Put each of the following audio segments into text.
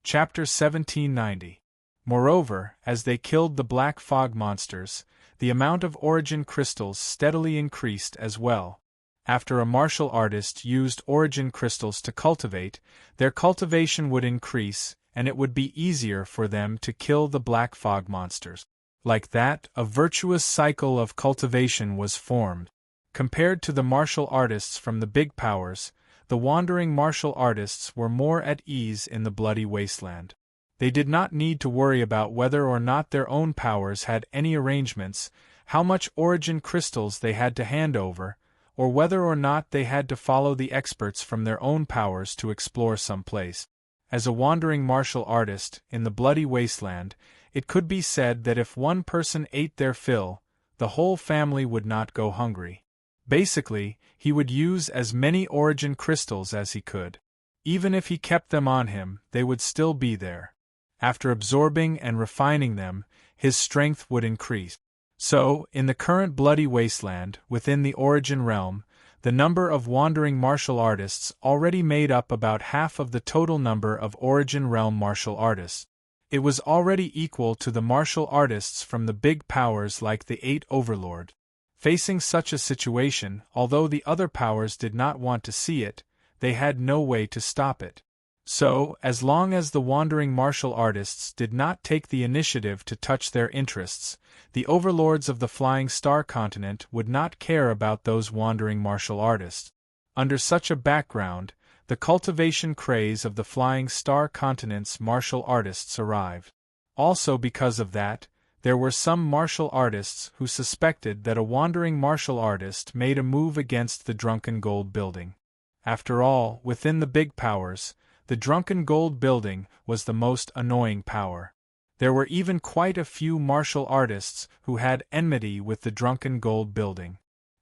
Chapter 1790. Moreover, as they killed the black fog monsters, the amount of origin crystals steadily increased as well. After a martial artist used origin crystals to cultivate, their cultivation would increase, and it would be easier for them to kill the black fog monsters. Like that, a virtuous cycle of cultivation was formed. Compared to the martial artists from the big powers, the wandering martial artists were more at ease in the bloody wasteland. They did not need to worry about whether or not their own powers had any arrangements, how much origin crystals they had to hand over, or whether or not they had to follow the experts from their own powers to explore some place. As a wandering martial artist in the bloody wasteland, it could be said that if one person ate their fill, the whole family would not go hungry. Basically, he would use as many origin crystals as he could. Even if he kept them on him, they would still be there. After absorbing and refining them, his strength would increase. So, in the current bloody wasteland, within the origin realm, the number of wandering martial artists already made up about half of the total number of origin realm martial artists. It was already equal to the martial artists from the big powers like the Eight Overlord. Facing such a situation, although the other powers did not want to see it, they had no way to stop it. So, as long as the wandering martial artists did not take the initiative to touch their interests, the overlords of the Flying Star Continent would not care about those wandering martial artists. Under such a background, the cultivation craze of the Flying Star Continent's martial artists arrived. Also because of that, there were some martial artists who suspected that a wandering martial artist made a move against the Drunken Gold Building. After all, within the big powers, the Drunken Gold Building was the most annoying power. There were even quite a few martial artists who had enmity with the Drunken Gold Building.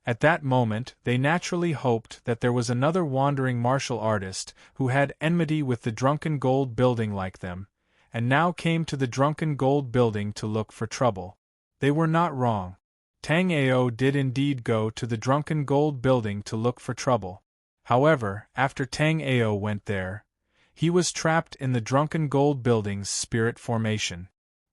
At that moment, they naturally hoped that there was another wandering martial artist who had enmity with the Drunken Gold Building like them, and now came to the Drunken Gold Building to look for trouble. They were not wrong. Tang Ao did indeed go to the Drunken Gold Building to look for trouble. However, after Tang Ao went there, he was trapped in the Drunken Gold Building's spirit formation.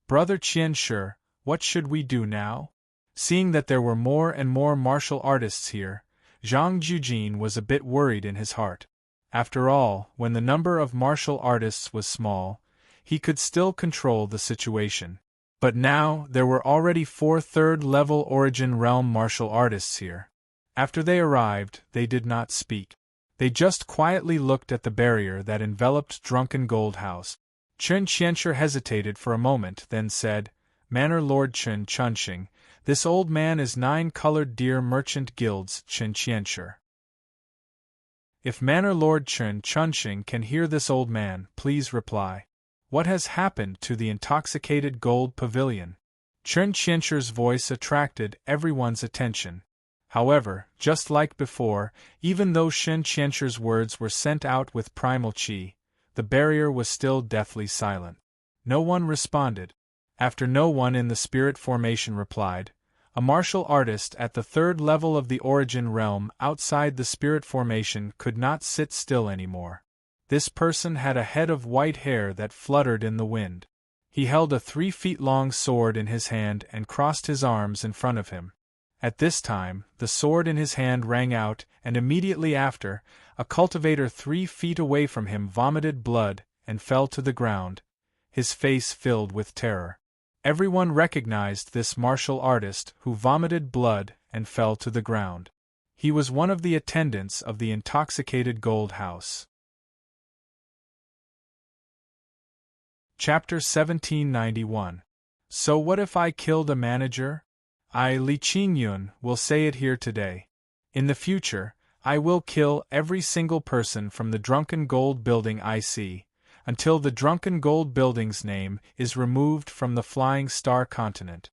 Brother Qian Shi, what should we do now? Seeing that there were more and more martial artists here, Zhang Jujin was a bit worried in his heart. After all, when the number of martial artists was small, he could still control the situation. But now, there were already 4 third-level Origin Realm martial artists here. After they arrived, they did not speak. They just quietly looked at the barrier that enveloped Drunken Gold House. Chen Qianshi hesitated for a moment, then said, "Manor Lord Chen Chunxing, this old man is 9-colored deer merchant guild's Chen Qianshi. If Manor Lord Chen Chunxing can hear this old man, please reply. What has happened to the intoxicated gold pavilion?" Chen Qianshi's voice attracted everyone's attention. However, just like before, even though Chen Qianshi's words were sent out with primal qi, the barrier was still deathly silent. No one responded. After no one in the spirit formation replied, a martial artist at the 3rd level of the Origin Realm outside the spirit formation could not sit still anymore. This person had a head of white hair that fluttered in the wind. He held a 3-feet-long sword in his hand and crossed his arms in front of him. At this time, the sword in his hand rang out, and immediately after, a cultivator 3 feet away from him vomited blood and fell to the ground, his face filled with terror. Everyone recognized this martial artist who vomited blood and fell to the ground. He was one of the attendants of the intoxicated gold house. Chapter 1791. So what if I killed a manager? I, Li Qingyun, will say it here today. In the future, I will kill every single person from the Drunken Gold Building I see, until the Drunken Gold Building's name is removed from the Flying Star Continent.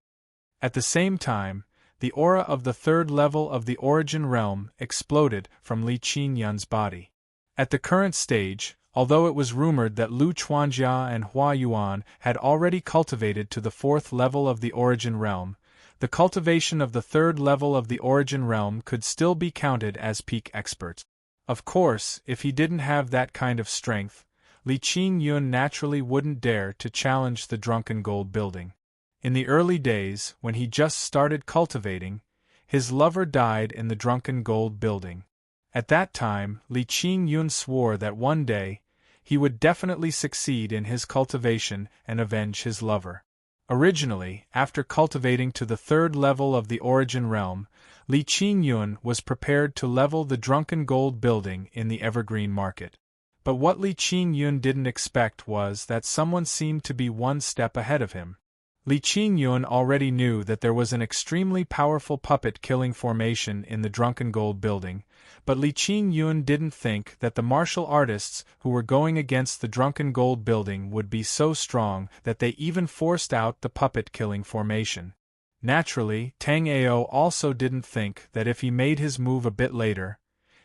At the same time, the aura of the 3rd level of the Origin Realm exploded from Li Qingyun's body. At the current stage, although it was rumored that Lu Chuanjia and Hua Yuan had already cultivated to the 4th level of the Origin Realm, the cultivation of the 3rd level of the Origin Realm could still be counted as peak expert. Of course, if he didn't have that kind of strength, Li Qingyun naturally wouldn't dare to challenge the drunken gold building. In the early days, when he just started cultivating, his lover died in the drunken gold building. At that time, Li Qingyun swore that one day, he would definitely succeed in his cultivation and avenge his lover. Originally, after cultivating to the third level of the origin realm, Li Qingyun was prepared to level the drunken gold building in the evergreen market. But what Li Qingyun didn't expect was that someone seemed to be one step ahead of him. Li Qingyun already knew that there was an extremely powerful puppet-killing formation in the drunken gold building, but Li Qingyun didn't think that the martial artists who were going against the drunken gold building would be so strong that they even forced out the puppet-killing formation. Naturally, Tang Ao also didn't think that if he made his move a bit later,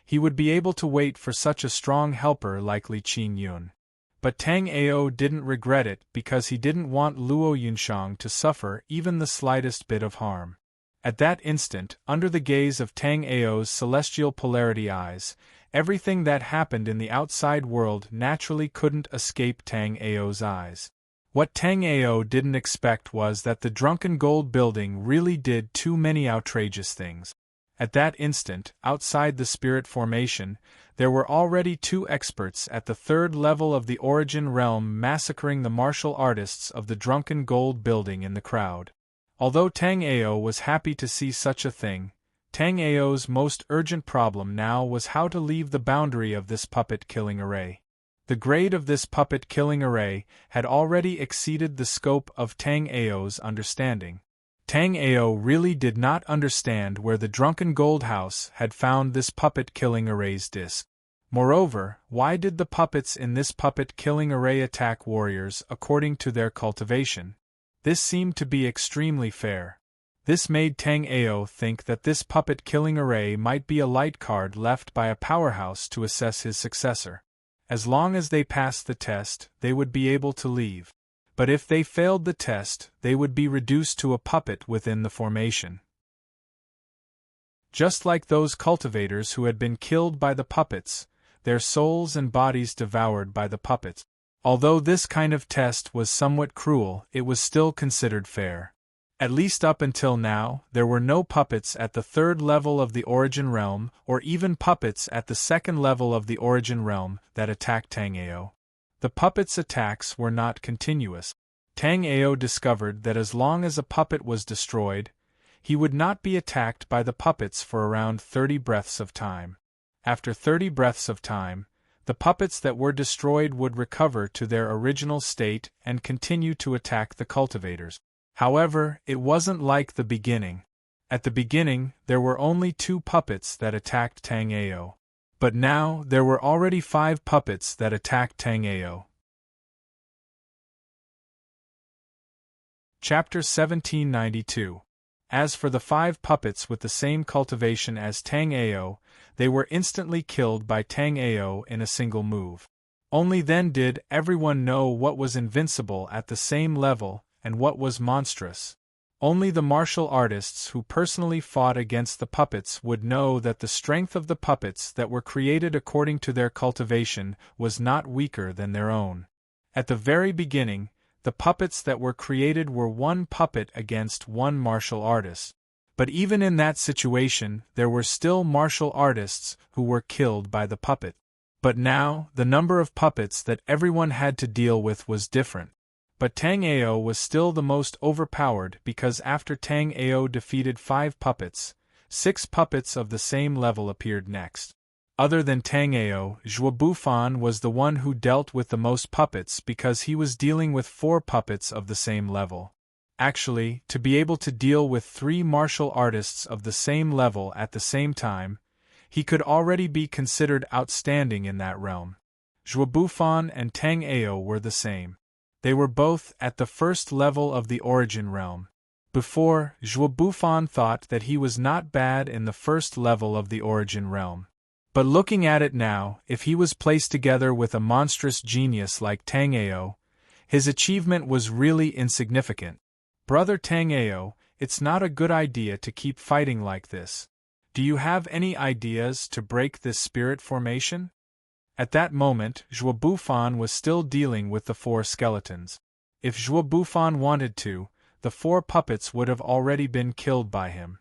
he would be able to wait for such a strong helper like Li Qingyun. But Tang Ao didn't regret it because he didn't want Luo Yunshang to suffer even the slightest bit of harm. At that instant, under the gaze of Tang Ao's celestial polarity eyes, everything that happened in the outside world naturally couldn't escape Tang Ao's eyes. What Tang Ao didn't expect was that the drunken gold building really did too many outrageous things. At that instant, outside the spirit formation, there were already 2 experts at the third level of the origin realm massacring the martial artists of the drunken gold building in the crowd. Although Tang Ao was happy to see such a thing, Tang Ao's most urgent problem now was how to leave the boundary of this puppet-killing array. The grade of this puppet-killing array had already exceeded the scope of Tang Ao's understanding. Tang Ao really did not understand where the drunken gold house had found this puppet-killing array's disk. Moreover, why did the puppets in this puppet-killing array attack warriors according to their cultivation? This seemed to be extremely fair. This made Tang Ao think that this puppet-killing array might be a light card left by a powerhouse to assess his successor. As long as they passed the test, they would be able to leave. But if they failed the test, they would be reduced to a puppet within the formation. Just like those cultivators who had been killed by the puppets, their souls and bodies devoured by the puppets. Although this kind of test was somewhat cruel, it was still considered fair. At least up until now, there were no puppets at the third level of the origin realm, or even puppets at the second level of the origin realm, that attacked Tang Ao. The puppets' attacks were not continuous. Tang Ao discovered that as long as a puppet was destroyed, he would not be attacked by the puppets for around 30 breaths of time. After 30 breaths of time, the puppets that were destroyed would recover to their original state and continue to attack the cultivators. However, it wasn't like the beginning. At the beginning, there were only 2 puppets that attacked Tang Ao. But now, there were already 5 puppets that attacked Tang Ao. Chapter 1792. As for the 5 puppets with the same cultivation as Tang Ao, they were instantly killed by Tang Ao in a single move. Only then did everyone know what was invincible at the same level and what was monstrous. Only the martial artists who personally fought against the puppets would know that the strength of the puppets that were created according to their cultivation was not weaker than their own. At the very beginning, the puppets that were created were 1 puppet against 1 martial artist. But even in that situation, there were still martial artists who were killed by the puppet. But now, the number of puppets that everyone had to deal with was different. But Tang Ao was still the most overpowered because after Tang Ao defeated 5 puppets, 6 puppets of the same level appeared next. Other than Tang Ao, Zhuo Bufan was the one who dealt with the most puppets because he was dealing with 4 puppets of the same level. Actually, to be able to deal with 3 martial artists of the same level at the same time, he could already be considered outstanding in that realm. Zhuo Bufan and Tang Ao were the same. They were both at the first level of the origin realm. Before, Zhuo Bufan thought that he was not bad in the first level of the origin realm. But looking at it now, if he was placed together with a monstrous genius like Tang Ao, his achievement was really insignificant. Brother Tang Ao, it's not a good idea to keep fighting like this. Do you have any ideas to break this spirit formation? At that moment, Zhuo Bufan was still dealing with the 4 skeletons. If Zhuo Bufan wanted to, the 4 puppets would have already been killed by him.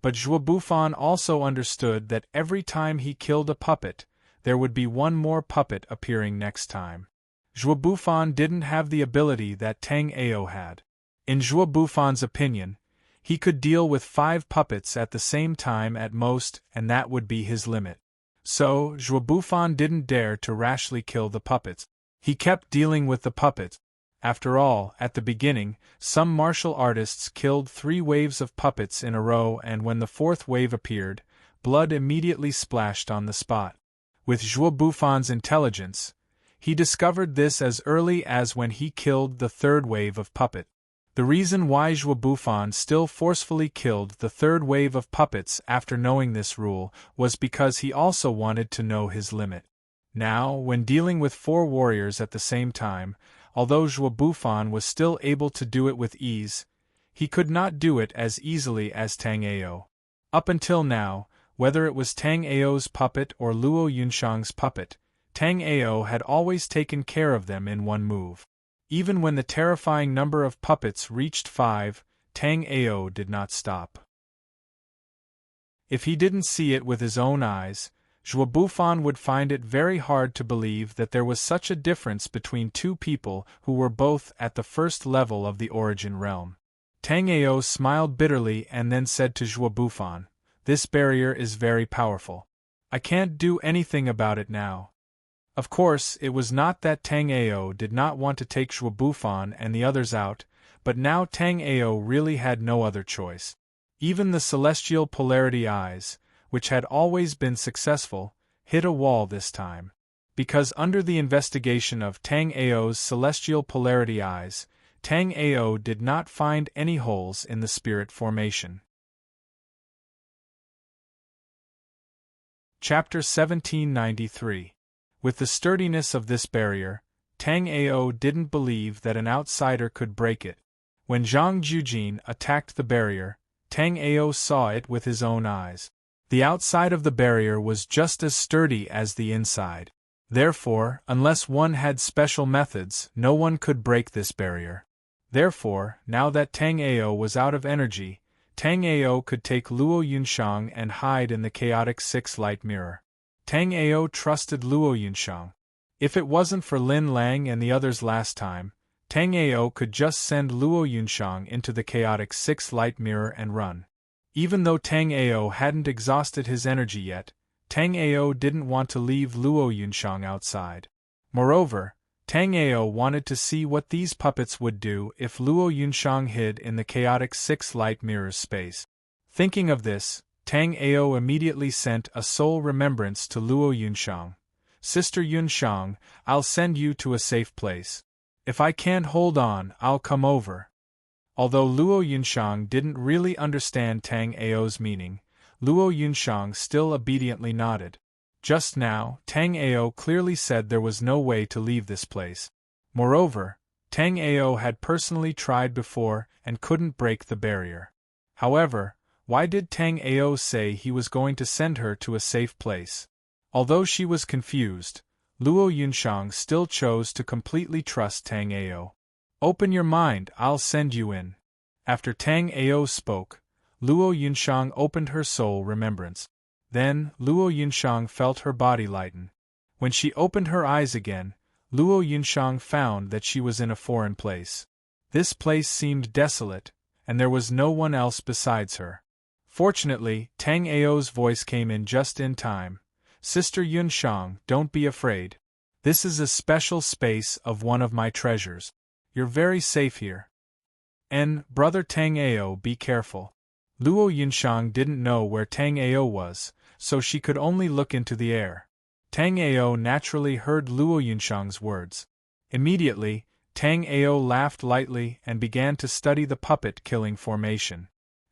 But Zhuo Bufan also understood that every time he killed a puppet, there would be one more puppet appearing next time. Zhuo Bufan didn't have the ability that Tang Ao had. In Zhuo Bufan's opinion, he could deal with 5 puppets at the same time at most, and that would be his limit. So, Zhuo Bufan didn't dare to rashly kill the puppets. He kept dealing with the puppets. After all, at the beginning, some martial artists killed 3 waves of puppets in a row, and when the 4th wave appeared, blood immediately splashed on the spot. With Zhuo Bufan's intelligence, he discovered this as early as when he killed the 3rd wave of puppet. The reason why Zhuo Bufan still forcefully killed the 3rd wave of puppets after knowing this rule was because he also wanted to know his limit. Now, when dealing with 4 warriors at the same time, although Zhuo Bufan was still able to do it with ease, he could not do it as easily as Tang Ao. Up until now, whether it was Tang Ao's puppet or Luo Yunshang's puppet, Tang Ao had always taken care of them in one move. Even when the terrifying number of puppets reached 5, Tang Ao did not stop. If he didn't see it with his own eyes, Zhuo Bufan would find it very hard to believe that there was such a difference between 2 people who were both at the first level of the origin realm. Tang Ao smiled bitterly and then said to Zhuo Bufan, "This barrier is very powerful. I can't do anything about it now." Of course, it was not that Tang Ao did not want to take Zhuo Bufan and the others out, but now Tang Ao really had no other choice. Even the celestial polarity eyes, which had always been successful, hit a wall this time. Because under the investigation of Tang Ao's celestial polarity eyes, Tang Ao did not find any holes in the spirit formation. Chapter 1793. With the sturdiness of this barrier, Tang Ao didn't believe that an outsider could break it. When Zhang Jujin attacked the barrier, Tang Ao saw it with his own eyes. The outside of the barrier was just as sturdy as the inside. Therefore, unless one had special methods, no one could break this barrier. Therefore, now that Tang Ao was out of energy, Tang Ao could take Luo Yunshang and hide in the chaotic 6 light mirror. Tang Ao trusted Luo Yunshang. If it wasn't for Lin Lang and the others last time, Tang Ao could just send Luo Yunshang into the chaotic 6 light mirror and run. Even though Tang Ao hadn't exhausted his energy yet, Tang Ao didn't want to leave Luo Yunshang outside. Moreover, Tang Ao wanted to see what these puppets would do if Luo Yunshang hid in the chaotic 6 light mirror's space. Thinking of this, Tang Ao immediately sent a soul remembrance to Luo Yunshang. "Sister Yunshang, I'll send you to a safe place. If I can't hold on, I'll come over." Although Luo Yunshang didn't really understand Tang Ao's meaning, Luo Yunshang still obediently nodded. Just now, Tang Ao clearly said there was no way to leave this place. Moreover, Tang Ao had personally tried before and couldn't break the barrier. However, why did Tang Ao say he was going to send her to a safe place? Although she was confused, Luo Yunshang still chose to completely trust Tang Ao. "Open your mind, I'll send you in." After Tang Ao spoke, Luo Yunshang opened her soul remembrance. Then, Luo Yunshang felt her body lighten. When she opened her eyes again, Luo Yunshang found that she was in a foreign place. This place seemed desolate, and there was no one else besides her. Fortunately, Tang Ao's voice came in just in time. "Sister Yunshang, don't be afraid. This is a special space of one of my treasures. You're very safe here. And, brother Tang Ao, be careful." Luo Yunshang didn't know where Tang Ao was, so she could only look into the air. Tang Ao naturally heard Luo Yunshang's words. Immediately, Tang Ao laughed lightly and began to study the puppet-killing formation.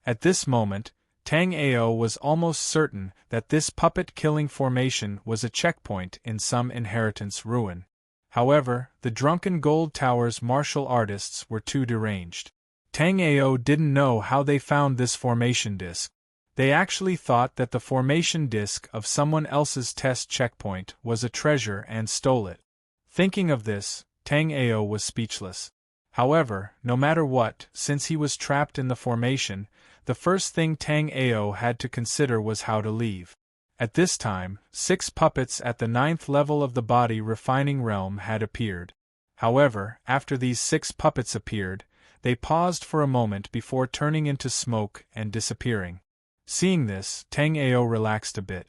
At this moment, Tang Ao was almost certain that this puppet-killing formation was a checkpoint in some inheritance ruin. However, the drunken Gold Tower's martial artists were too deranged. Tang Ao didn't know how they found this formation disc. They actually thought that the formation disk of someone else's test checkpoint was a treasure and stole it. Thinking of this, Tang Ao was speechless. However, no matter what, since he was trapped in the formation, the first thing Tang Ao had to consider was how to leave. At this time, 6 puppets at the 9th level of the body refining realm had appeared. However, after these 6 puppets appeared, they paused for a moment before turning into smoke and disappearing. Seeing this, Tang Ao relaxed a bit.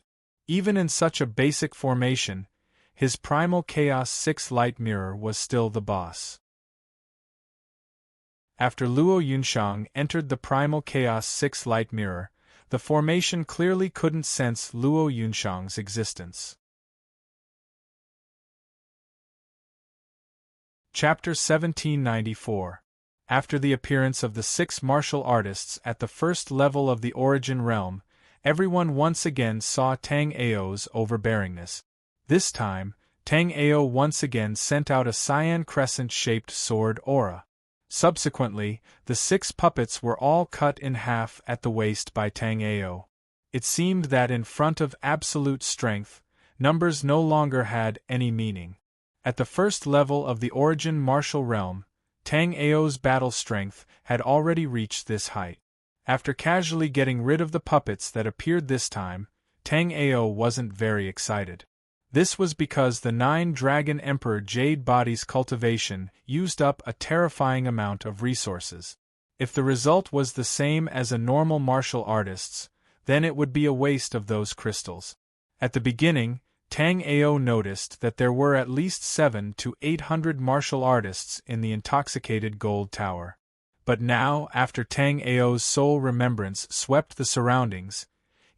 Even in such a basic formation, his primal Chaos 6 light mirror was still the boss. After Luo Yunshang entered the primal Chaos 6 light mirror, the formation clearly couldn't sense Luo Yunshang's existence. Chapter 1794. After the appearance of the 6 martial artists at the first level of the Origin Realm, everyone once again saw Tang Ao's overbearingness. This time, Tang Ao once again sent out a cyan crescent-shaped sword aura. Subsequently, the 6 puppets were all cut in half at the waist by Tang Ao. It seemed that in front of absolute strength, numbers no longer had any meaning. At the first level of the Origin martial realm, Tang Ao's battle strength had already reached this height. After casually getting rid of the puppets that appeared this time, Tang Ao wasn't very excited. This was because the 9 Dragon Emperor Jade Body's cultivation used up a terrifying amount of resources. If the result was the same as a normal martial artist's, then it would be a waste of those crystals. At the beginning, Tang Ao noticed that there were at least 700 to 800 martial artists in the intoxicated gold tower. But now, after Tang Ao's soul remembrance swept the surroundings,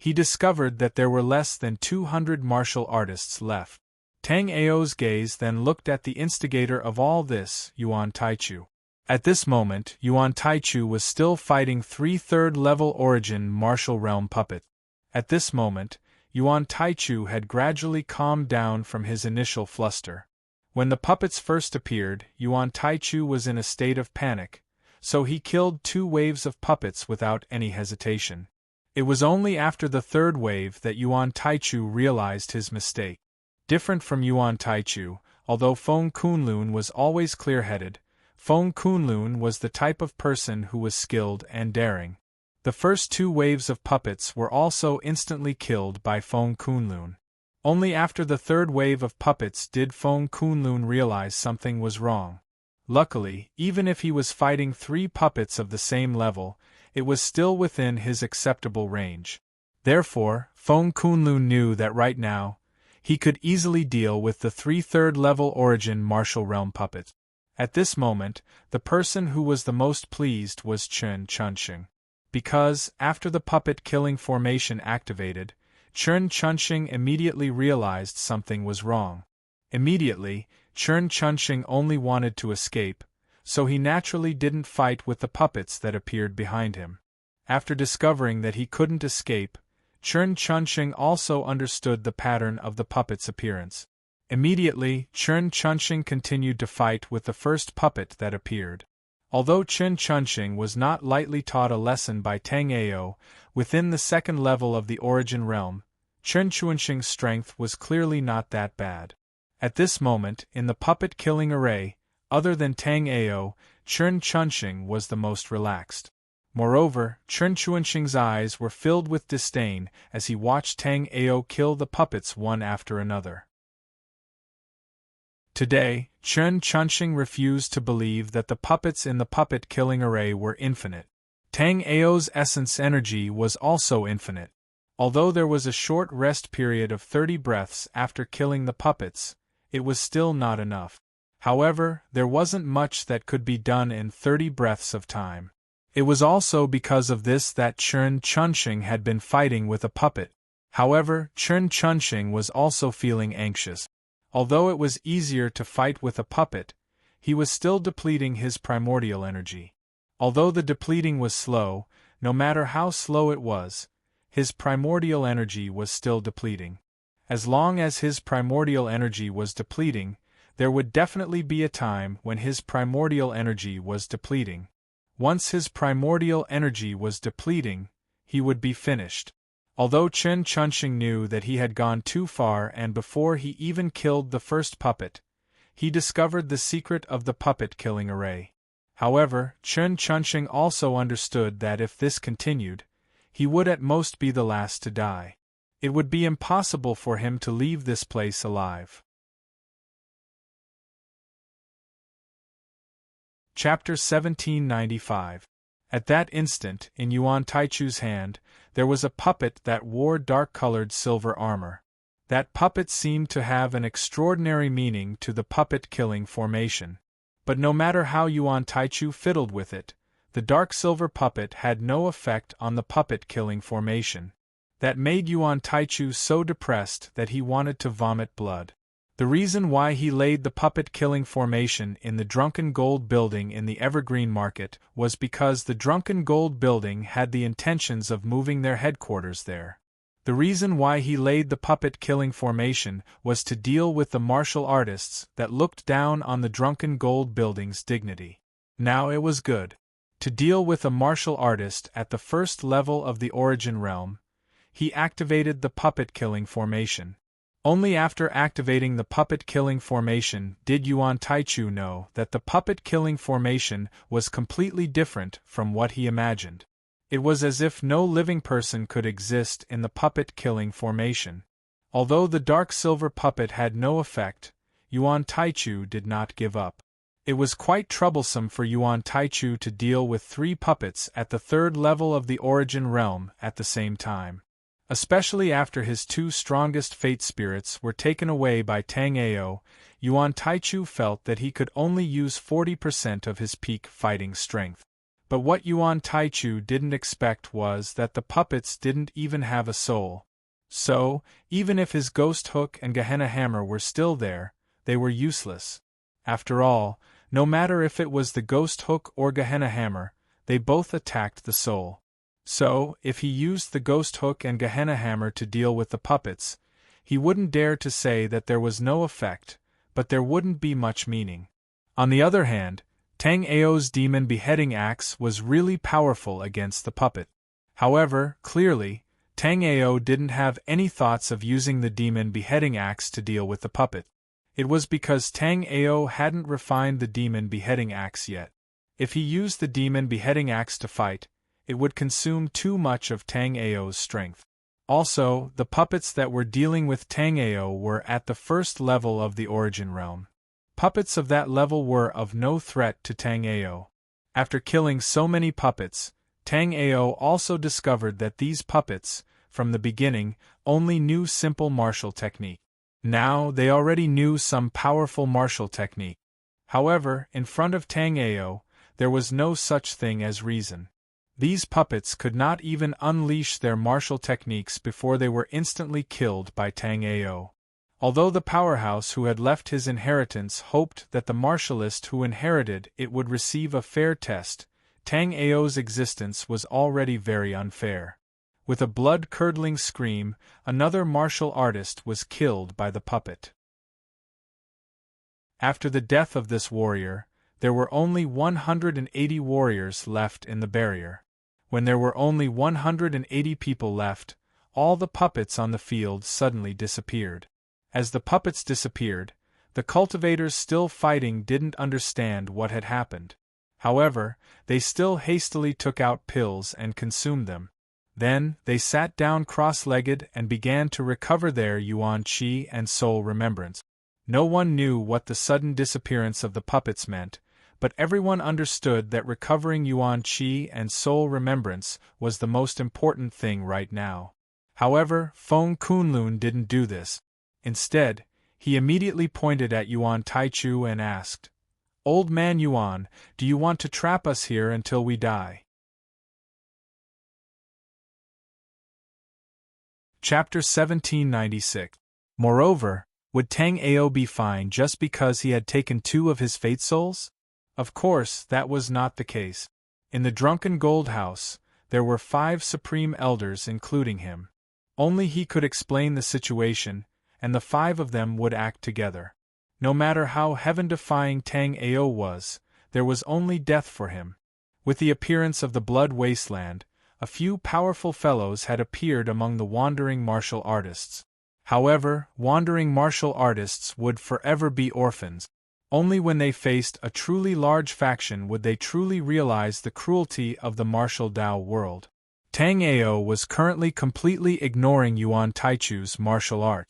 he discovered that there were less than 200 martial artists left. Tang Ao's gaze then looked at the instigator of all this, Yuan Taichu. At this moment, Yuan Taichu was still fighting 3 third-level Origin martial realm puppets. At this moment, Yuan Taichu had gradually calmed down from his initial fluster. When the puppets first appeared, Yuan Taichu was in a state of panic, so he killed 2 waves of puppets without any hesitation. It was only after the 3rd wave that Yuan Taichu realized his mistake. Different from Yuan Taichu, although Feng Kunlun was always clear-headed, Feng Kunlun was the type of person who was skilled and daring. The first 2 waves of puppets were also instantly killed by Feng Kunlun. Only after the 3rd wave of puppets did Feng Kunlun realize something was wrong. Luckily, even if he was fighting 3 puppets of the same level, it was still within his acceptable range. Therefore, Feng Kunlun knew that right now, he could easily deal with the 3 third-level Origin martial realm puppets. At this moment, the person who was the most pleased was Chen Chunxing. Because, after the puppet-killing formation activated, Chen Chunxing immediately realized something was wrong. Immediately, Chen Chunxing only wanted to escape, so he naturally didn't fight with the puppets that appeared behind him. After discovering that he couldn't escape, Chen Chunxing also understood the pattern of the puppet's appearance. Immediately, Chen Chunxing continued to fight with the first puppet that appeared. Although Chen Chunxing was not lightly taught a lesson by Tang Ao, within the 2nd level of the Origin realm, Chen Chunxing's strength was clearly not that bad. At this moment, in the puppet-killing array, other than Tang Ao, Chen Chunxing was the most relaxed. Moreover, Chen Chunxing's eyes were filled with disdain as he watched Tang Ao kill the puppets one after another. Today, Chen Chunxing refused to believe that the puppets in the puppet-killing array were infinite. Tang Ao's essence energy was also infinite. Although there was a short rest period of 30 breaths after killing the puppets, it was still not enough. However, there wasn't much that could be done in 30 breaths of time. It was also because of this that Chen Chunxing had been fighting with a puppet. However, Chen Chunxing was also feeling anxious. Although it was easier to fight with a puppet, he was still depleting his primordial energy. Although the depleting was slow, no matter how slow it was, his primordial energy was still depleting. As long as his primordial energy was depleting, there would definitely be a time when his primordial energy was depleting. Once his primordial energy was depleting, he would be finished. Although Chen Chunxing knew that he had gone too far, and before he even killed the first puppet, he discovered the secret of the puppet-killing array. However, Chen Chunxing also understood that if this continued, he would at most be the last to die. It would be impossible for him to leave this place alive. Chapter 1795. At that instant, in Yuan Taichu's hand, there was a puppet that wore dark-colored silver armor. That puppet seemed to have an extraordinary meaning to the puppet-killing formation. But no matter how Yuan Taichu fiddled with it, the dark silver puppet had no effect on the puppet-killing formation. That made Yuan Taichu so depressed that he wanted to vomit blood. The reason why he laid the puppet-killing formation in the Drunken Gold Building in the Evergreen Market was because the Drunken Gold Building had the intentions of moving their headquarters there. The reason why he laid the puppet-killing formation was to deal with the martial artists that looked down on the Drunken Gold Building's dignity. Now it was good. To deal with a martial artist at the first level of the Origin Realm, he activated the puppet-killing formation. Only after activating the puppet-killing formation did Yuan Taichu know that the puppet-killing formation was completely different from what he imagined. It was as if no living person could exist in the puppet-killing formation. Although the dark silver puppet had no effect, Yuan Taichu did not give up. It was quite troublesome for Yuan Taichu to deal with 3 puppets at the 3rd level of the Origin Realm at the same time. Especially after his 2 strongest fate spirits were taken away by Tang Ao, Yuan Taichu felt that he could only use 40% of his peak fighting strength. But what Yuan Taichu didn't expect was that the puppets didn't even have a soul. So, even if his ghost hook and Gehenna hammer were still there, they were useless. After all, no matter if it was the ghost hook or Gehenna hammer, they both attacked the soul. So, if he used the ghost hook and Gehenna hammer to deal with the puppets, he wouldn't dare to say that there was no effect, but there wouldn't be much meaning. On the other hand, Tang Ao's demon beheading axe was really powerful against the puppet. However, clearly, Tang Ao didn't have any thoughts of using the demon beheading axe to deal with the puppet. It was because Tang Ao hadn't refined the demon beheading axe yet. If he used the demon beheading axe to fight, it would consume too much of Tang Ao's strength. Also, the puppets that were dealing with Tang Ao were at the 1st level of the Origin Realm. Puppets of that level were of no threat to Tang Ao. After killing so many puppets, Tang Ao also discovered that these puppets, from the beginning, only knew simple martial technique. Now they already knew some powerful martial technique. However, in front of Tang Ao, there was no such thing as reason. These puppets could not even unleash their martial techniques before they were instantly killed by Tang Ao. Although the powerhouse who had left his inheritance hoped that the martialist who inherited it would receive a fair test, Tang Ao's existence was already very unfair. With a blood-curdling scream, another martial artist was killed by the puppet. After the death of this warrior, there were only 180 warriors left in the barrier. When there were only 180 people left, all the puppets on the field suddenly disappeared. As the puppets disappeared, the cultivators still fighting didn't understand what had happened. However, they still hastily took out pills and consumed them. Then, they sat down cross-legged and began to recover their yuan qi and soul remembrance. No one knew what the sudden disappearance of the puppets meant, but everyone understood that recovering yuan qi and soul remembrance was the most important thing right now. However, Feng Kunlun didn't do this. Instead, he immediately pointed at Yuan Taichu and asked, "Old man Yuan, do you want to trap us here until we die?" Chapter 1796. Moreover, would Tang Ao be fine just because he had taken 2 of his fate souls? Of course, that was not the case. In the Drunken Gold House, there were 5 supreme elders including him. Only he could explain the situation, and the 5 of them would act together. No matter how heaven-defying Tang Ao was, there was only death for him. With the appearance of the Blood Wasteland, a few powerful fellows had appeared among the wandering martial artists. However, wandering martial artists would forever be orphans. Only when they faced a truly large faction would they truly realize the cruelty of the martial Dao world. Tang Ao was currently completely ignoring Yuan Taichu's martial art.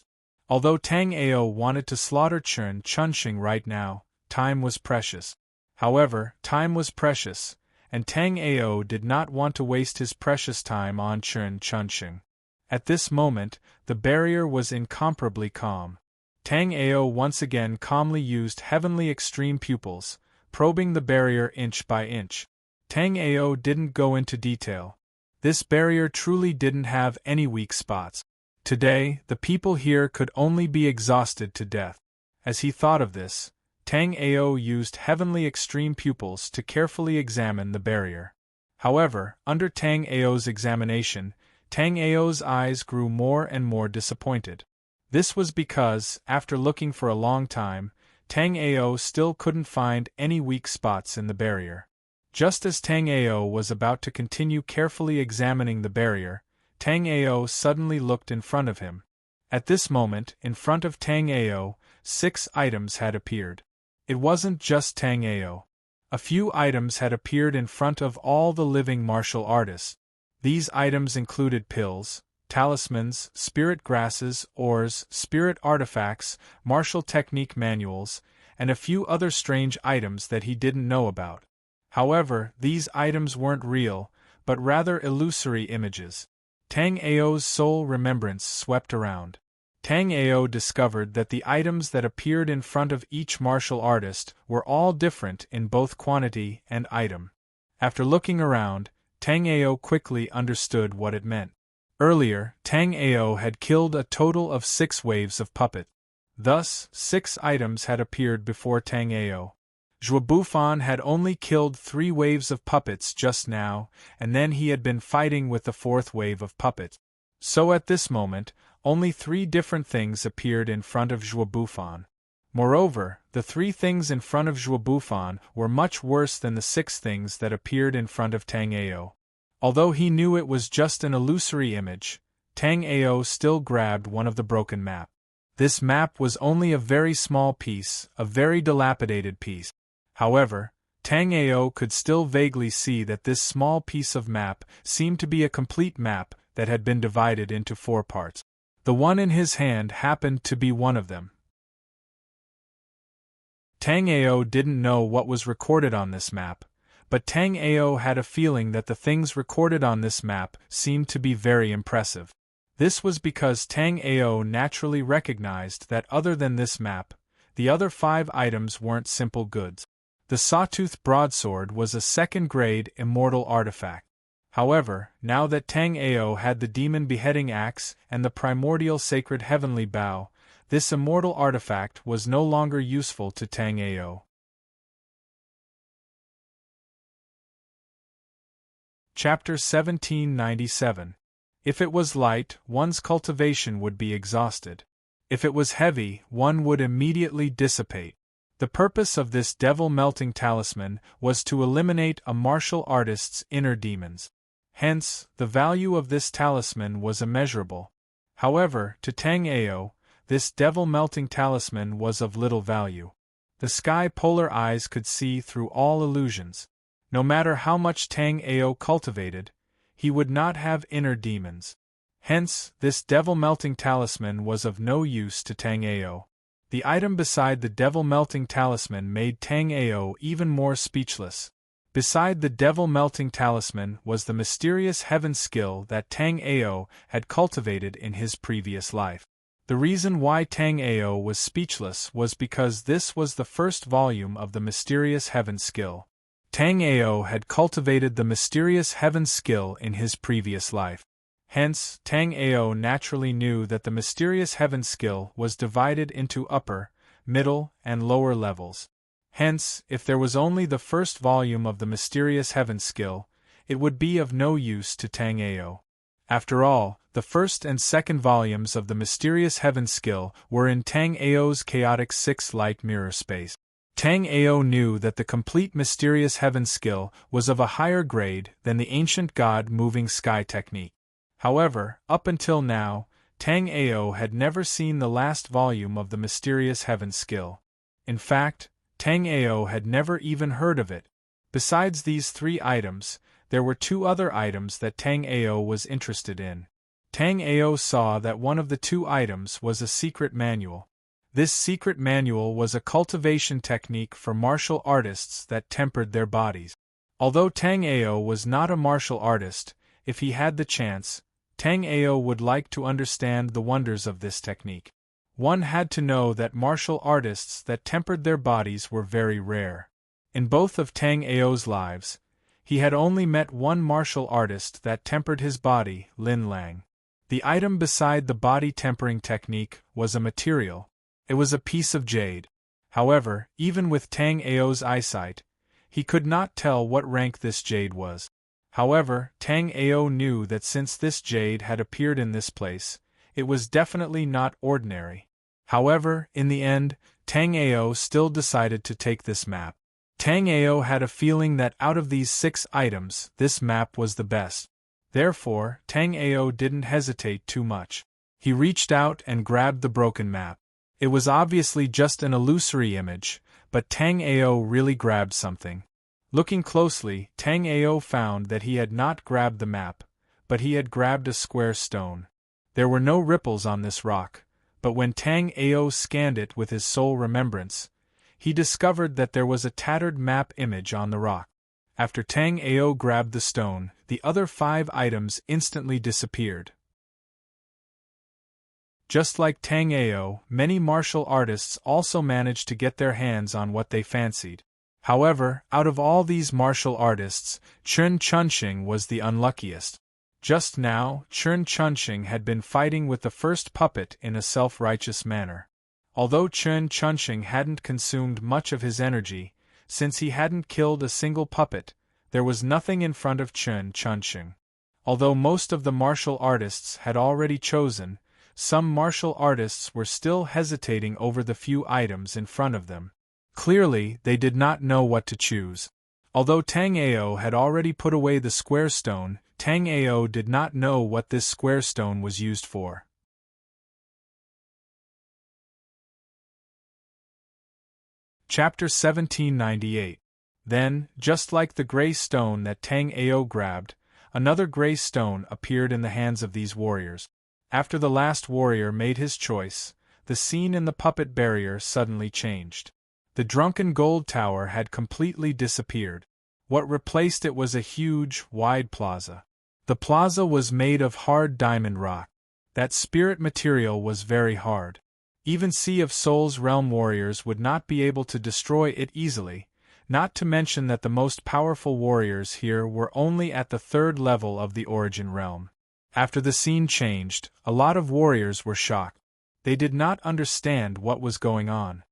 Although Tang Ao wanted to slaughter Chen Chunxing right now, time was precious. However, time was precious, and Tang Ao did not want to waste his precious time on Chen Chunxing. At this moment, the barrier was incomparably calm. Tang Ao once again calmly used heavenly extreme pupils, probing the barrier inch by inch. Tang Ao didn't go into detail. This barrier truly didn't have any weak spots. Today, the people here could only be exhausted to death. As he thought of this, Tang Ao used heavenly extreme pupils to carefully examine the barrier. However, under Tang Ao's examination, Tang Ao's eyes grew more and more disappointed. This was because, after looking for a long time, Tang Ao still couldn't find any weak spots in the barrier. Just as Tang Ao was about to continue carefully examining the barrier, Tang Ao suddenly looked in front of him. At this moment, in front of Tang Ao, 6 items had appeared. It wasn't just Tang Ao. A few items had appeared in front of all the living martial artists. These items included pills, talismans, spirit grasses, ores, spirit artifacts, martial technique manuals, and a few other strange items that he didn't know about. However, these items weren't real, but rather illusory images. Tang Ao's soul remembrance swept around. Tang Ao discovered that the items that appeared in front of each martial artist were all different in both quantity and item. After looking around, Tang Ao quickly understood what it meant. Earlier, Tang Ao had killed a total of 6 waves of puppet. Thus, 6 items had appeared before Tang Ao. Zhuo Bufan had only killed 3 waves of puppets just now, and then he had been fighting with the 4th wave of puppets. So at this moment, only 3 different things appeared in front of Zhuo Bufan. Moreover, the 3 things in front of Zhuo Bufan were much worse than the 6 things that appeared in front of Tang Ao. Although he knew it was just an illusory image, Tang Ao still grabbed one of the broken map. This map was only a very small piece, a very dilapidated piece. However, Tang Ao could still vaguely see that this small piece of map seemed to be a complete map that had been divided into 4 parts. The one in his hand happened to be one of them. Tang Ao didn't know what was recorded on this map, but Tang Ao had a feeling that the things recorded on this map seemed to be very impressive. This was because Tang Ao naturally recognized that other than this map, the other 5 items weren't simple goods. The Sawtooth Broadsword was a 2nd-grade immortal artifact. However, now that Tang Ao had the Demon Beheading Axe and the Primordial Sacred Heavenly Bow, this immortal artifact was no longer useful to Tang Ao. Chapter 1797. If it was light, one's cultivation would be exhausted. If it was heavy, one would immediately dissipate. The purpose of this devil-melting talisman was to eliminate a martial artist's inner demons. Hence, the value of this talisman was immeasurable. However, to Tang Ao, this devil-melting talisman was of little value. The sky-polar eyes could see through all illusions. No matter how much Tang Ao cultivated, he would not have inner demons. Hence, this devil-melting talisman was of no use to Tang Ao. The item beside the devil-melting talisman made Tang Ao even more speechless. Beside the devil-melting talisman was the mysterious heaven skill that Tang Ao had cultivated in his previous life. The reason why Tang Ao was speechless was because this was the first volume of the mysterious heaven skill. Tang Ao had cultivated the mysterious heaven skill in his previous life. Hence, Tang Ao naturally knew that the mysterious heaven skill was divided into upper, middle, and lower levels. Hence, if there was only the first volume of the mysterious heaven skill, it would be of no use to Tang Ao. After all, the first and second volumes of the mysterious heaven skill were in Tang Ao's chaotic 6 light mirror space. Tang Ao knew that the complete mysterious heaven skill was of a higher grade than the ancient god moving sky technique. However, up until now, Tang Ao had never seen the last volume of the mysterious heaven skill. In fact, Tang Ao had never even heard of it. Besides these 3 items, there were 2 other items that Tang Ao was interested in. Tang Ao saw that one of the 2 items was a secret manual. This secret manual was a cultivation technique for martial artists that tempered their bodies. Although Tang Ao was not a martial artist, if he had the chance, Tang Ao would like to understand the wonders of this technique. One had to know that martial artists that tempered their bodies were very rare. In both of Tang Ao's lives, he had only met one martial artist that tempered his body, Lin Lang. The item beside the body tempering technique was a material. It was a piece of jade. However, even with Tang Ao's eyesight, he could not tell what rank this jade was. However, Tang Ao knew that since this jade had appeared in this place, it was definitely not ordinary. However, in the end, Tang Ao still decided to take this map. Tang Ao had a feeling that out of these 6 items, this map was the best. Therefore, Tang Ao didn't hesitate too much. He reached out and grabbed the broken map. It was obviously just an illusory image, but Tang Ao really grabbed something. Looking closely, Tang Ao found that he had not grabbed the map, but he had grabbed a square stone. There were no ripples on this rock, but when Tang Ao scanned it with his soul remembrance, he discovered that there was a tattered map image on the rock. After Tang Ao grabbed the stone, the other 5 items instantly disappeared. Just like Tang Ao, many martial artists also managed to get their hands on what they fancied. However, out of all these martial artists, Chen Chunxing was the unluckiest. Just now, Chen Chunxing had been fighting with the first puppet in a self-righteous manner. Although Chen Chunxing hadn't consumed much of his energy, since he hadn't killed a single puppet, there was nothing in front of Chen Chunxing. Although most of the martial artists had already chosen, some martial artists were still hesitating over the few items in front of them. Clearly, they did not know what to choose. Although Tang Ao had already put away the square stone, Tang Ao did not know what this square stone was used for. Chapter 1798. Then, just like the gray stone that Tang Ao grabbed, another gray stone appeared in the hands of these warriors. After the last warrior made his choice, the scene in the puppet barrier suddenly changed. The drunken gold tower had completely disappeared. What replaced it was a huge, wide plaza. The plaza was made of hard diamond rock. That spirit material was very hard. Even Sea of Souls realm warriors would not be able to destroy it easily, not to mention that the most powerful warriors here were only at the 3rd level of the origin realm. After the scene changed, a lot of warriors were shocked. They did not understand what was going on.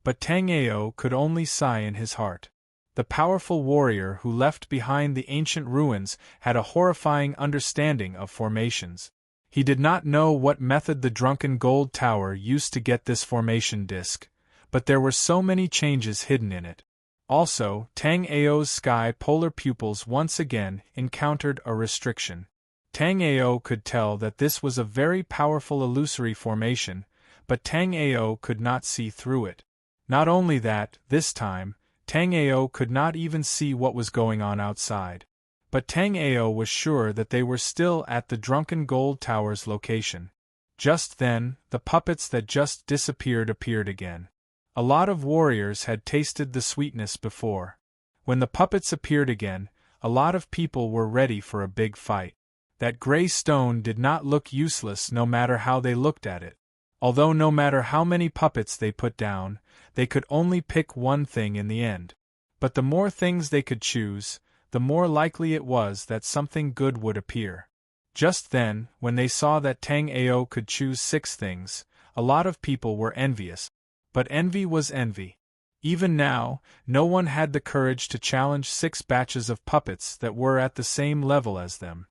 But Tang Ao could only sigh in his heart. The powerful warrior who left behind the ancient ruins had a horrifying understanding of formations. He did not know what method the drunken gold tower used to get this formation disk, but there were so many changes hidden in it. Also, Tang Ao's sky polar pupils once again encountered a restriction. Tang Ao could tell that this was a very powerful illusory formation, but Tang Ao could not see through it. Not only that, this time, Tang Ao could not even see what was going on outside. But Tang Ao was sure that they were still at the drunken gold tower's location. Just then, the puppets that just disappeared appeared again. A lot of warriors had tasted the sweetness before. When the puppets appeared again, a lot of people were ready for a big fight. That gray stone did not look useless no matter how they looked at it. Although no matter how many puppets they put down, they could only pick one thing in the end. But the more things they could choose, the more likely it was that something good would appear. Just then, when they saw that Tang Ao could choose 6 things, a lot of people were envious. But envy was envy. Even now, no one had the courage to challenge 6 batches of puppets that were at the same level as them.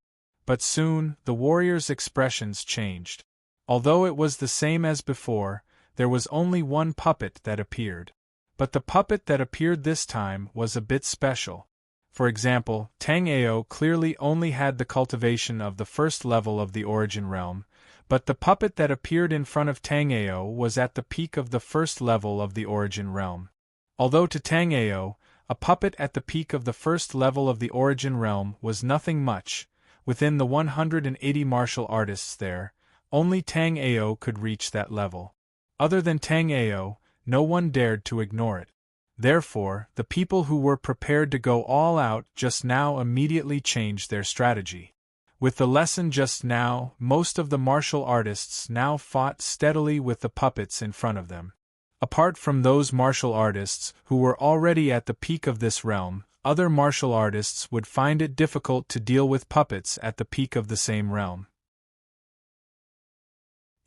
But soon, the warriors' expressions changed. Although it was the same as before, there was only one puppet that appeared. But the puppet that appeared this time was a bit special. For example, Tang Ao clearly only had the cultivation of the first level of the origin realm, but the puppet that appeared in front of Tang Ao was at the peak of the first level of the origin realm. Although to Tang Ao, a puppet at the peak of the first level of the origin realm was nothing much, within the 180 martial artists there, only Tang Ao could reach that level. Other than Tang Ao, no one dared to ignore it. Therefore, the people who were prepared to go all out just now immediately changed their strategy. With the lesson just now, most of the martial artists now fought steadily with the puppets in front of them. Apart from those martial artists who were already at the peak of this realm, other martial artists would find it difficult to deal with puppets at the peak of the same realm.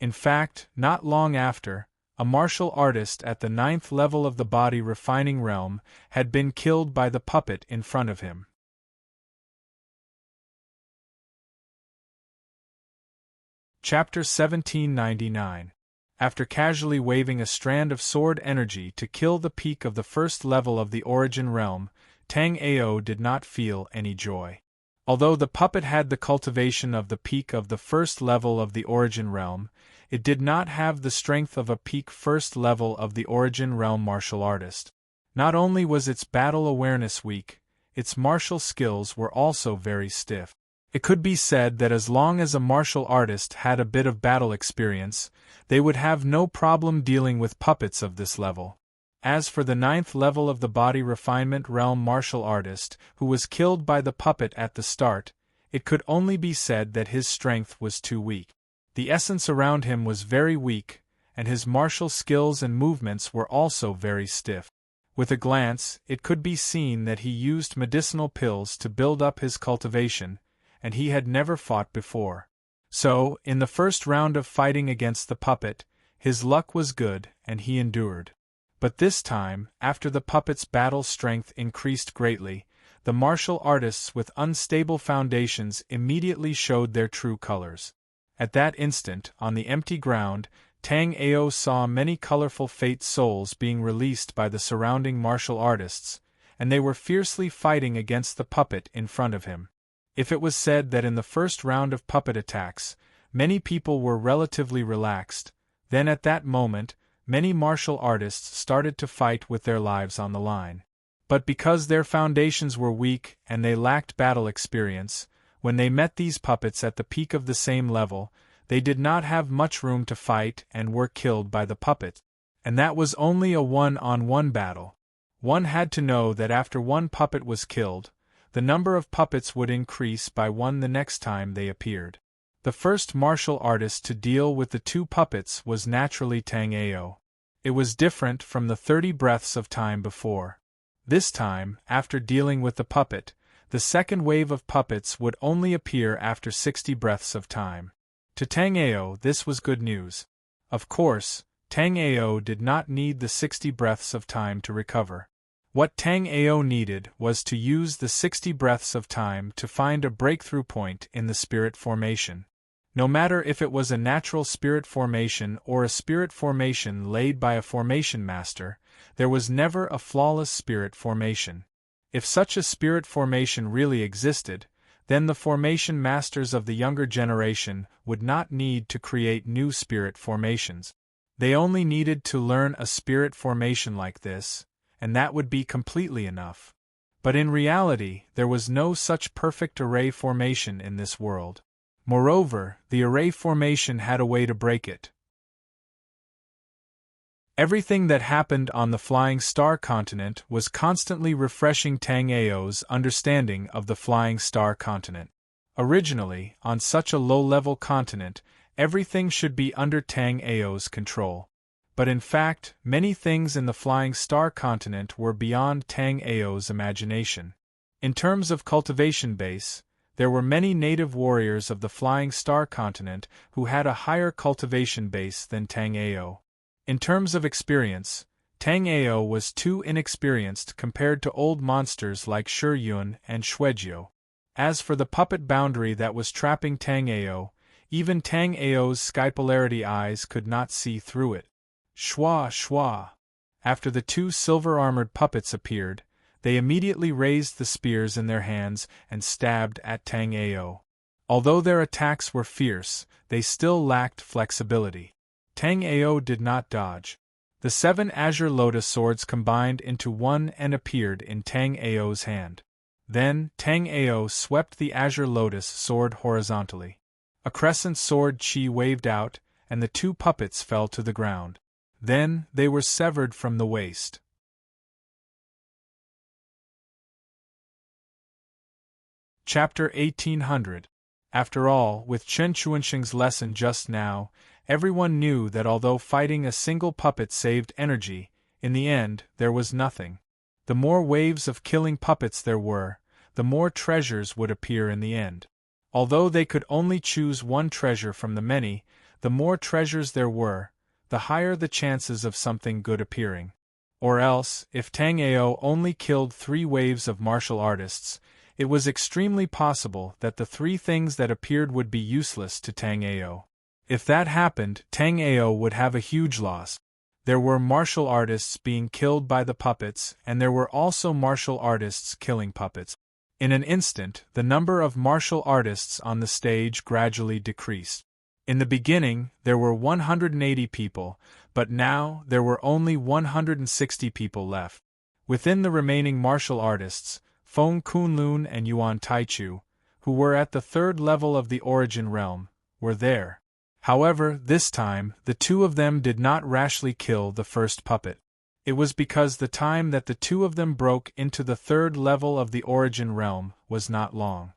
In fact, not long after, a martial artist at the 9th level of the body refining realm had been killed by the puppet in front of him. Chapter 1799. After casually waving a strand of sword energy to kill the peak of the first level of the origin realm, Tang Ao did not feel any joy. Although the puppet had the cultivation of the peak of the first level of the origin realm, it did not have the strength of a peak first level of the origin realm martial artist. Not only was its battle awareness weak, its martial skills were also very stiff. It could be said that as long as a martial artist had a bit of battle experience, they would have no problem dealing with puppets of this level. As for the 9th level of the body refinement realm martial artist, who was killed by the puppet at the start, it could only be said that his strength was too weak. The essence around him was very weak, and his martial skills and movements were also very stiff. With a glance, it could be seen that he used medicinal pills to build up his cultivation, and he had never fought before. So, in the first round of fighting against the puppet, his luck was good, and he endured. But this time, after the puppet's battle strength increased greatly, the martial artists with unstable foundations immediately showed their true colors. At that instant, on the empty ground, Tang Ao saw many colorful fate souls being released by the surrounding martial artists, and they were fiercely fighting against the puppet in front of him. If it was said that in the first round of puppet attacks, many people were relatively relaxed, then at that moment, many martial artists started to fight with their lives on the line. But because their foundations were weak and they lacked battle experience, when they met these puppets at the peak of the same level, they did not have much room to fight and were killed by the puppet. And that was only a one-on-one battle. One had to know that after one puppet was killed, the number of puppets would increase by one the next time they appeared. The first martial artist to deal with the two puppets was naturally Tang Ao. It was different from the 30 breaths of time before. This time, after dealing with the puppet, the second wave of puppets would only appear after 60 breaths of time. To Tang Ao this was good news. Of course, Tang Ao did not need the 60 breaths of time to recover. What Tang Ao needed was to use the 60 breaths of time to find a breakthrough point in the spirit formation. No matter if it was a natural spirit formation or a spirit formation laid by a formation master, there was never a flawless spirit formation. If such a spirit formation really existed, then the formation masters of the younger generation would not need to create new spirit formations. They only needed to learn a spirit formation like this, and that would be completely enough. But in reality, there was no such perfect array formation in this world. Moreover, the array formation had a way to break it. Everything that happened on the Flying Star continent was constantly refreshing Tang Ao's understanding of the Flying Star continent. Originally, on such a low-level continent, everything should be under Tang Ao's control. But in fact, many things in the Flying Star continent were beyond Tang Ao's imagination. In terms of cultivation base, there were many native warriors of the Flying Star continent who had a higher cultivation base than Tang Ao. In terms of experience, Tang Ao was too inexperienced compared to old monsters like Shi Yun and Xuejiu. As for the puppet boundary that was trapping Tang Ao, even Tang Ao's sky polarity eyes could not see through it. Shwa, shwa. After the two silver-armored puppets appeared, they immediately raised the spears in their hands and stabbed at Tang Ao. Although their attacks were fierce, they still lacked flexibility. Tang Ao did not dodge. The 7 azure lotus swords combined into one and appeared in Tang Ao's hand. Then, Tang Ao swept the azure lotus sword horizontally. A crescent sword chi waved out, and the 2 puppets fell to the ground. Then, they were severed from the waist. Chapter 1800. After all, with Chen Chuanxing's lesson just now, everyone knew that although fighting a single puppet saved energy, in the end, there was nothing. The more waves of killing puppets there were, the more treasures would appear in the end. Although they could only choose one treasure from the many, the more treasures there were, the higher the chances of something good appearing. Or else, if Tang Ao only killed 3 waves of martial artists, it was extremely possible that the 3 things that appeared would be useless to Tang Ao. If that happened, Tang Ao would have a huge loss. There were martial artists being killed by the puppets, and there were also martial artists killing puppets. In an instant, the number of martial artists on the stage gradually decreased. In the beginning, there were 180 people, but now there were only 160 people left. Within the remaining martial artists, Feng Kunlun and Yuan Taichu, who were at the 3rd level of the origin realm, were there. However, this time, the 2 of them did not rashly kill the first puppet. It was because the time that the 2 of them broke into the 3rd level of the origin realm was not long.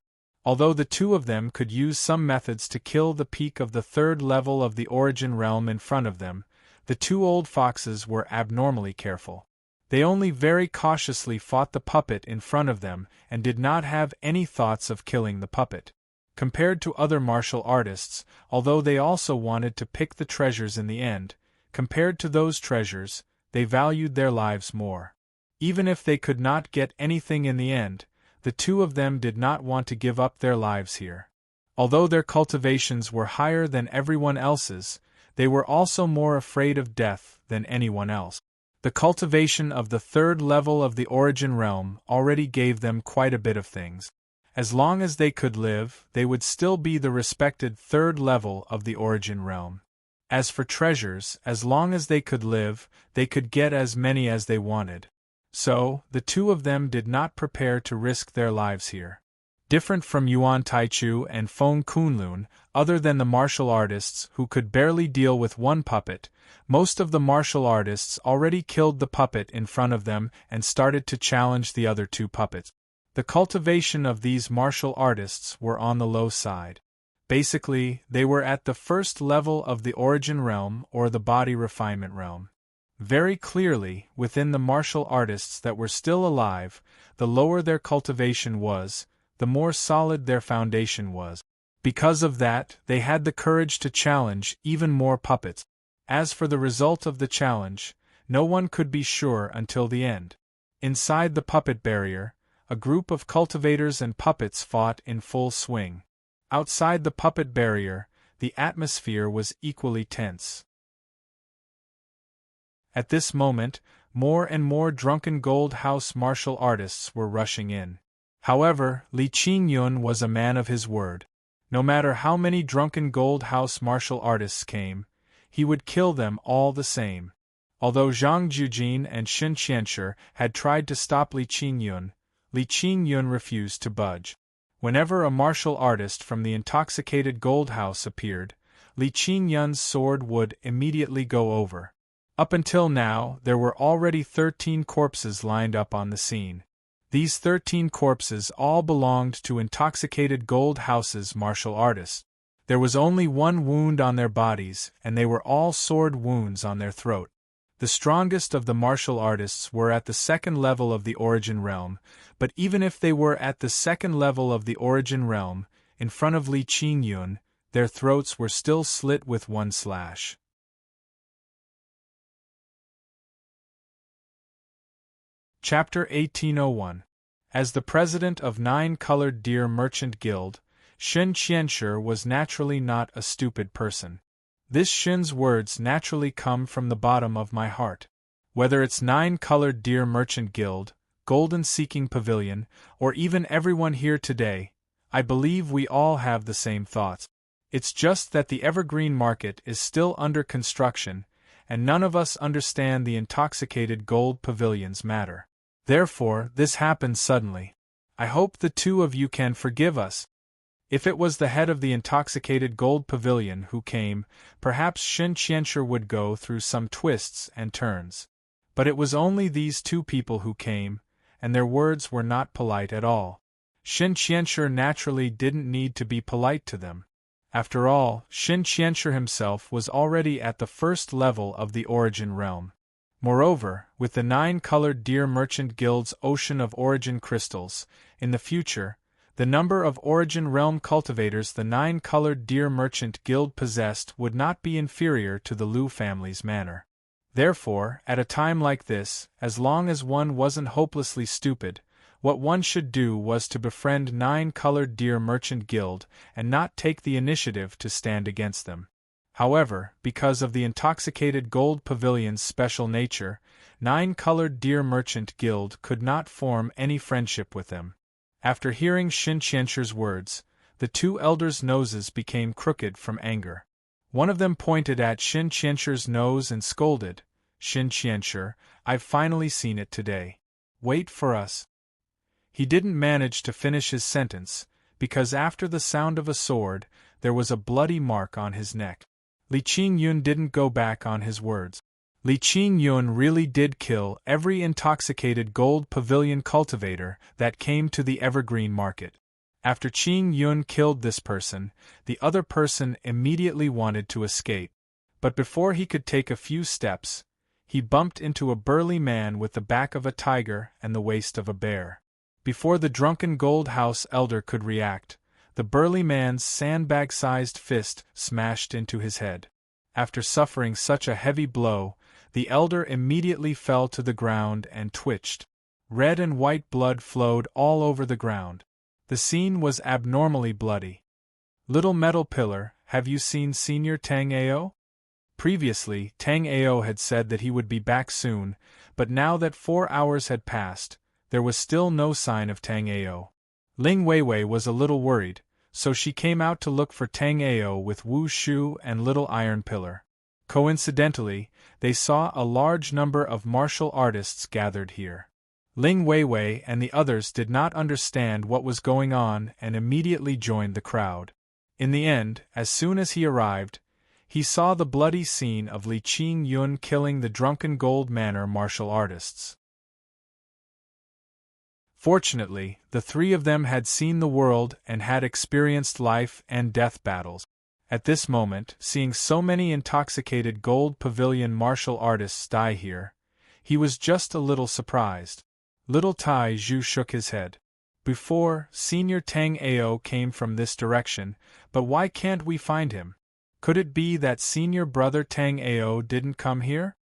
Although the 2 of them could use some methods to kill the peak of the 3rd level of the origin realm in front of them, the 2 old foxes were abnormally careful. They only very cautiously fought the puppet in front of them and did not have any thoughts of killing the puppet. Compared to other martial artists, although they also wanted to pick the treasures in the end, compared to those treasures, they valued their lives more. Even if they could not get anything in the end, the 2 of them did not want to give up their lives here. Although their cultivations were higher than everyone else's, they were also more afraid of death than anyone else. The cultivation of the 3rd level of the origin realm already gave them quite a bit of things. As long as they could live, they would still be the respected 3rd level of the origin realm. As for treasures, as long as they could live, they could get as many as they wanted. So, the 2 of them did not prepare to risk their lives here. Different from Yuan Taichu and Feng Kunlun, other than the martial artists who could barely deal with 1 puppet, most of the martial artists already killed the puppet in front of them and started to challenge the other 2 puppets. The cultivation of these martial artists were on the low side. Basically, they were at the 1st level of the origin realm or the body refinement realm. Very clearly, within the martial artists that were still alive, the lower their cultivation was, the more solid their foundation was. Because of that, they had the courage to challenge even more puppets. As for the result of the challenge, no one could be sure until the end. Inside the puppet barrier, a group of cultivators and puppets fought in full swing. Outside the puppet barrier, the atmosphere was equally tense. At this moment, more and more drunken Gold House martial artists were rushing in. However, Li Qingyun was a man of his word. No matter how many drunken Gold House martial artists came, he would kill them all the same. Although Zhang Jujin and Xin Qianshi had tried to stop Li Qingyun refused to budge. Whenever a martial artist from the intoxicated Gold House appeared, Li Qingyun's sword would immediately go over. Up until now, there were already 13 corpses lined up on the scene. These 13 corpses all belonged to intoxicated Gold House's martial artists. There was only 1 wound on their bodies, and they were all sword wounds on their throat. The strongest of the martial artists were at the 2nd level of the origin realm, but even if they were at the 2nd level of the origin realm, in front of Li Qingyun, their throats were still slit with 1 slash. Chapter 1801. As the president of 9-Colored Deer Merchant Guild, Xin Qianshi was naturally not a stupid person. This Xin's words naturally come from the bottom of my heart. Whether it's Nine-Colored Deer Merchant Guild, Golden Seeking Pavilion, or even everyone here today, I believe we all have the same thoughts. It's just that the Evergreen Market is still under construction, and none of us understand the Intoxicated Gold Pavilion's matter. Therefore, this happened suddenly. I hope the two of you can forgive us. If it was the head of the Intoxicated Gold Pavilion who came, perhaps Shin Qianshi would go through some twists and turns. But it was only these two people who came, and their words were not polite at all. Shin Qianshi naturally didn't need to be polite to them. After all, Shin Qianshi himself was already at the first level of the Origin Realm. Moreover, with the Nine-Colored Deer Merchant Guild's ocean of Origin crystals, in the future, the number of Origin Realm cultivators the Nine-Colored Deer Merchant Guild possessed would not be inferior to the Liu family's manor. Therefore, at a time like this, as long as one wasn't hopelessly stupid, what one should do was to befriend Nine-Colored Deer Merchant Guild and not take the initiative to stand against them. However, because of the Intoxicated Gold Pavilion's special nature, Nine-Colored Deer Merchant Guild could not form any friendship with them. After hearing Shin Qianshi's words, the two elders' noses became crooked from anger. One of them pointed at Shin Qianshi's nose and scolded, "Shin Qianshi, I've finally seen it today. Wait for us." He didn't manage to finish his sentence, because after the sound of a sword, there was a bloody mark on his neck. Li Qingyun didn't go back on his words. Li Qingyun really did kill every Intoxicated Gold Pavilion cultivator that came to the Evergreen Market. After Qingyun killed this person, the other person immediately wanted to escape. But before he could take a few steps, he bumped into a burly man with the back of a tiger and the waist of a bear. Before the drunken Gold House elder could react, the burly man's sandbag-sized fist smashed into his head. After suffering such a heavy blow, the elder immediately fell to the ground and twitched. Red and white blood flowed all over the ground. The scene was abnormally bloody. "Little Metal Pillar, have you seen Senior Tang Ao?" Previously, Tang Ao had said that he would be back soon, but now that 4 hours had passed, there was still no sign of Tang Ao. Ling Weiwei was a little worried, so she came out to look for Tang Ao with Wu Shu and Little Iron Pillar. Coincidentally, they saw a large number of martial artists gathered here. Ling Weiwei and the others did not understand what was going on and immediately joined the crowd. In the end, as soon as he arrived, he saw the bloody scene of Li Qingyun killing the Drunken Gold Manor martial artists. Fortunately, the three of them had seen the world and had experienced life and death battles. At this moment, seeing so many Intoxicated Gold Pavilion martial artists die here, he was just a little surprised. Little Tai Zhu shook his head. "Before, Senior Tang Ao came from this direction, but why can't we find him? Could it be that Senior Brother Tang Ao didn't come here?"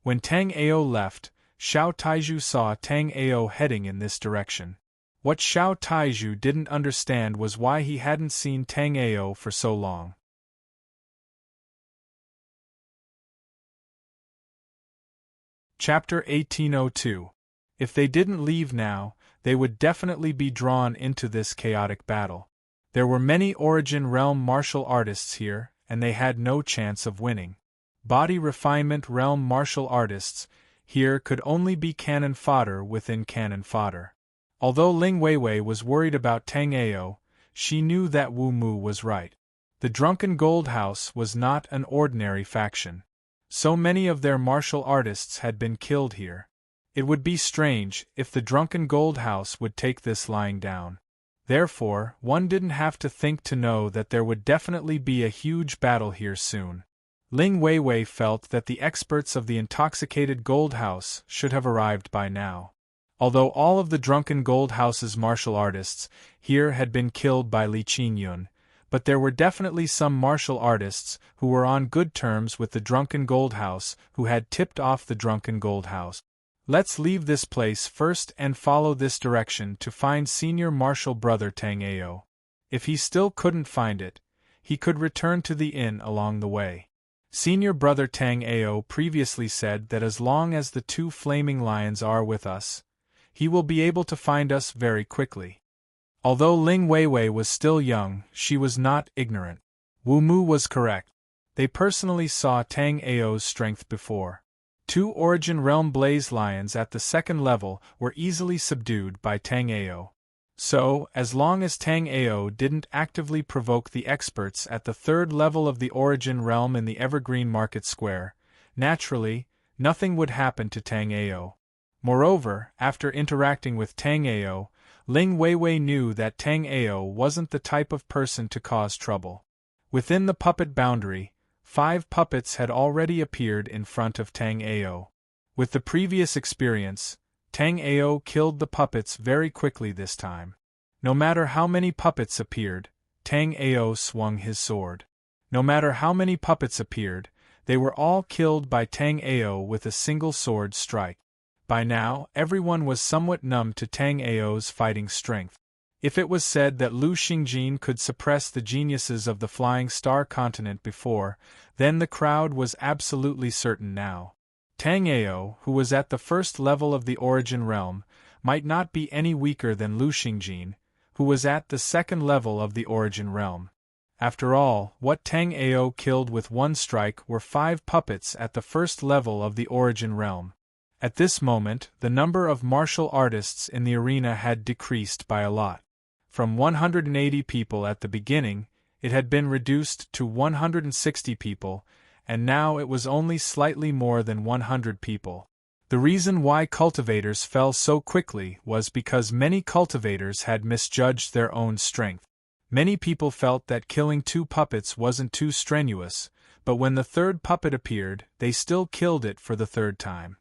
When Tang Ao left, Xiao Taizhu saw Tang Ao heading in this direction. What Xiao Taizhu didn't understand was why he hadn't seen Tang Ao for so long. Chapter 1802. If they didn't leave now, they would definitely be drawn into this chaotic battle. There were many Origin Realm martial artists here, and they had no chance of winning. Body Refinement Realm martial artists here could only be cannon fodder within cannon fodder. Although Ling Weiwei was worried about Tang Ao, she knew that Wu Mu was right. The Drunken Gold House was not an ordinary faction. So many of their martial artists had been killed here. It would be strange if the Drunken Gold House would take this lying down. Therefore, one didn't have to think to know that there would definitely be a huge battle here soon. Ling Weiwei felt that the experts of the Intoxicated Gold House should have arrived by now. Although all of the Drunken Gold House's martial artists here had been killed by Li Qingyun, but there were definitely some martial artists who were on good terms with the Drunken Gold House who had tipped off the Drunken Gold House. "Let's leave this place first and follow this direction to find Senior Martial Brother Tang Ao. If he still couldn't find it, he could return to the inn along the way." Senior brother Tang Ao previously said that as long as the 2 flaming lions are with us, he will be able to find us very quickly. Although Ling Weiwei was still young, she was not ignorant. Wu Mu was correct. They personally saw Tang Ao's strength before. 2 Origin Realm Blaze Lions at the 2nd level were easily subdued by Tang Ao. So, as long as Tang Ao didn't actively provoke the experts at the 3rd level of the Origin Realm in the Evergreen Market Square, naturally, nothing would happen to Tang Ao. Moreover, after interacting with Tang Ao, Ling Weiwei knew that Tang Ao wasn't the type of person to cause trouble. Within the puppet boundary, 5 puppets had already appeared in front of Tang Ao. With the previous experience, Tang Ao killed the puppets very quickly this time. No matter how many puppets appeared, Tang Ao swung his sword. No matter how many puppets appeared, they were all killed by Tang Ao with a single sword strike. By now, everyone was somewhat numb to Tang Ao's fighting strength. If it was said that Lu Xingjin could suppress the geniuses of the Flying Star Continent before, then the crowd was absolutely certain now. Tang Ao, who was at the 1st level of the Origin Realm, might not be any weaker than Lu Xingjin, who was at the 2nd level of the Origin Realm. After all, what Tang Ao killed with 1 strike were 5 puppets at the 1st level of the Origin Realm. At this moment, the number of martial artists in the arena had decreased by a lot. From 180 people at the beginning, it had been reduced to 160 people, and now it was only slightly more than 100 people. The reason why cultivators fell so quickly was because many cultivators had misjudged their own strength. Many people felt that killing 2 puppets wasn't too strenuous, but when the 3rd puppet appeared, they still killed it for the 3rd time.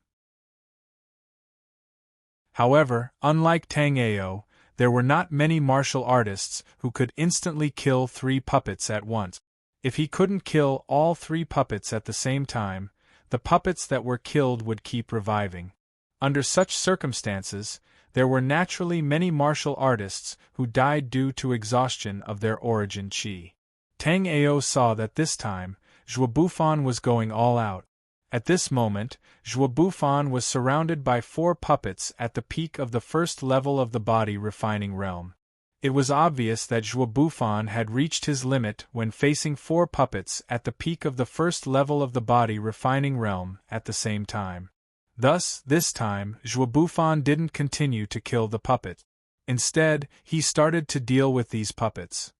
However, unlike Tang Ao, there were not many martial artists who could instantly kill 3 puppets at once. If he couldn't kill all 3 puppets at the same time, the puppets that were killed would keep reviving. Under such circumstances, there were naturally many martial artists who died due to exhaustion of their origin chi. Tang Ao saw that this time, Zhuo Bufan was going all out. At this moment, Zhuo Bufan was surrounded by 4 puppets at the peak of the 1st level of the body refining realm. It was obvious that Zhuo Bufan had reached his limit when facing 4 puppets at the peak of the 1st level of the body refining realm at the same time. Thus, this time, Zhuo Bufan didn't continue to kill the puppet. Instead, he started to deal with these puppets.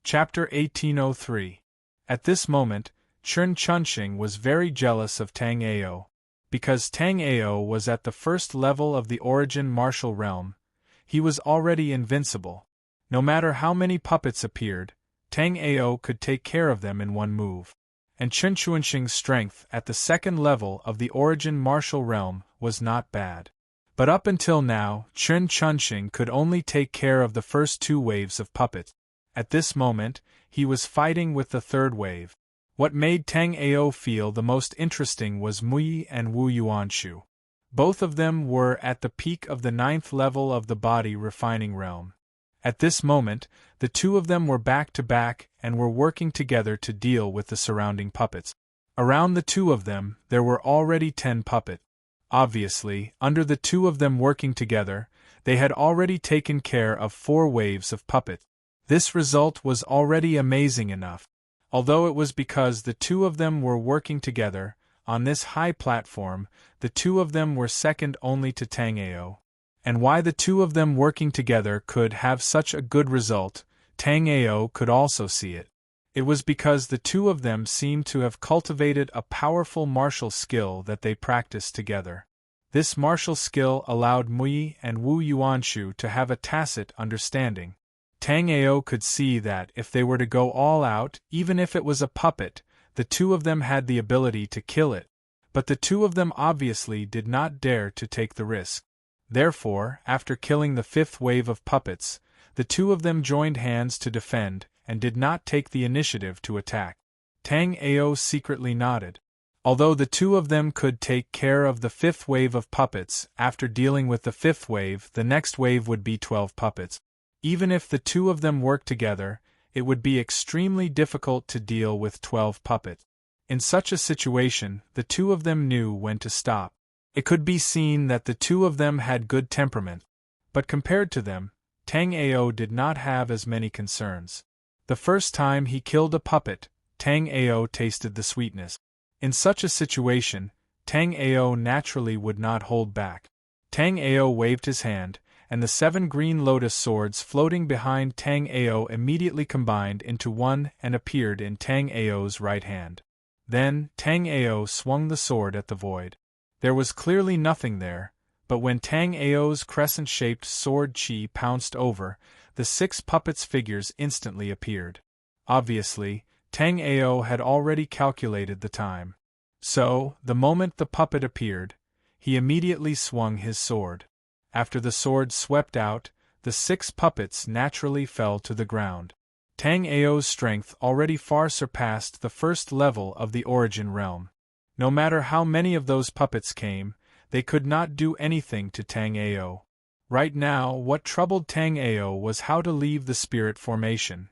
Chapter 1803. At this moment, Chen Chunxing was very jealous of Tang Ao. Because Tang Ao was at the 1st level of the Origin Martial Realm, he was already invincible. No matter how many puppets appeared, Tang Ao could take care of them in 1 move. And Chen Chunxing's strength at the 2nd level of the Origin Martial Realm was not bad. But up until now, Chen Chunxing could only take care of the first 2 waves of puppets. At this moment, he was fighting with the 3rd wave. What made Tang Ao feel the most interesting was Mui and Wu Yuanshu. Both of them were at the peak of the 9th level of the body refining realm. At this moment, the 2 of them were back to back and were working together to deal with the surrounding puppets. Around the 2 of them, there were already 10 puppets. Obviously, under the 2 of them working together, they had already taken care of 4 waves of puppets. This result was already amazing enough. Although it was because the 2 of them were working together, on this high platform, the 2 of them were second only to Tang Ao. And why the 2 of them working together could have such a good result, Tang Ao could also see it. It was because the 2 of them seemed to have cultivated a powerful martial skill that they practiced together. This martial skill allowed Mui and Wu Yuanshu to have a tacit understanding. Tang Ao could see that if they were to go all out, even if it was a puppet, the 2 of them had the ability to kill it. But the 2 of them obviously did not dare to take the risk. Therefore, after killing the 5th wave of puppets, the 2 of them joined hands to defend, and did not take the initiative to attack. Tang Ao secretly nodded. Although the 2 of them could take care of the 5th wave of puppets, after dealing with the 5th wave, the next wave would be 12 puppets. Even if the two of them worked together, it would be extremely difficult to deal with 12 puppets. In such a situation, the two of them knew when to stop. It could be seen that the two of them had good temperament, but compared to them, Tang Ao did not have as many concerns. The first time he killed a puppet, Tang Ao tasted the sweetness. In such a situation, Tang Ao naturally would not hold back. Tang Ao waved his hand, and the 7 green lotus swords floating behind Tang Ao immediately combined into one and appeared in Tang Ao's right hand. Then, Tang Ao swung the sword at the void. There was clearly nothing there, but when Tang Ao's crescent-shaped sword chi pounced over, the 6 puppets' figures instantly appeared. Obviously, Tang Ao had already calculated the time. So, the moment the puppet appeared, he immediately swung his sword. After the sword swept out, the 6 puppets naturally fell to the ground. Tang Ao's strength already far surpassed the first level of the origin realm. No matter how many of those puppets came, they could not do anything to Tang Ao. Right now, what troubled Tang Ao was how to leave the spirit formation.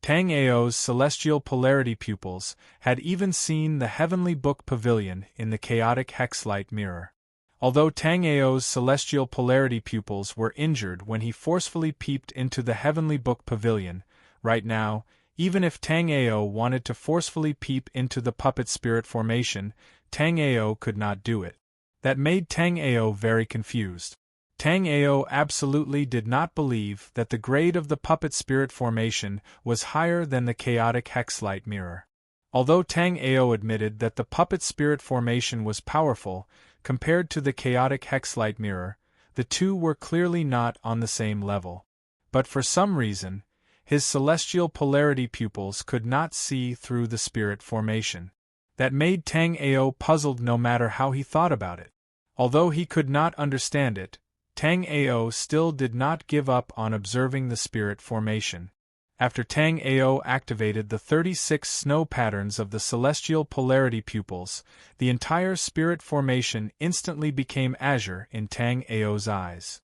Tang Ao's celestial polarity pupils had even seen the heavenly book pavilion in the chaotic hexlight mirror. Although Tang Ao's celestial polarity pupils were injured when he forcefully peeped into the heavenly book pavilion, right now, even if Tang Ao wanted to forcefully peep into the puppet spirit formation, Tang Ao could not do it. That made Tang Ao very confused. Tang Ao absolutely did not believe that the grade of the puppet spirit formation was higher than the chaotic hexlight mirror. Although Tang Ao admitted that the puppet spirit formation was powerful, compared to the chaotic hexlight mirror, the two were clearly not on the same level. But for some reason, his celestial polarity pupils could not see through the spirit formation. That made Tang Ao puzzled no matter how he thought about it. Although he could not understand it, Tang Ao still did not give up on observing the spirit formation. After Tang Ao activated the 36 snow patterns of the celestial polarity pupils, the entire spirit formation instantly became azure in Tang Ao's eyes.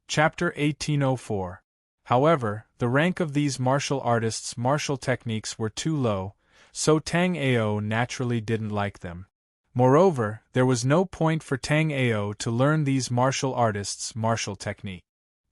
Chapter 1804. However, the rank of these martial artists' martial techniques were too low, so Tang Ao naturally didn't like them. Moreover, there was no point for Tang Ao to learn these martial artists' martial technique.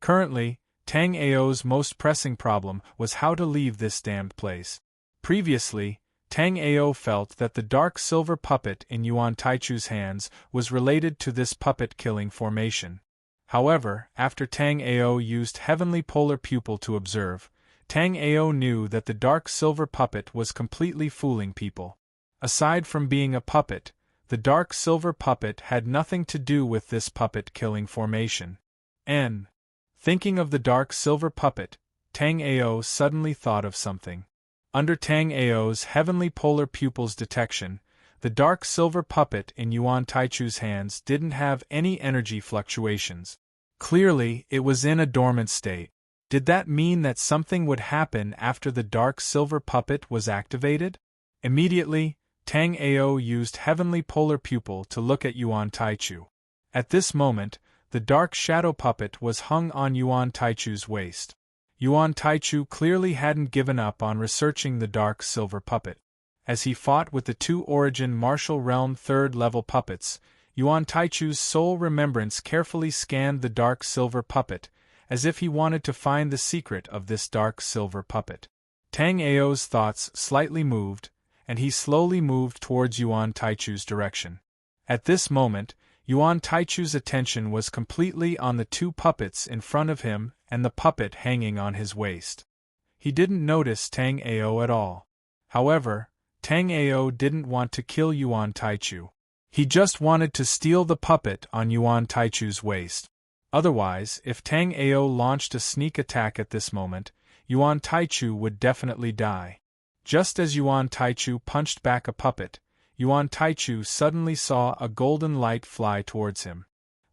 Currently, Tang Ao's most pressing problem was how to leave this damned place. Previously, Tang Ao felt that the dark silver puppet in Yuan Taichu's hands was related to this puppet-killing formation. However, after Tang Ao used Heavenly Polar Pupil to observe, Tang Ao knew that the dark silver puppet was completely fooling people. Aside from being a puppet, the dark silver puppet had nothing to do with this puppet-killing formation. Thinking of the dark silver puppet, Tang Ao suddenly thought of something. Under Tang Ao's Heavenly Polar Pupil's detection, the dark silver puppet in Yuan Taichu's hands didn't have any energy fluctuations. Clearly, it was in a dormant state. Did that mean that something would happen after the dark silver puppet was activated? Immediately, Tang Ao used Heavenly Polar Pupil to look at Yuan Taichu. At this moment, the dark shadow puppet was hung on Yuan Taichu's waist. Yuan Taichu clearly hadn't given up on researching the dark silver puppet. As he fought with the 2 Origin Martial Realm 3rd level puppets, Yuan Taichu's soul remembrance carefully scanned the dark silver puppet, as if he wanted to find the secret of this dark silver puppet. Tang Ao's thoughts slightly moved, and he slowly moved towards Yuan Taichu's direction. At this moment, Yuan Taichu's attention was completely on the 2 puppets in front of him and the puppet hanging on his waist. He didn't notice Tang Ao at all. However, Tang Ao didn't want to kill Yuan Taichu. He just wanted to steal the puppet on Yuan Taichu's waist. Otherwise, if Tang Ao launched a sneak attack at this moment, Yuan Taichu would definitely die. Just as Yuan Taichu punched back a puppet, Yuan Taichu suddenly saw a golden light fly towards him.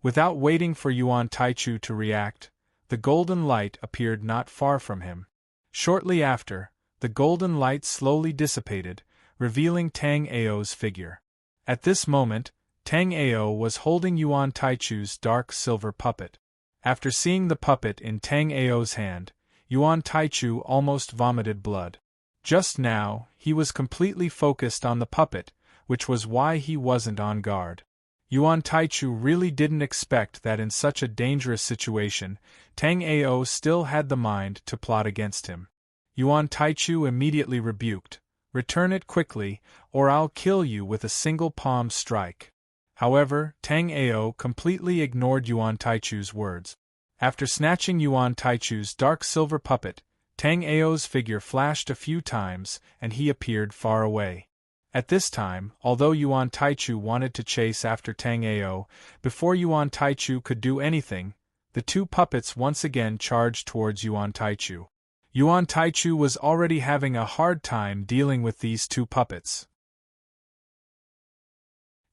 Without waiting for Yuan Taichu to react, the golden light appeared not far from him. Shortly after, the golden light slowly dissipated, revealing Tang Ao's figure. At this moment, Tang Ao was holding Yuan Taichu's dark silver puppet. After seeing the puppet in Tang Ao's hand, Yuan Taichu almost vomited blood. Just now, he was completely focused on the puppet, which was why he wasn't on guard. Yuan Taichu really didn't expect that in such a dangerous situation, Tang Ao still had the mind to plot against him. Yuan Taichu immediately rebuked, "Return it quickly, or I'll kill you with a single palm strike." However, Tang Ao completely ignored Yuan Taichu's words. After snatching Yuan Taichu's dark silver puppet, Tang Ao's figure flashed a few times and he appeared far away. At this time, although Yuan Taichu wanted to chase after Tang Ao, before Yuan Taichu could do anything, the two puppets once again charged towards Yuan Taichu. Yuan Taichu was already having a hard time dealing with these two puppets.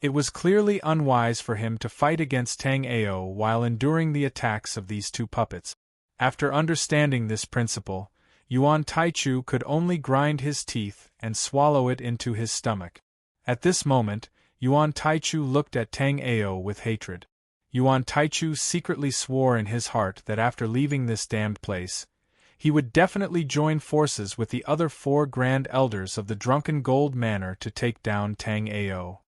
It was clearly unwise for him to fight against Tang Ao while enduring the attacks of these two puppets. After understanding this principle, Yuan Taichu could only grind his teeth and swallow it into his stomach. At this moment, Yuan Taichu looked at Tang Ao with hatred. Yuan Taichu secretly swore in his heart that after leaving this damned place, he would definitely join forces with the other 4 Grand Elders of the Drunken Gold Manor to take down Tang Ao.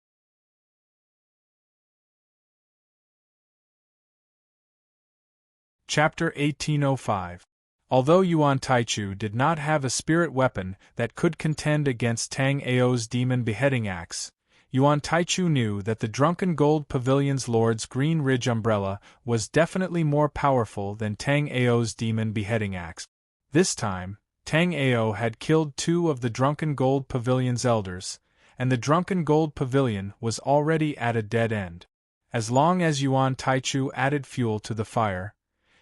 Chapter 1805. Although Yuan Taichu did not have a spirit weapon that could contend against Tang Ao's demon beheading axe, Yuan Taichu knew that the Drunken Gold Pavilion's Lord's Green Ridge umbrella was definitely more powerful than Tang Ao's demon beheading axe. This time, Tang Ao had killed 2 of the Drunken Gold Pavilion's elders, and the Drunken Gold Pavilion was already at a dead end. As long as Yuan Taichu added fuel to the fire,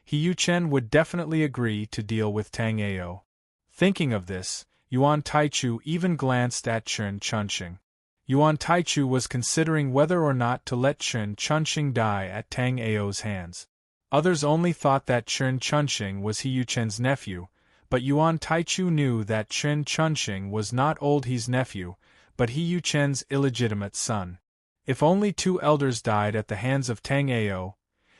He Yuchen would definitely agree to deal with Tang Ao. Thinking of this, Yuan Taichu even glanced at Chen Chunxing. Yuan Taichu was considering whether or not to let Chen Chunxing die at Tang Ao's hands. Others only thought that Chen Chunxing was He Yuchen's nephew, but Yuan Taichu knew that Chen Chunxing was not old He's nephew, but He Yuchen's illegitimate son. If only 2 elders died at the hands of Tang Ao,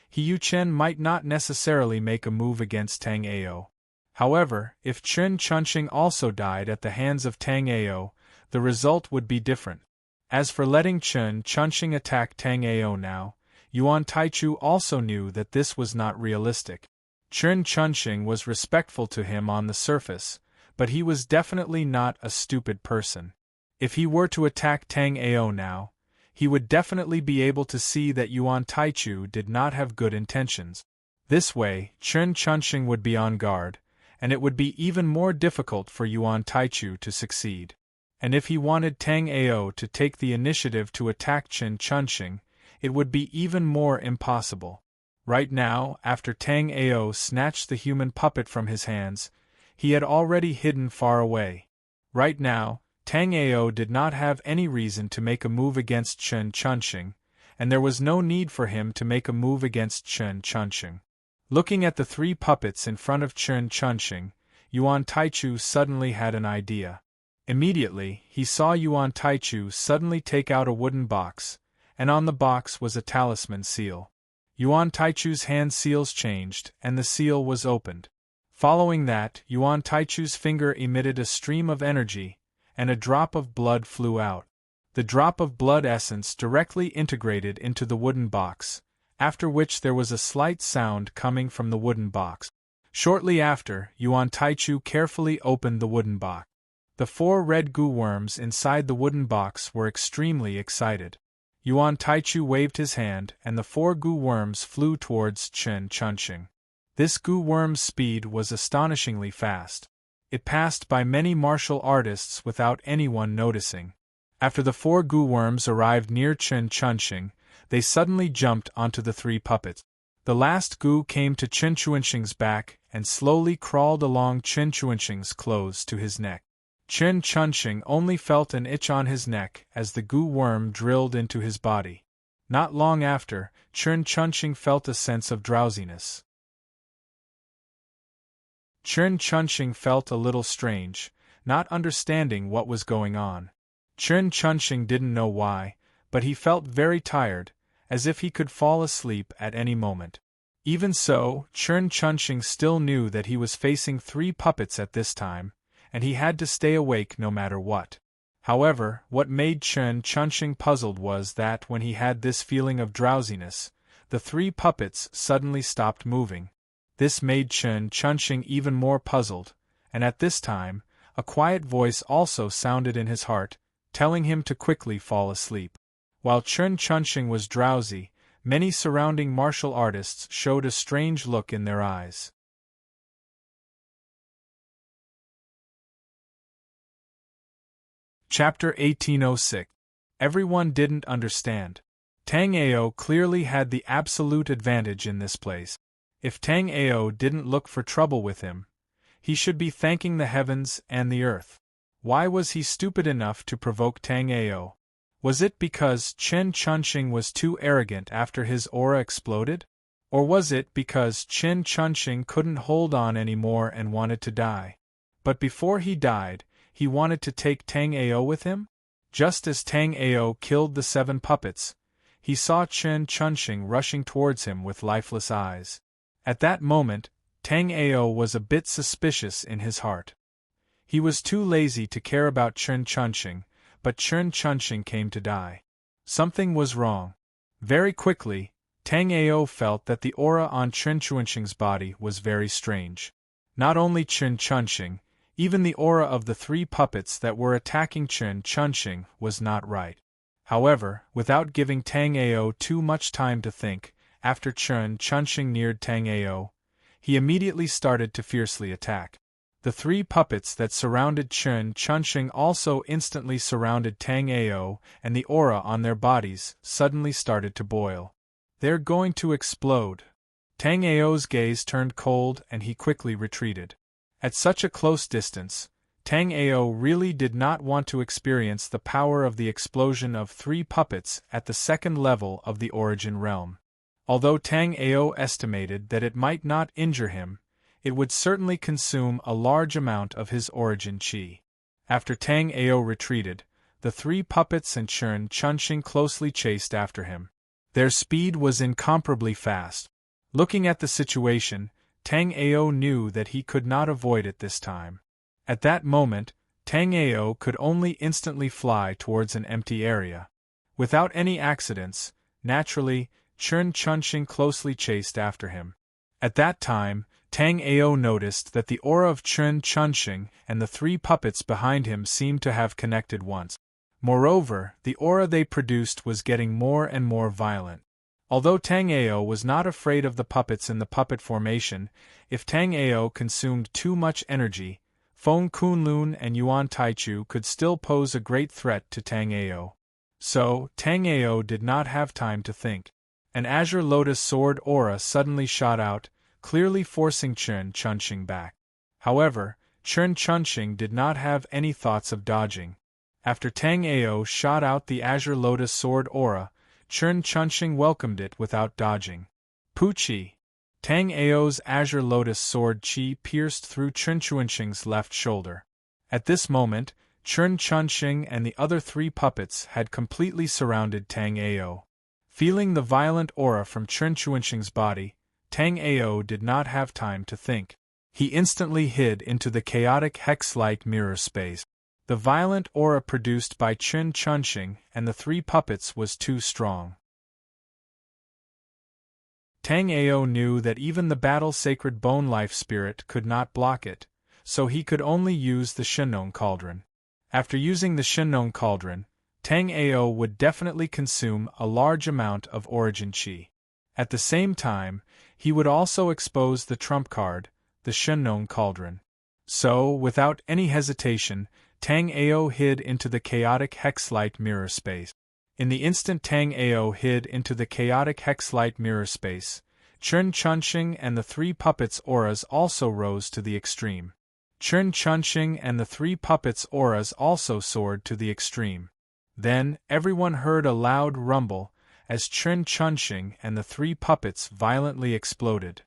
He Yuchen might not necessarily make a move against Tang Ao. However, if Chen Chunxing also died at the hands of Tang Ao, the result would be different. As for letting Chen Chunxing attack Tang Ao now, Yuan Taichu also knew that this was not realistic. Chen Chunxing was respectful to him on the surface, but he was definitely not a stupid person. If he were to attack Tang Ao now, he would definitely be able to see that Yuan Taichu did not have good intentions. This way, Chen Chunxing would be on guard, and it would be even more difficult for Yuan Taichu to succeed. And if he wanted Tang Ao to take the initiative to attack Chen Chunxing, it would be even more impossible. Right now, after Tang Ao snatched the human puppet from his hands, he had already hidden far away. Right now, Tang Ao did not have any reason to make a move against Chen Chunxing, and there was no need for him to make a move against Chen Chunxing. Looking at the 3 puppets in front of Chen Chunxing, Yuan Taichu suddenly had an idea. Immediately, he saw Yuan Taichu suddenly take out a wooden box, and on the box was a talisman seal. Yuan Taichu's hand seals changed, and the seal was opened. Following that, Yuan Taichu's finger emitted a stream of energy, and a drop of blood flew out. The drop of blood essence directly integrated into the wooden box, after which there was a slight sound coming from the wooden box. Shortly after, Yuan Taichu carefully opened the wooden box. The 4 red goo worms inside the wooden box were extremely excited. Yuan Taichu waved his hand, and the 4 goo worms flew towards Chen Chunxing. This goo worm's speed was astonishingly fast. It passed by many martial artists without anyone noticing. After the 4 goo worms arrived near Chen Chunxing, they suddenly jumped onto the 3 puppets. The last goo came to Chen Chunxing's back and slowly crawled along Chen Chunxing's clothes to his neck. Chen Chunxing only felt an itch on his neck as the goo worm drilled into his body. Not long after, Chen Chunxing felt a sense of drowsiness. Chen Chunxing felt a little strange, not understanding what was going on. Chen Chunxing didn't know why, but he felt very tired, as if he could fall asleep at any moment. Even so, Chun Chunxing still knew that he was facing 3 puppets at this time, and he had to stay awake no matter what. However, what made Chun Chunxing puzzled was that when he had this feeling of drowsiness, the 3 puppets suddenly stopped moving. This made Chun Chunxing even more puzzled, and at this time, a quiet voice also sounded in his heart, telling him to quickly fall asleep. While Chun Chunxing was drowsy, many surrounding martial artists showed a strange look in their eyes. Chapter 1806. Everyone didn't understand. Tang Ao clearly had the absolute advantage in this place. If Tang Ao didn't look for trouble with him, he should be thanking the heavens and the earth. Why was he stupid enough to provoke Tang Ao? Was it because Chun Chunxing was too arrogant after his aura exploded? Or was it because Chun Chunxing couldn't hold on anymore and wanted to die? But before he died, he wanted to take Tang Ao with him? Just as Tang Ao killed the 7 puppets, he saw Chun Chunxing rushing towards him with lifeless eyes. At that moment, Tang Ao was a bit suspicious in his heart. He was too lazy to care about Chun Chunxing, but Chun Chunxing came to die. Something was wrong. Very quickly, Tang Ao felt that the aura on Chun Chunxing's body was very strange. Not only Chun Chunxing, even the aura of the 3 puppets that were attacking Chun Chunxing was not right. However, without giving Tang Ao too much time to think, after Chun Chunxing neared Tang Ao, he immediately started to fiercely attack. The 3 puppets that surrounded Chun Chunxing also instantly surrounded Tang Ao, and the aura on their bodies suddenly started to boil. They're going to explode. Tang Ao's gaze turned cold and he quickly retreated. At such a close distance, Tang Ao really did not want to experience the power of the explosion of 3 puppets at the 2nd level of the origin realm. Although Tang Ao estimated that it might not injure him, it would certainly consume a large amount of his origin chi. After Tang Ao retreated, the 3 puppets and Chun Chunxing closely chased after him. Their speed was incomparably fast. Looking at the situation, Tang Ao knew that he could not avoid it this time. At that moment, Tang Ao could only instantly fly towards an empty area. Without any accidents, naturally, Chun Chunxing closely chased after him. At that time, Tang Ao noticed that the aura of Chun Chunxing and the 3 puppets behind him seemed to have connected once. Moreover, the aura they produced was getting more and more violent. Although Tang Ao was not afraid of the puppets in the puppet formation, if Tang Ao consumed too much energy, Feng Kunlun and Yuan Taichu could still pose a great threat to Tang Ao. So, Tang Ao did not have time to think. An Azure Lotus Sword aura suddenly shot out, clearly forcing Chun Chunxing back. However, Chun Chunxing did not have any thoughts of dodging. After Tang Ao shot out the Azure Lotus Sword aura, Chun Chunxing welcomed it without dodging. Puchi! Tang Ao's Azure Lotus Sword chi pierced through Chun Chunxing's left shoulder. At this moment, Chun Chunxing and the other 3 puppets had completely surrounded Tang Ao. Feeling the violent aura from Chun Chunxing's body, Tang Ao did not have time to think. He instantly hid into the chaotic hex-like mirror space. The violent aura produced by Chun Chunxing and the 3 puppets was too strong. Tang Ao knew that even the battle-sacred bone life spirit could not block it, so he could only use the Shenong Cauldron. After using the Shenong Cauldron, Tang Ao would definitely consume a large amount of origin chi. At the same time, he would also expose the trump card, the Shenong Cauldron. So, without any hesitation, Tang Ao hid into the chaotic hex-light mirror space. In the instant Tang Ao hid into the chaotic hex-light mirror space, Chun Chunxing and the 3 puppets' auras also rose to the extreme. Chun Chunxing and the 3 puppets' auras also soared to the extreme. Then, everyone heard a loud rumble, as Chun Chunxing and the 3 puppets violently exploded.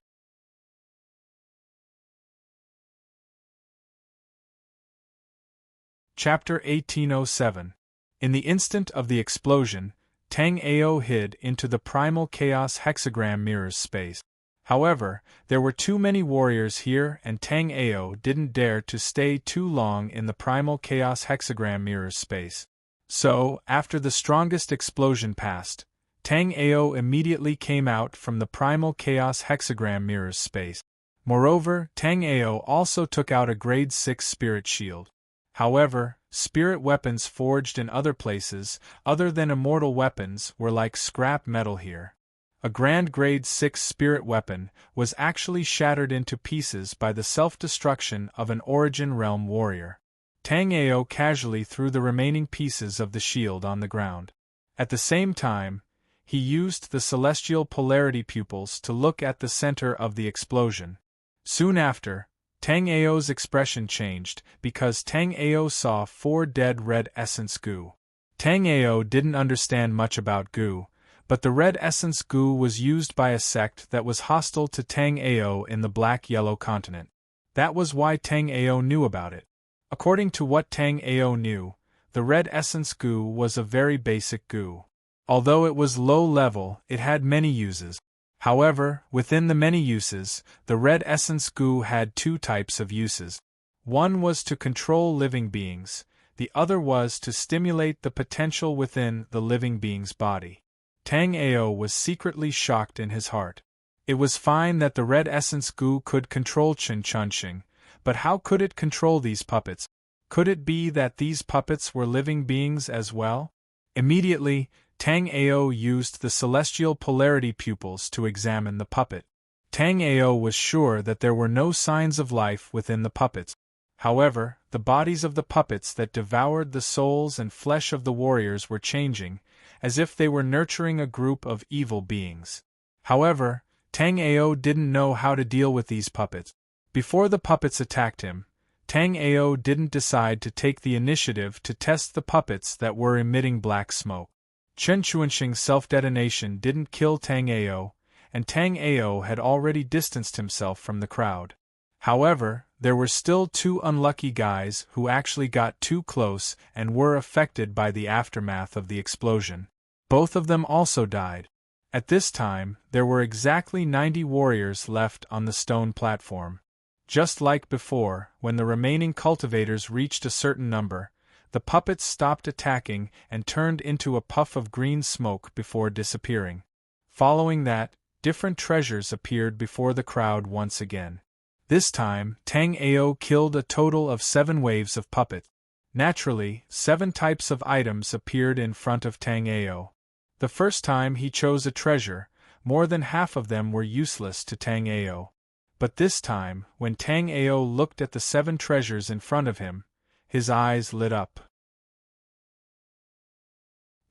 Chapter 1807. In the instant of the explosion, Tang Ao hid into the primal chaos hexagram mirror's space. However, there were too many warriors here and Tang Ao didn't dare to stay too long in the primal chaos hexagram mirror's space. So, after the strongest explosion passed, Tang Ao immediately came out from the primal chaos hexagram mirror's space. Moreover, Tang Ao also took out a grade 6 spirit shield. However, spirit weapons forged in other places, other than immortal weapons, were like scrap metal here. A grand grade 6 spirit weapon was actually shattered into pieces by the self-destruction of an Origin Realm warrior. Tang Ao casually threw the remaining pieces of the shield on the ground. At the same time, he used the celestial polarity pupils to look at the center of the explosion. Soon after, Tang Ao's expression changed because Tang Ao saw 4 dead red essence goo. Tang Ao didn't understand much about goo, but the red essence goo was used by a sect that was hostile to Tang Ao in the Black-Yellow continent. That was why Tang Ao knew about it. According to what Tang Ao knew, the red essence goo was a very basic goo. Although it was low level, it had many uses. However, within the many uses, the red essence goo had 2 types of uses. One was to control living beings, the other was to stimulate the potential within the living being's body. Tang Ao was secretly shocked in his heart. It was fine that the red essence goo could control Chen Chunxing, but how could it control these puppets? Could it be that these puppets were living beings as well? Immediately, Tang Ao used the celestial polarity pupils to examine the puppet. Tang Ao was sure that there were no signs of life within the puppets. However, the bodies of the puppets that devoured the souls and flesh of the warriors were changing, as if they were nurturing a group of evil beings. However, Tang Ao didn't know how to deal with these puppets. Before the puppets attacked him, Tang Ao didn't decide to take the initiative to test the puppets that were emitting black smoke. Chen Chuanxing's self-detonation didn't kill Tang Ao, and Tang Ao had already distanced himself from the crowd. However, there were still 2 unlucky guys who actually got too close and were affected by the aftermath of the explosion. Both of them also died. At this time, there were exactly 90 warriors left on the stone platform. Just like before, when the remaining cultivators reached a certain number, the puppets stopped attacking and turned into a puff of green smoke before disappearing. Following that, different treasures appeared before the crowd once again. This time, Tang Ao killed a total of 7 waves of puppets. Naturally, 7 types of items appeared in front of Tang Ao. The first time he chose a treasure, more than half of them were useless to Tang Ao. But this time, when Tang Ao looked at the 7 treasures in front of him, his eyes lit up.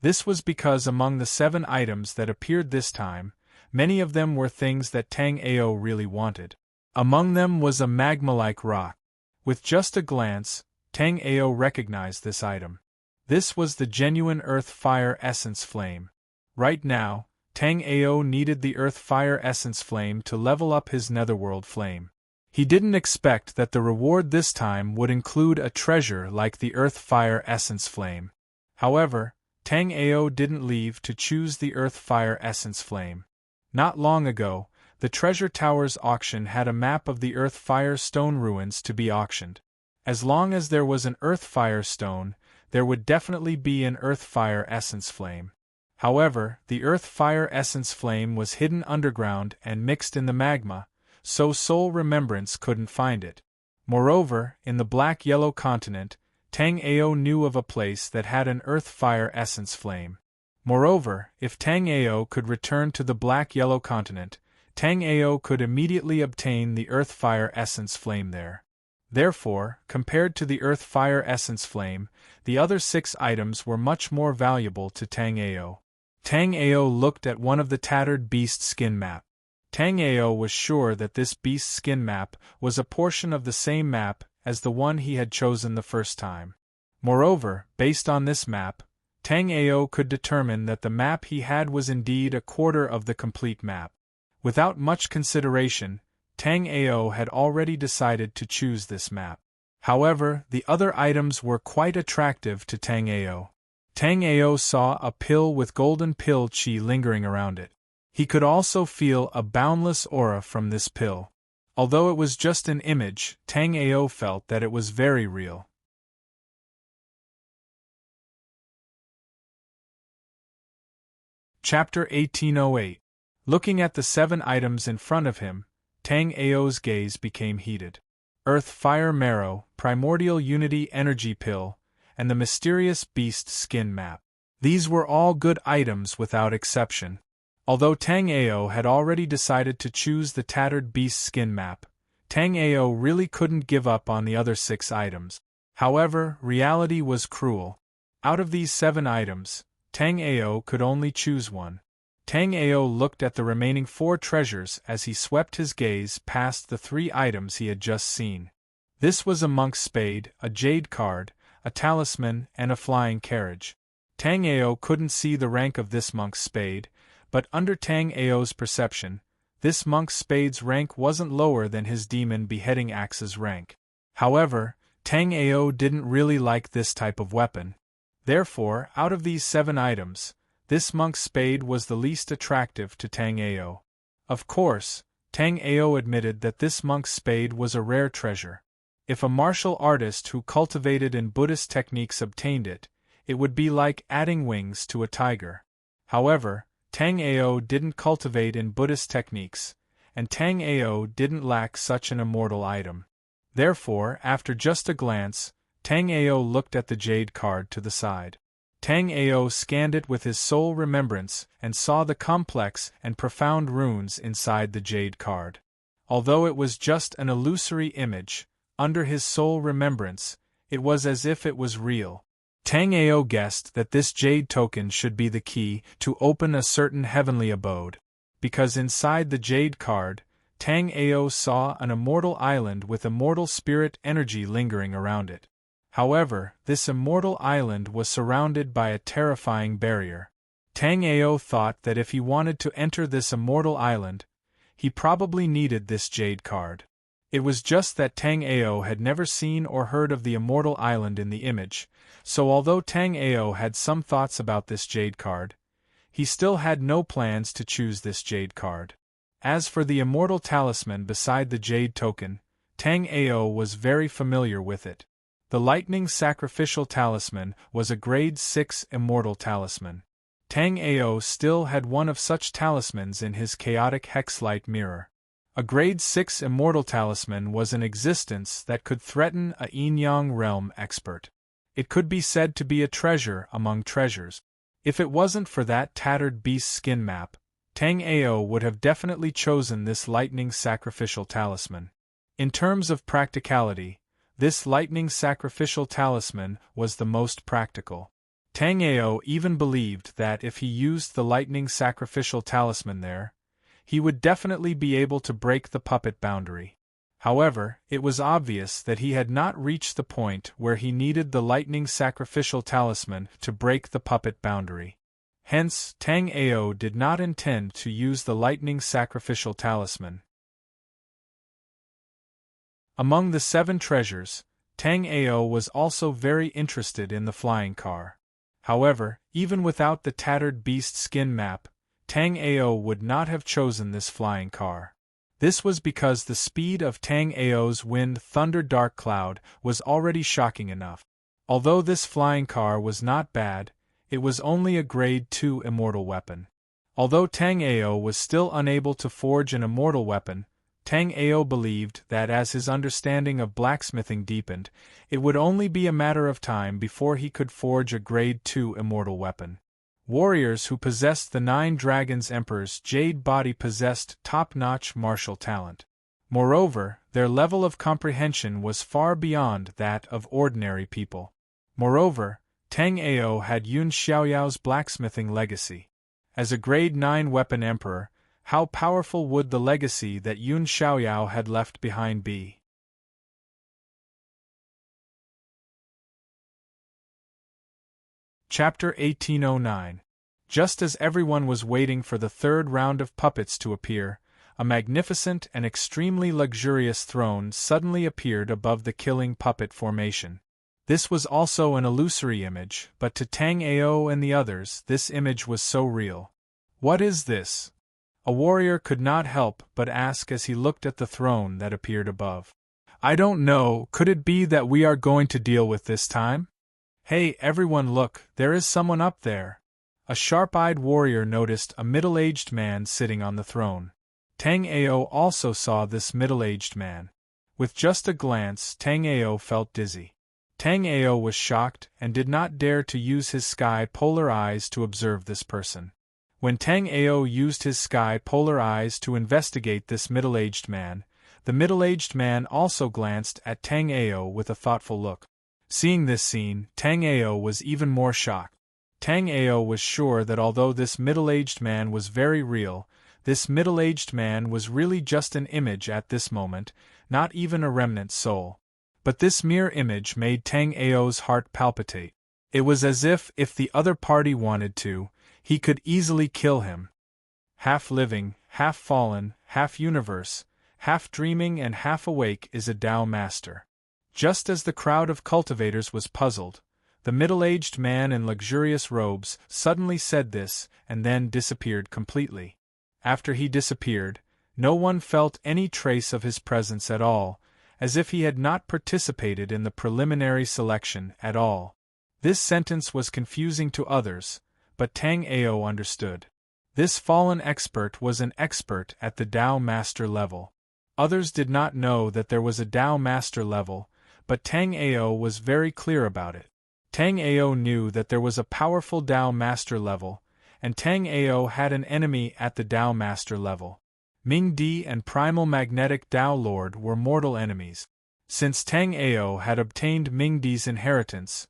This was because among the 7 items that appeared this time, many of them were things that Tang Ao really wanted. Among them was a magma-like rock. With just a glance, Tang Ao recognized this item. This was the genuine Earth-Fire Essence Flame. Right now, Tang Ao needed the Earth-Fire Essence Flame to level up his Netherworld Flame. He didn't expect that the reward this time would include a treasure like the Earth-Fire Essence Flame. However, Tang Ao didn't leave to choose the Earth-Fire Essence Flame. Not long ago, the Treasure Tower's auction had a map of the Earth-Fire Stone ruins to be auctioned. As long as there was an Earth-Fire Stone, there would definitely be an Earth-Fire Essence Flame. However, the Earth-Fire Essence Flame was hidden underground and mixed in the magma, so Soul Remembrance couldn't find it. Moreover, in the Black-Yellow continent, Tang Ao knew of a place that had an Earth-Fire Essence Flame. Moreover, if Tang Ao could return to the Black-Yellow continent, Tang Ao could immediately obtain the Earth-Fire Essence Flame there. Therefore, compared to the Earth-Fire Essence Flame, the other 6 items were much more valuable to Tang Ao. Tang Ao looked at one of the tattered beast skin map. Tang Ao was sure that this beast skin map was a portion of the same map as the one he had chosen the first time. Moreover, based on this map, Tang Ao could determine that the map he had was indeed a quarter of the complete map. Without much consideration, Tang Ao had already decided to choose this map. However, the other items were quite attractive to Tang Ao. Tang Ao saw a pill with golden pill chi lingering around it. He could also feel a boundless aura from this pill. Although it was just an image, Tang Ao felt that it was very real. Chapter 1808. Looking at the 7 items in front of him, Tang Ao's gaze became heated. Earth Fire Marrow, Primordial Unity Energy Pill, and the mysterious Beast Skin Map. These were all good items without exception. Although Tang Ao had already decided to choose the Tattered Beast Skin Map, Tang Ao really couldn't give up on the other 6 items. However, reality was cruel. Out of these 7 items, Tang Ao could only choose one. Tang Ao looked at the remaining 4 treasures as he swept his gaze past the 3 items he had just seen. This was a monk's spade, a jade card, a talisman, and a flying carriage. Tang Ao couldn't see the rank of this monk's spade, but under Tang Ao's perception, this monk's spade's rank wasn't lower than his demon beheading axe's rank. However, Tang Ao didn't really like this type of weapon. Therefore, out of these 7 items, this monk's spade was the least attractive to Tang Ao. Of course, Tang Ao admitted that this monk's spade was a rare treasure. If a martial artist who cultivated in Buddhist techniques obtained it, it would be like adding wings to a tiger. However, Tang Ao didn't cultivate in Buddhist techniques, and Tang Ao didn't lack such an immortal item. Therefore, after just a glance, Tang Ao looked at the jade card to the side. Tang Ao scanned it with his soul remembrance and saw the complex and profound runes inside the jade card. Although it was just an illusory image, under his soul remembrance, it was as if it was real. Tang Ao guessed that this jade token should be the key to open a certain heavenly abode, because inside the jade card, Tang Ao saw an immortal island with immortal spirit energy lingering around it. However, this immortal island was surrounded by a terrifying barrier. Tang Ao thought that if he wanted to enter this immortal island, he probably needed this jade card. It was just that Tang Ao had never seen or heard of the immortal island in the image, so although Tang Ao had some thoughts about this jade card, he still had no plans to choose this jade card. As for the immortal talisman beside the jade token, Tang Ao was very familiar with it. The lightning sacrificial talisman was a grade 6 immortal talisman. Tang Ao still had one of such talismans in his chaotic hexlight mirror. A grade 6 immortal talisman was in existence that could threaten a yin-yang realm expert. It could be said to be a treasure among treasures. If it wasn't for that tattered beast skin map, Tang Ao would have definitely chosen this lightning sacrificial talisman. In terms of practicality, this lightning sacrificial talisman was the most practical. Tang Ao even believed that if he used the lightning sacrificial talisman there, he would definitely be able to break the puppet boundary. However, it was obvious that he had not reached the point where he needed the lightning sacrificial talisman to break the puppet boundary. Hence, Tang Ao did not intend to use the lightning sacrificial talisman. Among the 7 treasures, Tang Ao was also very interested in the flying car. However, even without the tattered beast skin map, Tang Ao would not have chosen this flying car. This was because the speed of Tang Ao's Wind Thunder Dark Cloud was already shocking enough. Although this flying car was not bad, it was only a grade 2 immortal weapon. Although Tang Ao was still unable to forge an immortal weapon, Tang Ao believed that as his understanding of blacksmithing deepened, it would only be a matter of time before he could forge a grade 2 immortal weapon. Warriors who possessed the 9 Dragons Emperor's jade body possessed top-notch martial talent. Moreover, their level of comprehension was far beyond that of ordinary people. Moreover, Tang Ao had Yun Xiaoyao's blacksmithing legacy. As a grade 9 weapon emperor, how powerful would the legacy that Yun Xiaoyao had left behind be? Chapter 1809. Just as everyone was waiting for the 3rd round of puppets to appear, a magnificent and extremely luxurious throne suddenly appeared above the killing puppet formation. This was also an illusory image, but to Tang Ao and the others, this image was so real. What is this? A warrior could not help but ask as he looked at the throne that appeared above. I don't know, could it be that we are going to deal with this time? Hey, everyone, look, there is someone up there. A sharp-eyed warrior noticed a middle-aged man sitting on the throne. Tang Ao also saw this middle-aged man. With just a glance, Tang Ao felt dizzy. Tang Ao was shocked and did not dare to use his sky-polar eyes to observe this person. When Tang Ao used his sky-polar eyes to investigate this middle-aged man, the middle-aged man also glanced at Tang Ao with a thoughtful look. Seeing this scene, Tang Ao was even more shocked. Tang Ao was sure that although this middle-aged man was very real, this middle-aged man was really just an image at this moment, not even a remnant soul. But this mere image made Tang Ao's heart palpitate. It was as if the other party wanted to, he could easily kill him. Half living, half fallen, half universe, half dreaming and half awake is a Tao master. Just as the crowd of cultivators was puzzled, the middle-aged man in luxurious robes suddenly said this and then disappeared completely. After he disappeared, no one felt any trace of his presence at all, as if he had not participated in the preliminary selection at all. This sentence was confusing to others, but Tang Ao understood. This fallen expert was an expert at the Tao Master level. Others did not know that there was a Tao Master level, but Tang Ao was very clear about it. Tang Ao knew that there was a powerful Tao Master level, and Tang Ao had an enemy at the Tao Master level. Ming Di and Primal Magnetic Tao Lord were mortal enemies. Since Tang Ao had obtained Ming Di's inheritance,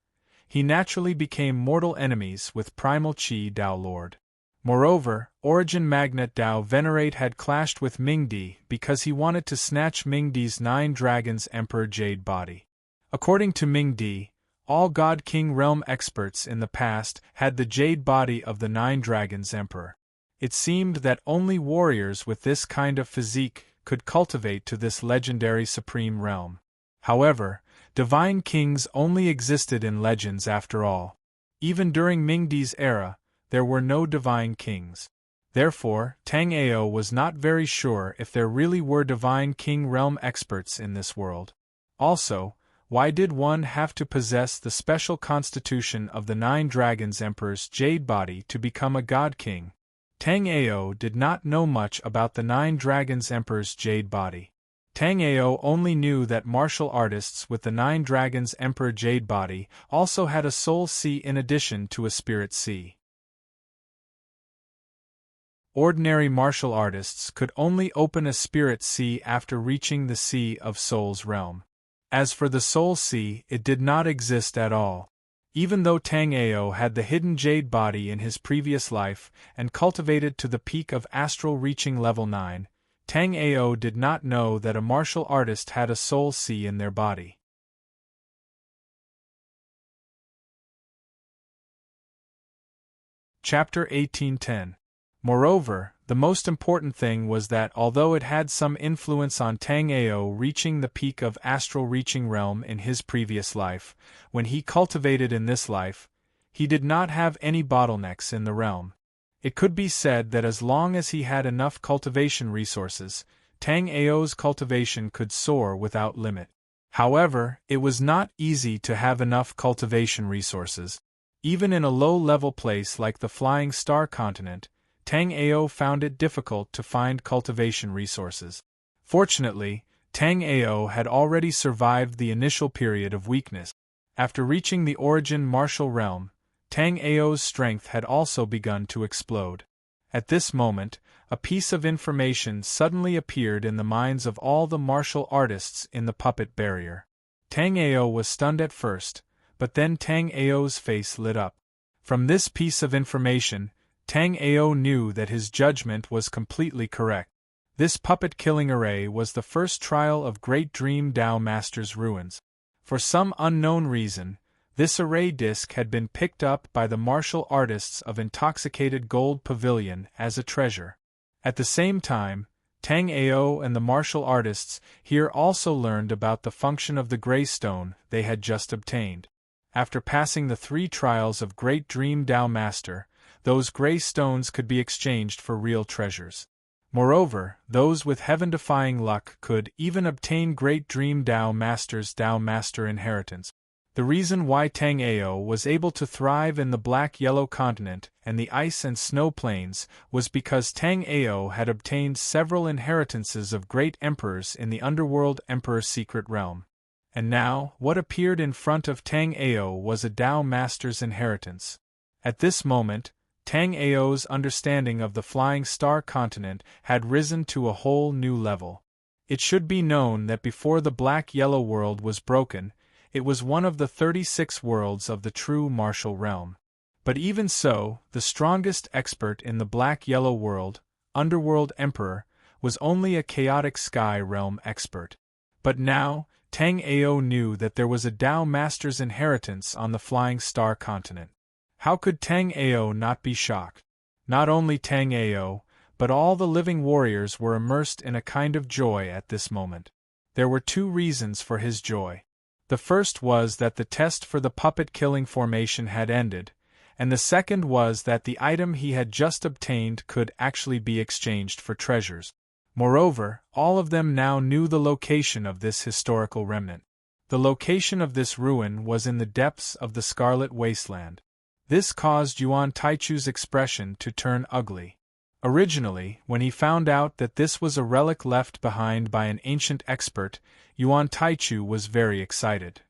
he naturally became mortal enemies with Primal Chi Tao Lord. Moreover, Origin Magnet Tao Venerate had clashed with Ming Di because he wanted to snatch Ming Di's 9 Dragons Emperor Jade body. According to Ming Di, all God King Realm experts in the past had the jade body of the 9 Dragons Emperor. It seemed that only warriors with this kind of physique could cultivate to this legendary supreme realm. However, divine kings only existed in legends after all. Even during Ming Di's era, there were no divine kings. Therefore, Tang Ao was not very sure if there really were divine king realm experts in this world. Also, why did one have to possess the special constitution of the 9 Dragons Emperor's jade body to become a god king? Tang Ao did not know much about the 9 Dragons Emperor's jade body. Tang Ao only knew that martial artists with the 9 Dragons Emperor jade body also had a soul sea in addition to a spirit sea. Ordinary martial artists could only open a spirit sea after reaching the Sea of Souls realm. As for the soul sea, it did not exist at all. Even though Tang Ao had the hidden jade body in his previous life and cultivated to the peak of astral reaching level 9, Tang Ao did not know that a martial artist had a soul sea in their body. Chapter 1810. Moreover, the most important thing was that although it had some influence on Tang Ao reaching the peak of astral reaching realm in his previous life, when he cultivated in this life, he did not have any bottlenecks in the realm. It could be said that as long as he had enough cultivation resources, Tang Ao's cultivation could soar without limit. However, it was not easy to have enough cultivation resources. Even in a low-level place like the Flying Star Continent, Tang Ao found it difficult to find cultivation resources. Fortunately, Tang Ao had already survived the initial period of weakness. After reaching the Origin martial realm, Tang Ao's strength had also begun to explode. At this moment, a piece of information suddenly appeared in the minds of all the martial artists in the puppet barrier. Tang Ao was stunned at first, but then Tang Ao's face lit up. From this piece of information, Tang Ao knew that his judgment was completely correct. This puppet-killing array was the first trial of Great Dream Tao Master's ruins. For some unknown reason, this array disc had been picked up by the martial artists of Intoxicated Gold Pavilion as a treasure. At the same time, Tang Ao and the martial artists here also learned about the function of the gray stone they had just obtained. After passing the 3 trials of Great Dream Tao Master, those gray stones could be exchanged for real treasures. Moreover, those with heaven-defying luck could even obtain Great Dream Tao Master's Tao Master inheritance. The reason why Tang Ao was able to thrive in the black-yellow continent and the ice and snow plains was because Tang Ao had obtained several inheritances of great emperors in the underworld Emperor Secret Realm. And now, what appeared in front of Tang Ao was a Tao Master's inheritance. At this moment, Tang Ao's understanding of the Flying Star continent had risen to a whole new level. It should be known that before the black-yellow world was broken, it was one of the 36 worlds of the true martial realm. But even so, the strongest expert in the black-yellow world, Underworld Emperor, was only a chaotic sky realm expert. But now, Tang Ao knew that there was a Tao Master's inheritance on the Flying Star continent. How could Tang Ao not be shocked? Not only Tang Ao, but all the living warriors were immersed in a kind of joy at this moment. There were 2 reasons for his joy. The first was that the test for the puppet-killing formation had ended, and the second was that the item he had just obtained could actually be exchanged for treasures. Moreover, all of them now knew the location of this historical remnant. The location of this ruin was in the depths of the Scarlet Wasteland. This caused Yuan Taichu's expression to turn ugly. Originally, when he found out that this was a relic left behind by an ancient expert, Yuan Taichu was very excited.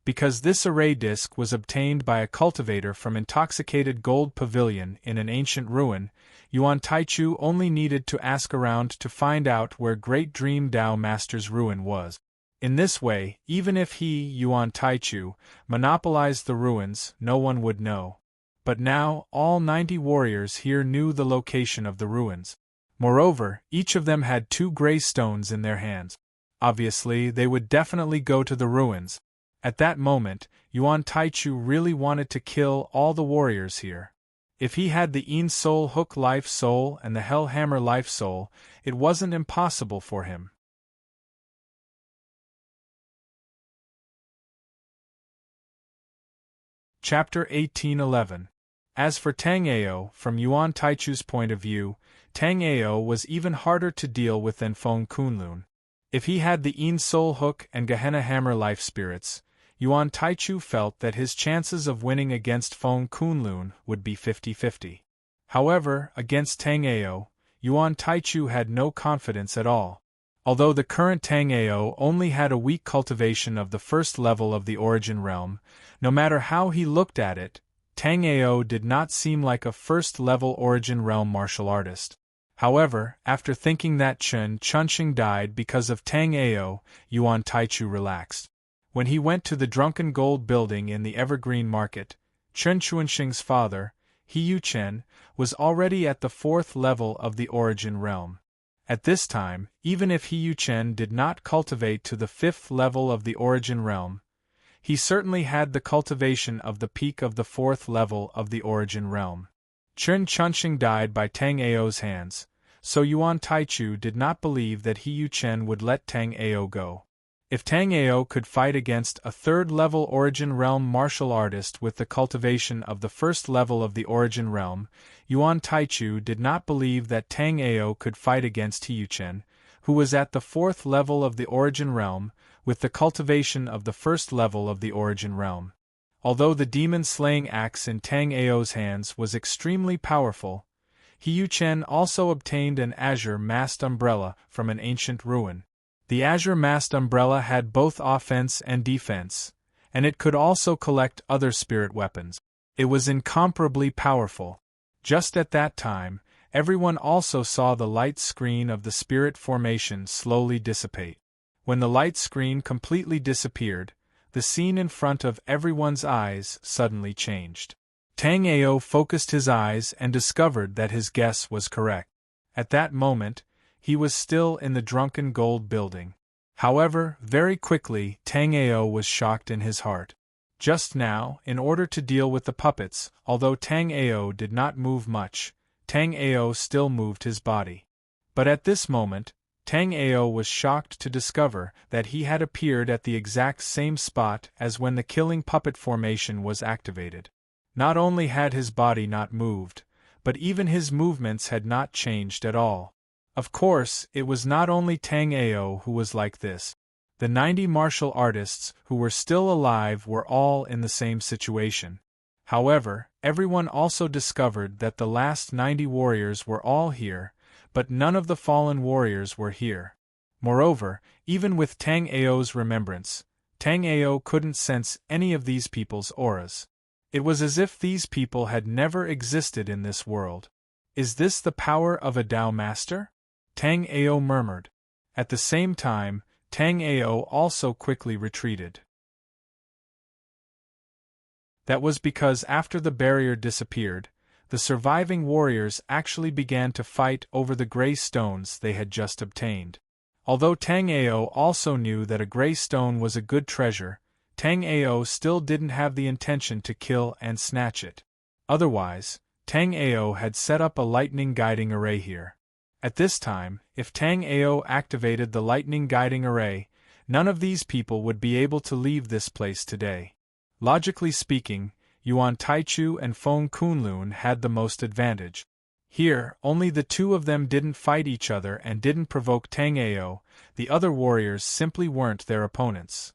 Because this array disc was obtained by a cultivator from Intoxicated Gold Pavilion in an ancient ruin, Yuan Taichu only needed to ask around to find out where Great Dream Tao Master's ruin was. In this way, even if he, Yuan Taichu, monopolized the ruins, no one would know. But now, all 90 warriors here knew the location of the ruins. Moreover, each of them had 2 gray stones in their hands. Obviously, they would definitely go to the ruins. At that moment, Yuan Taichu really wanted to kill all the warriors here. If he had the Ein Soul Hook Life Soul and the Hell Hammer Life Soul, it wasn't impossible for him. Chapter 1811. As for Tang Ao, from Yuan Taichu's point of view, Tang Ao was even harder to deal with than Feng Kunlun. If he had the Ein Soul Hook and Gehenna Hammer Life Spirits, Yuan Taichu felt that his chances of winning against Feng Kunlun would be 50-50. However, against Tang Ao, Yuan Taichu had no confidence at all. Although the current Tang Ao only had a weak cultivation of the first level of the Origin Realm, no matter how he looked at it, Tang Ao did not seem like a first-level Origin Realm martial artist. However, after thinking that Chen Chunxing died because of Tang Ao, Yuan Taichu relaxed. When he went to the Drunken Gold building in the Evergreen Market, Chen Chunxing's father, He Yu Chen, was already at the 4th level of the Origin Realm. At this time, even if He Yu Chen did not cultivate to the 5th level of the Origin Realm, he certainly had the cultivation of the peak of the 4th level of the Origin Realm. Chen Chunxing died by Tang Ao's hands, so Yuan Taichu did not believe that He Yu Chen would let Tang Ao go. If Tang Ao could fight against a 3rd-level Origin Realm martial artist with the cultivation of the 1st level of the Origin Realm, Yuan Taichu did not believe that Tang Ao could fight against He Yu Chen, who was at the 4th level of the Origin Realm, with the cultivation of the 1st level of the Origin Realm. Although the demon-slaying axe in Tang Ao's hands was extremely powerful, He Yu Chen also obtained an azure-masked umbrella from an ancient ruin. The azure-masked umbrella had both offense and defense, and it could also collect other spirit weapons. It was incomparably powerful. Just at that time, everyone also saw the light screen of the spirit formation slowly dissipate. When the light screen completely disappeared, the scene in front of everyone's eyes suddenly changed. Tang Ao focused his eyes and discovered that his guess was correct. At that moment, he was still in the Drunken Gold building. However, very quickly, Tang Ao was shocked in his heart. Just now, in order to deal with the puppets, although Tang Ao did not move much, Tang Ao still moved his body. But at this moment, Tang Ao was shocked to discover that he had appeared at the exact same spot as when the killing puppet formation was activated. Not only had his body not moved, but even his movements had not changed at all. Of course, it was not only Tang Ao who was like this. The 90 martial artists who were still alive were all in the same situation. However, everyone also discovered that the last 90 warriors were all here, but none of the fallen warriors were here. Moreover, even with Tang Ao's remembrance, Tang Ao couldn't sense any of these people's auras. It was as if these people had never existed in this world. Is this the power of a Tao master? Tang Ao murmured. At the same time, Tang Ao also quickly retreated. That was because after the barrier disappeared, the surviving warriors actually began to fight over the gray stones they had just obtained. Although Tang Ao also knew that a gray stone was a good treasure, Tang Ao still didn't have the intention to kill and snatch it. Otherwise, Tang Ao had set up a lightning guiding array here. At this time, if Tang Ao activated the lightning guiding array, none of these people would be able to leave this place today. Logically speaking, Yuan Taichu and Feng Kunlun had the most advantage. Here, only the two of them didn't fight each other and didn't provoke Tang Ao, the other warriors simply weren't their opponents.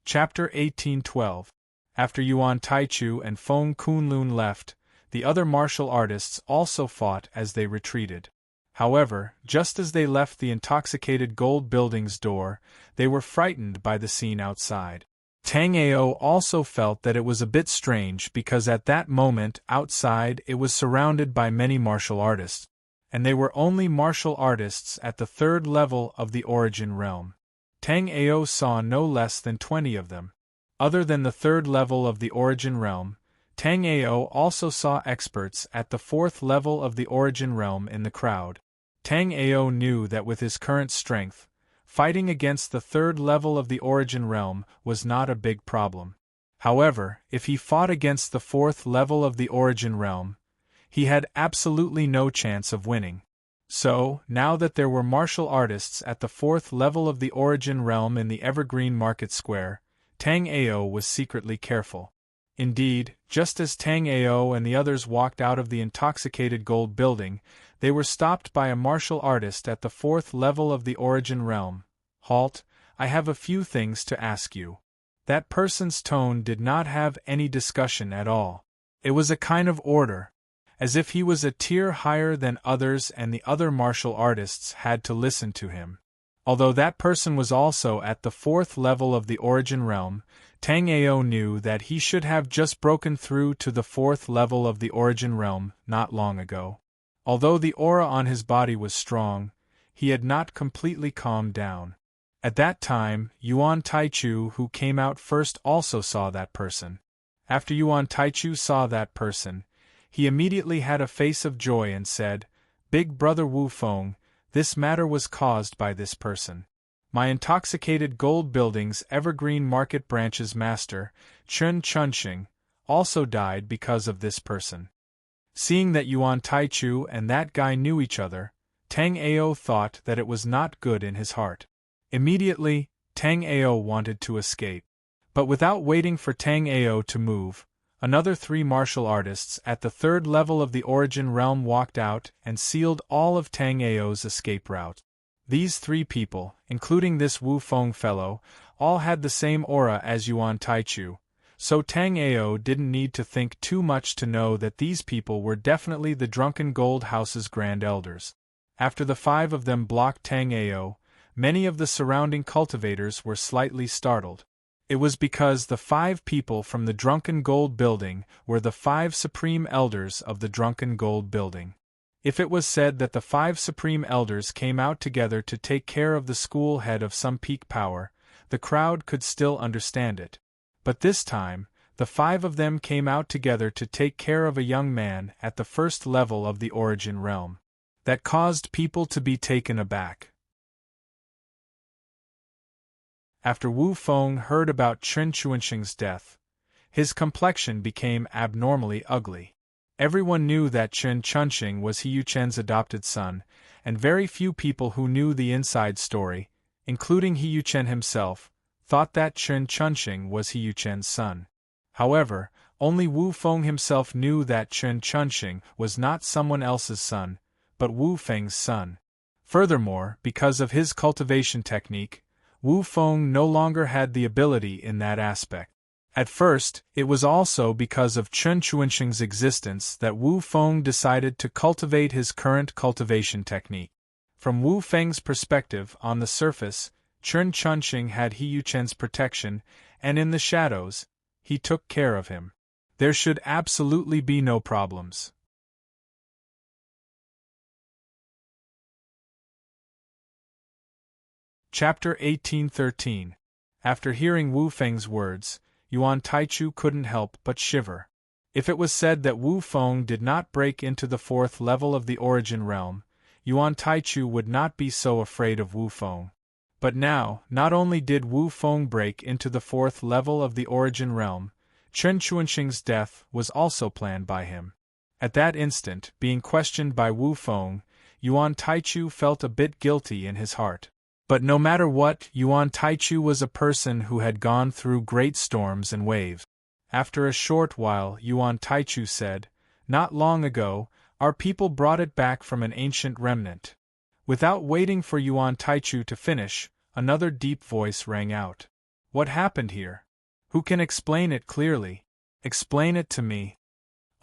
Chapter 1812. After Yuan Taichu and Feng Kunlun left, the other martial artists also fought as they retreated. However, just as they left the intoxicated gold building's door, they were frightened by the scene outside. Tang Ao also felt that it was a bit strange because at that moment outside it was surrounded by many martial artists, and they were only martial artists at the 3rd level of the origin realm. Tang Ao saw no less than 20 of them. Other than the 3rd level of the origin realm, Tang Ao also saw experts at the 4th level of the origin realm in the crowd. Tang Ao knew that with his current strength, fighting against the 3rd level of the origin realm was not a big problem. However, if he fought against the 4th level of the origin realm, he had absolutely no chance of winning. So, now that there were martial artists at the 4th level of the origin realm in the Evergreen Market Square, Tang Ao was secretly careful. Indeed, just as Tang Ao and the others walked out of the intoxicated gold building, they were stopped by a martial artist at the 4th level of the origin realm. "Halt, I have a few things to ask you." That person's tone did not have any discussion at all. It was a kind of order, as if he was a tier higher than others and the other martial artists had to listen to him. Although that person was also at the 4th level of the origin realm, Tang Ao knew that he should have just broken through to the 4th level of the origin realm not long ago. Although the aura on his body was strong, he had not completely calmed down. At that time, Yuan Taichu, who came out first, also saw that person. After Yuan Taichu saw that person, he immediately had a face of joy and said, "Big brother Wu Feng, this matter was caused by this person. My intoxicated gold building's Evergreen Market Branch's master, Chun Chunxing, also died because of this person." Seeing that Yuan Taichu and that guy knew each other, Tang Ao thought that it was not good in his heart. Immediately, Tang Ao wanted to escape. But without waiting for Tang Ao to move, another 3 martial artists at the 3rd level of the origin realm walked out and sealed all of Tang Ao's escape route. These 3 people, including this Wu Feng fellow, all had the same aura as Yuan Taichu, so Tang Ao didn't need to think too much to know that these people were definitely the Drunken Gold House's Grand Elders. After the 5 of them blocked Tang Ao, many of the surrounding cultivators were slightly startled. It was because the 5 people from the Drunken Gold Building were the 5 Supreme Elders of the Drunken Gold Building. If it was said that the 5 Supreme Elders came out together to take care of the school head of some peak power, the crowd could still understand it. But this time, the 5 of them came out together to take care of a young man at the 1st level of the origin realm. That caused people to be taken aback. After Wu Feng heard about Chen Chuanxing's death, his complexion became abnormally ugly. Everyone knew that Chen Chunxing was He Yuchen's adopted son, and very few people who knew the inside story, including He Yuchen himself, thought that Chen Chunxing was He Yuchen's son. However, only Wu Feng himself knew that Chen Chunxing was not someone else's son, but Wu Feng's son. Furthermore, because of his cultivation technique, Wu Feng no longer had the ability in that aspect. At first, it was also because of Chen Chunxing's existence that Wu Feng decided to cultivate his current cultivation technique. From Wu Feng's perspective, on the surface, Chen Chunxing had He Yuchen's protection, and in the shadows, he took care of him. There should absolutely be no problems. Chapter 1813. After hearing Wu Feng's words, Yuan Taichu couldn't help but shiver. If it was said that Wu Feng did not break into the fourth level of the origin realm, Yuan Taichu would not be so afraid of Wu Feng. But now, not only did Wu Feng break into the fourth level of the origin realm, Chen Chunxing's death was also planned by him. At that instant, being questioned by Wu Feng, Yuan Taichu felt a bit guilty in his heart. But no matter what, Yuan Taichu was a person who had gone through great storms and waves. After a short while, Yuan Taichu said, "Not long ago, our people brought it back from an ancient remnant." Without waiting for Yuan Taichu to finish, another deep voice rang out. "What happened here? Who can explain it clearly? Explain it to me."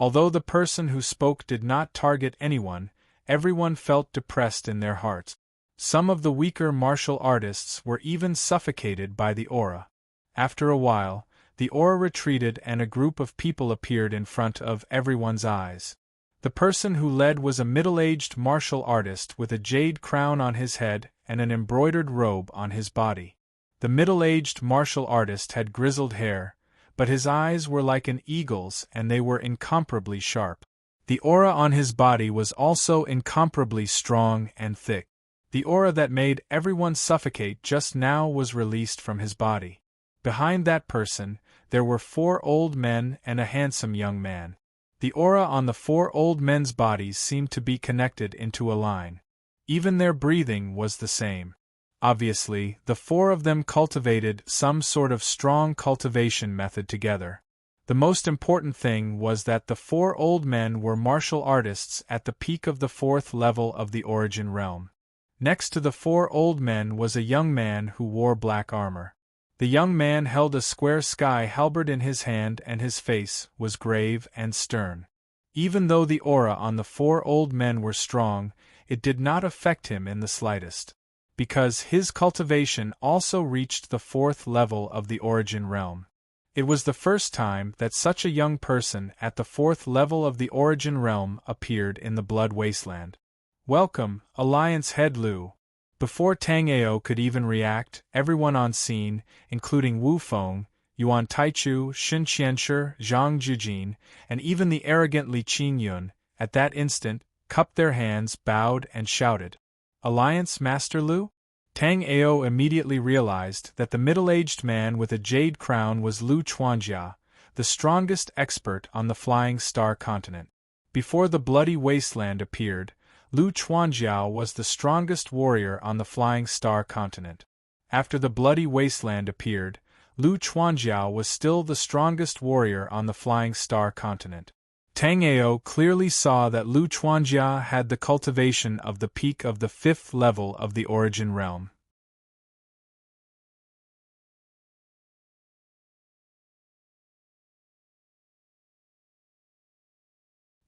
Although the person who spoke did not target anyone, everyone felt depressed in their hearts. Some of the weaker martial artists were even suffocated by the aura. After a while, the aura retreated and a group of people appeared in front of everyone's eyes. The person who led was a middle-aged martial artist with a jade crown on his head and an embroidered robe on his body. The middle-aged martial artist had grizzled hair, but his eyes were like an eagle's and they were incomparably sharp. The aura on his body was also incomparably strong and thick. The aura that made everyone suffocate just now was released from his body. Behind that person, there were 4 old men and a handsome young man. The aura on the 4 old men's bodies seemed to be connected into a line. Even their breathing was the same. Obviously, the 4 of them cultivated some sort of strong cultivation method together. The most important thing was that the 4 old men were martial artists at the peak of the 4th level of the origin realm. Next to the 4 old men was a young man who wore black armor. The young man held a square sky halberd in his hand and his face was grave and stern. Even though the aura on the 4 old men were strong, it did not affect him in the slightest. Because his cultivation also reached the 4th level of the origin realm. It was the first time that such a young person at the 4th level of the origin realm appeared in the Blood Wasteland. "Welcome, Alliance Head Lu." Before Tang Ao could even react, everyone on scene, including Wu Feng, Yuan Taichu, Xin Qianshi, Zhang Jujin, and even the arrogant Li Qingyun, at that instant, cupped their hands, bowed, and shouted, "Alliance Master Lu?" Tang Ao immediately realized that the middle-aged man with a jade crown was Lu Chuanjia, the strongest expert on the Flying Star continent. Before the Bloody Wasteland appeared, Lu Chuanjiao was the strongest warrior on the Flying Star continent. After the Bloody Wasteland appeared, Lu Chuanjiao was still the strongest warrior on the Flying Star continent. Tang Ao clearly saw that Lu Chuanjia had the cultivation of the peak of the 5th level of the origin realm.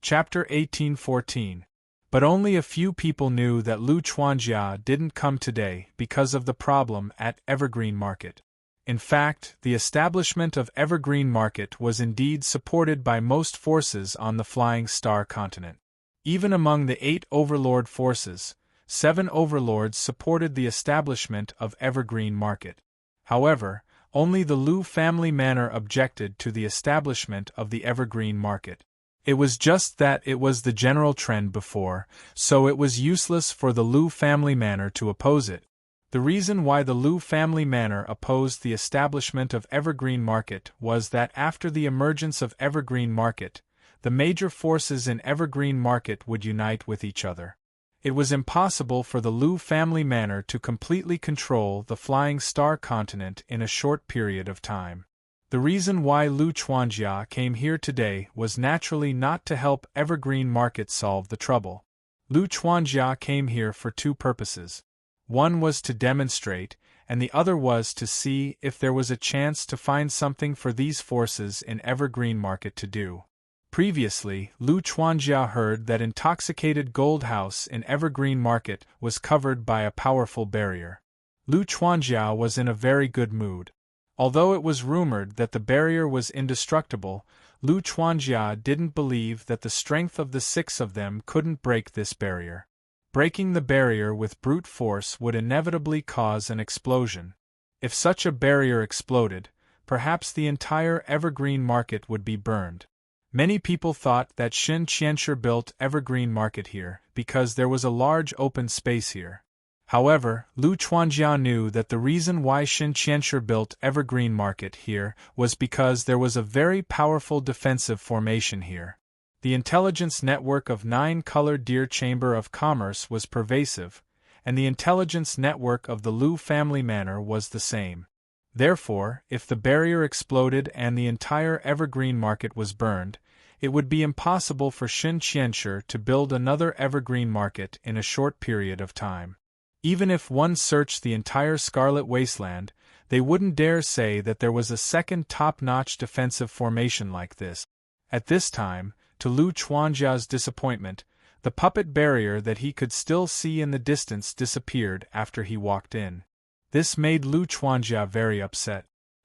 Chapter 1814. But only a few people knew that Lu Chuanjia didn't come today because of the problem at Evergreen Market. In fact, the establishment of Evergreen Market was indeed supported by most forces on the Flying Star continent. Even among the 8 overlord forces, 7 overlords supported the establishment of Evergreen Market. However, only the Lu family manor objected to the establishment of the Evergreen Market. It was just that it was the general trend before, so it was useless for the Lu family manor to oppose it. The reason why the Lu family manor opposed the establishment of Evergreen Market was that after the emergence of Evergreen Market, the major forces in Evergreen Market would unite with each other. It was impossible for the Lu family manor to completely control the Flying Star continent in a short period of time. The reason why Lu Chuanjia came here today was naturally not to help Evergreen Market solve the trouble. Lu Chuanjia came here for two purposes. One was to demonstrate, and the other was to see if there was a chance to find something for these forces in Evergreen Market to do. Previously, Lu Chuanjia heard that intoxicated gold house in Evergreen Market was covered by a powerful barrier. Lu Chuanjia was in a very good mood. Although it was rumored that the barrier was indestructible, Lu Chuanjia didn't believe that the strength of the six of them couldn't break this barrier. Breaking the barrier with brute force would inevitably cause an explosion. If such a barrier exploded, perhaps the entire Evergreen Market would be burned. Many people thought that Xin Qianshi built Evergreen Market here because there was a large open space here. However, Lu Chuanjia knew that the reason why Xin Qianshi built Evergreen Market here was because there was a very powerful defensive formation here. The intelligence network of 9-colored Deer Chamber of Commerce was pervasive, and the intelligence network of the Lu family manor was the same. Therefore, if the barrier exploded and the entire Evergreen Market was burned, it would be impossible for Xin Qianshi to build another Evergreen Market in a short period of time. Even if one searched the entire Scarlet Wasteland, they wouldn't dare say that there was a second top-notch defensive formation like this. At this time, to Lu Chuanjia's disappointment, the puppet barrier that he could still see in the distance disappeared after he walked in. This made Lu Chuanjia very upset.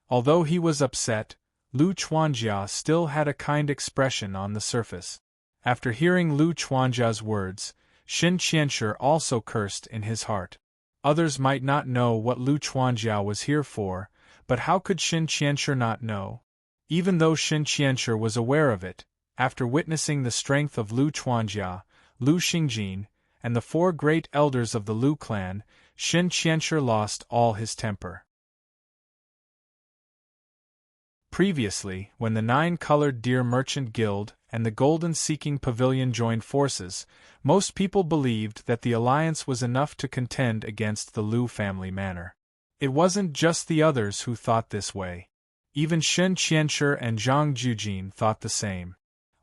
Although he was upset, Lu Chuanjia still had a kind expression on the surface. After hearing Lu Chuanjia's words, Xin Qianshi also cursed in his heart. Others might not know what Lu Chuanjia was here for, but how could Xin Qianshi not know? Even though Xin Qianshi was aware of it, after witnessing the strength of Lu Chuanjia, Lu Xingjin, and the 4 great elders of the Lu clan, Xin Qianshi lost all his temper. Previously, when the 9-colored Deer Merchant Guild and the Golden Seeking Pavilion joined forces, most people believed that the alliance was enough to contend against the Lu family manor. It wasn't just the others who thought this way. Even Xin Qianshi and Zhang Jujin thought the same.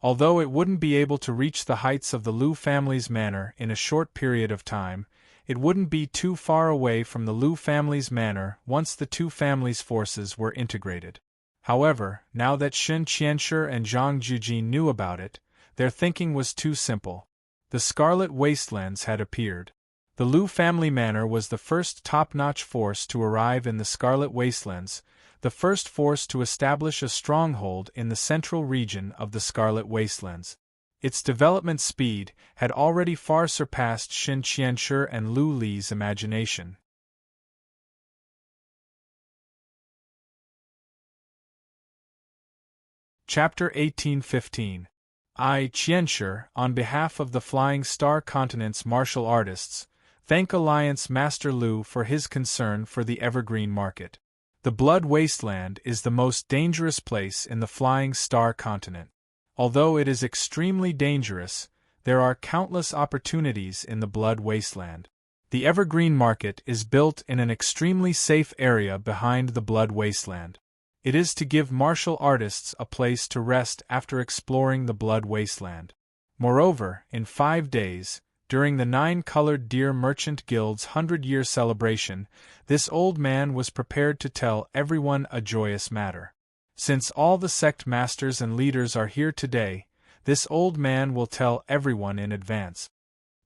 Although it wouldn't be able to reach the heights of the Lu family's manor in a short period of time, it wouldn't be too far away from the Lu family's manor once the two families' forces were integrated. However, now that Xin Qianshi and Zhang Jujin knew about it, their thinking was too simple. The Scarlet Wastelands had appeared. The Lu family manor was the first top-notch force to arrive in the Scarlet Wastelands, the first force to establish a stronghold in the central region of the Scarlet Wastelands. Its development speed had already far surpassed Xin Qianshi and Lu Li's imagination. Chapter 1815. I, Qianshi, on behalf of the Flying Star Continent's martial artists, thank Alliance Master Lu for his concern for the Evergreen Market. The Blood Wasteland is the most dangerous place in the Flying Star Continent. Although it is extremely dangerous, there are countless opportunities in the Blood Wasteland. The Evergreen Market is built in an extremely safe area behind the Blood Wasteland. It is to give martial artists a place to rest after exploring the Blood Wasteland. Moreover, in 5 days, during the 9-colored Deer Merchant Guild's 100-year celebration, this old man was prepared to tell everyone a joyous matter. Since all the sect masters and leaders are here today, this old man will tell everyone in advance.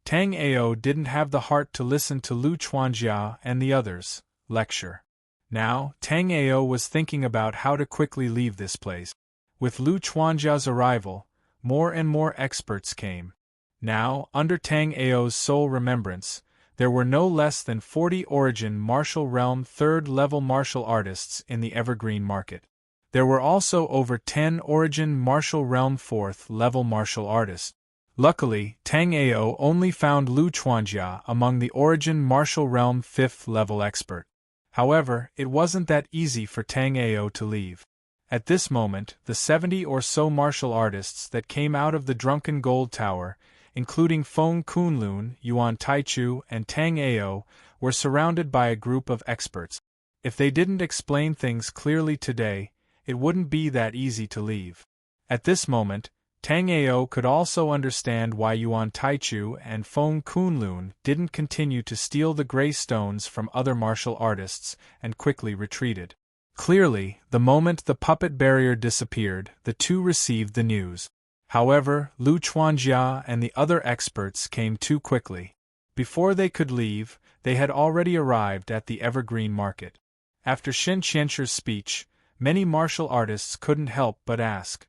Tang Ao didn't have the heart to listen to Lu Chuanjia and the others' lecture. Now, Tang Ao was thinking about how to quickly leave this place. With Lu Chuanjia's arrival, more and more experts came. Now, under Tang Ao's sole remembrance, there were no less than 40 Origin Martial Realm 3rd-level martial artists in the Evergreen Market. There were also over 10 Origin Martial Realm 4th-level martial artists. Luckily, Tang Ao only found Lu Chuanjia among the Origin Martial Realm 5th level expert. However, it wasn't that easy for Tang Ao to leave. At this moment, the 70 or so martial artists that came out of the Drunken Gold Tower, including Feng Kunlun, Yuan Taichu, and Tang Ao, were surrounded by a group of experts. If they didn't explain things clearly today, it wouldn't be that easy to leave. At this moment, Tang Ao could also understand why Yuan Taichu and Feng Kunlun didn't continue to steal the gray stones from other martial artists and quickly retreated. Clearly, the moment the puppet barrier disappeared, the two received the news. However, Lu Chuanjia and the other experts came too quickly. Before they could leave, they had already arrived at the Evergreen Market. After Shen Qianzhi's speech, many martial artists couldn't help but ask,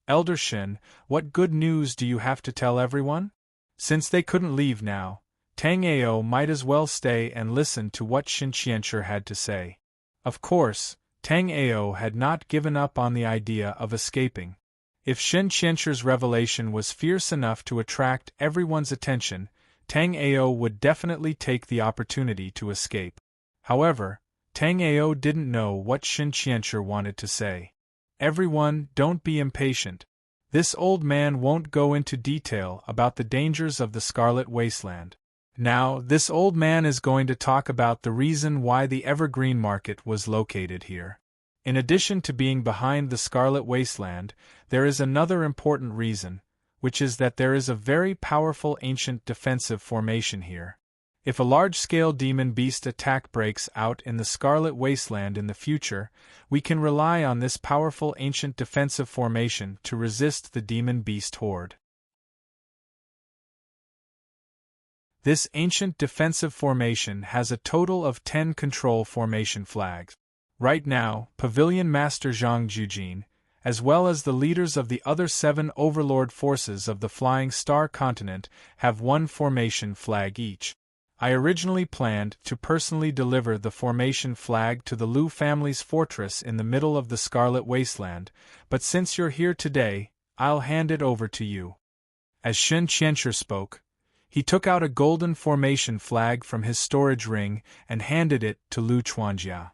"Elder Shen, what good news do you have to tell everyone?" Since they couldn't leave now, Tang Ao might as well stay and listen to what Shen Qianzhi had to say. Of course, Tang Ao had not given up on the idea of escaping. If Shen Qianzhi's revelation was fierce enough to attract everyone's attention, Tang Ao would definitely take the opportunity to escape. However, Tang Ao didn't know what Shen Qianzhi wanted to say. "Everyone, don't be impatient. This old man won't go into detail about the dangers of the Scarlet Wasteland. Now, this old man is going to talk about the reason why the Evergreen Market was located here. In addition to being behind the Scarlet Wasteland, there is another important reason, which is that there is a very powerful ancient defensive formation here. If a large-scale demon beast attack breaks out in the Scarlet Wasteland in the future, we can rely on this powerful ancient defensive formation to resist the demon beast horde. This ancient defensive formation has a total of 10 control formation flags. Right now, Pavilion Master Zhang Jujin, as well as the leaders of the other 7 overlord forces of the Flying Star Continent, have 1 formation flag each. I originally planned to personally deliver the formation flag to the Lu family's fortress in the middle of the Scarlet Wasteland, but since you're here today, I'll hand it over to you." As Shen Qianzhi spoke, he took out a golden formation flag from his storage ring and handed it to Lu Chuanjia.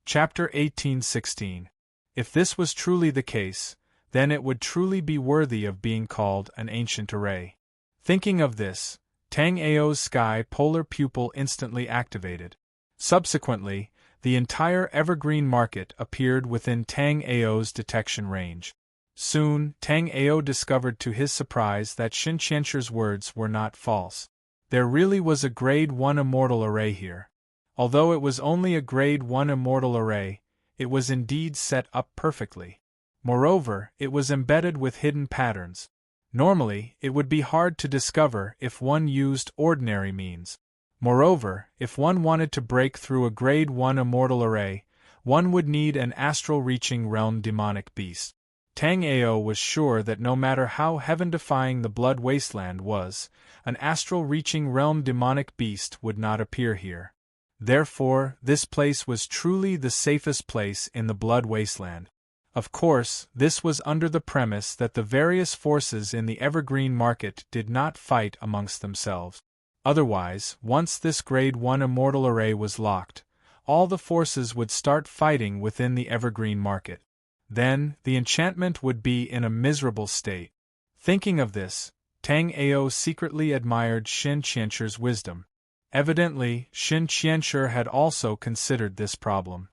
Chapter 1816. If this was truly the case, then it would truly be worthy of being called an ancient array. Thinking of this, Tang Ao's sky polar pupil instantly activated. Subsequently, the entire Evergreen Market appeared within Tang Ao's detection range. Soon, Tang Ao discovered to his surprise that Shen Qianzhi's words were not false. There really was a Grade 1 immortal array here. Although it was only a Grade 1 immortal array, it was indeed set up perfectly. Moreover, it was embedded with hidden patterns. Normally, it would be hard to discover if one used ordinary means. Moreover, if one wanted to break through a Grade 1 immortal array, one would need an astral-reaching realm demonic beast. Tang Ao was sure that no matter how heaven-defying the Blood Wasteland was, an astral-reaching realm demonic beast would not appear here. Therefore, this place was truly the safest place in the Blood Wasteland. Of course, this was under the premise that the various forces in the Evergreen Market did not fight amongst themselves. Otherwise, once this Grade 1 immortal array was locked, all the forces would start fighting within the Evergreen Market. Then, the enchantment would be in a miserable state. Thinking of this, Tang Ao secretly admired Shen Qianzhi's wisdom. Evidently, Shen Qianzhi had also considered this problem.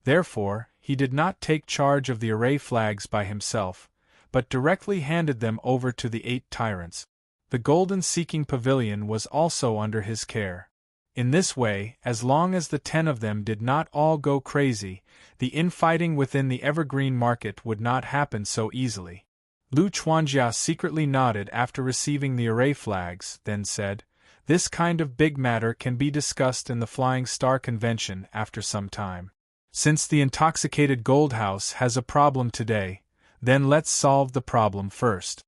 Therefore, he did not take charge of the array flags by himself, but directly handed them over to the 8 tyrants. The Golden Seeking Pavilion was also under his care. In this way, as long as the 10 of them did not all go crazy, the infighting within the Evergreen Market would not happen so easily. Lu Chuanjia secretly nodded after receiving the array flags, then said, "This kind of big matter can be discussed in the Flying Star Convention after some time. Since the intoxicated Gold House has a problem today, then let's solve the problem first."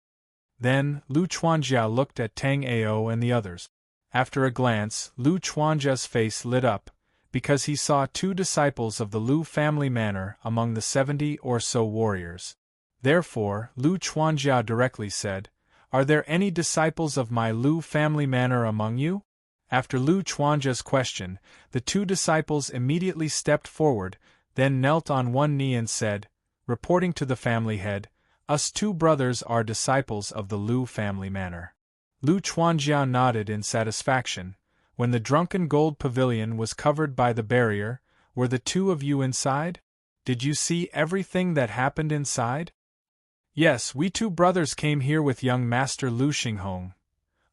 Then, Lu Chuanjia looked at Tang Ao and the others. After a glance, Lu Chuanjia's face lit up, because he saw 2 disciples of the Lu family manner among the 70 or so warriors. Therefore, Lu Chuanjia directly said, "Are there any disciples of my Lu family manner among you?" After Lu Chuanjia's question, the 2 disciples immediately stepped forward, then knelt on one knee and said, reporting to the family head, "Us 2 brothers are disciples of the Lu family manner." Lu Chuanjia nodded in satisfaction. When the drunken gold pavilion was covered by the barrier, were the 2 of you inside? Did you see everything that happened inside? Yes, we 2 brothers came here with young Master Lu Xinghong.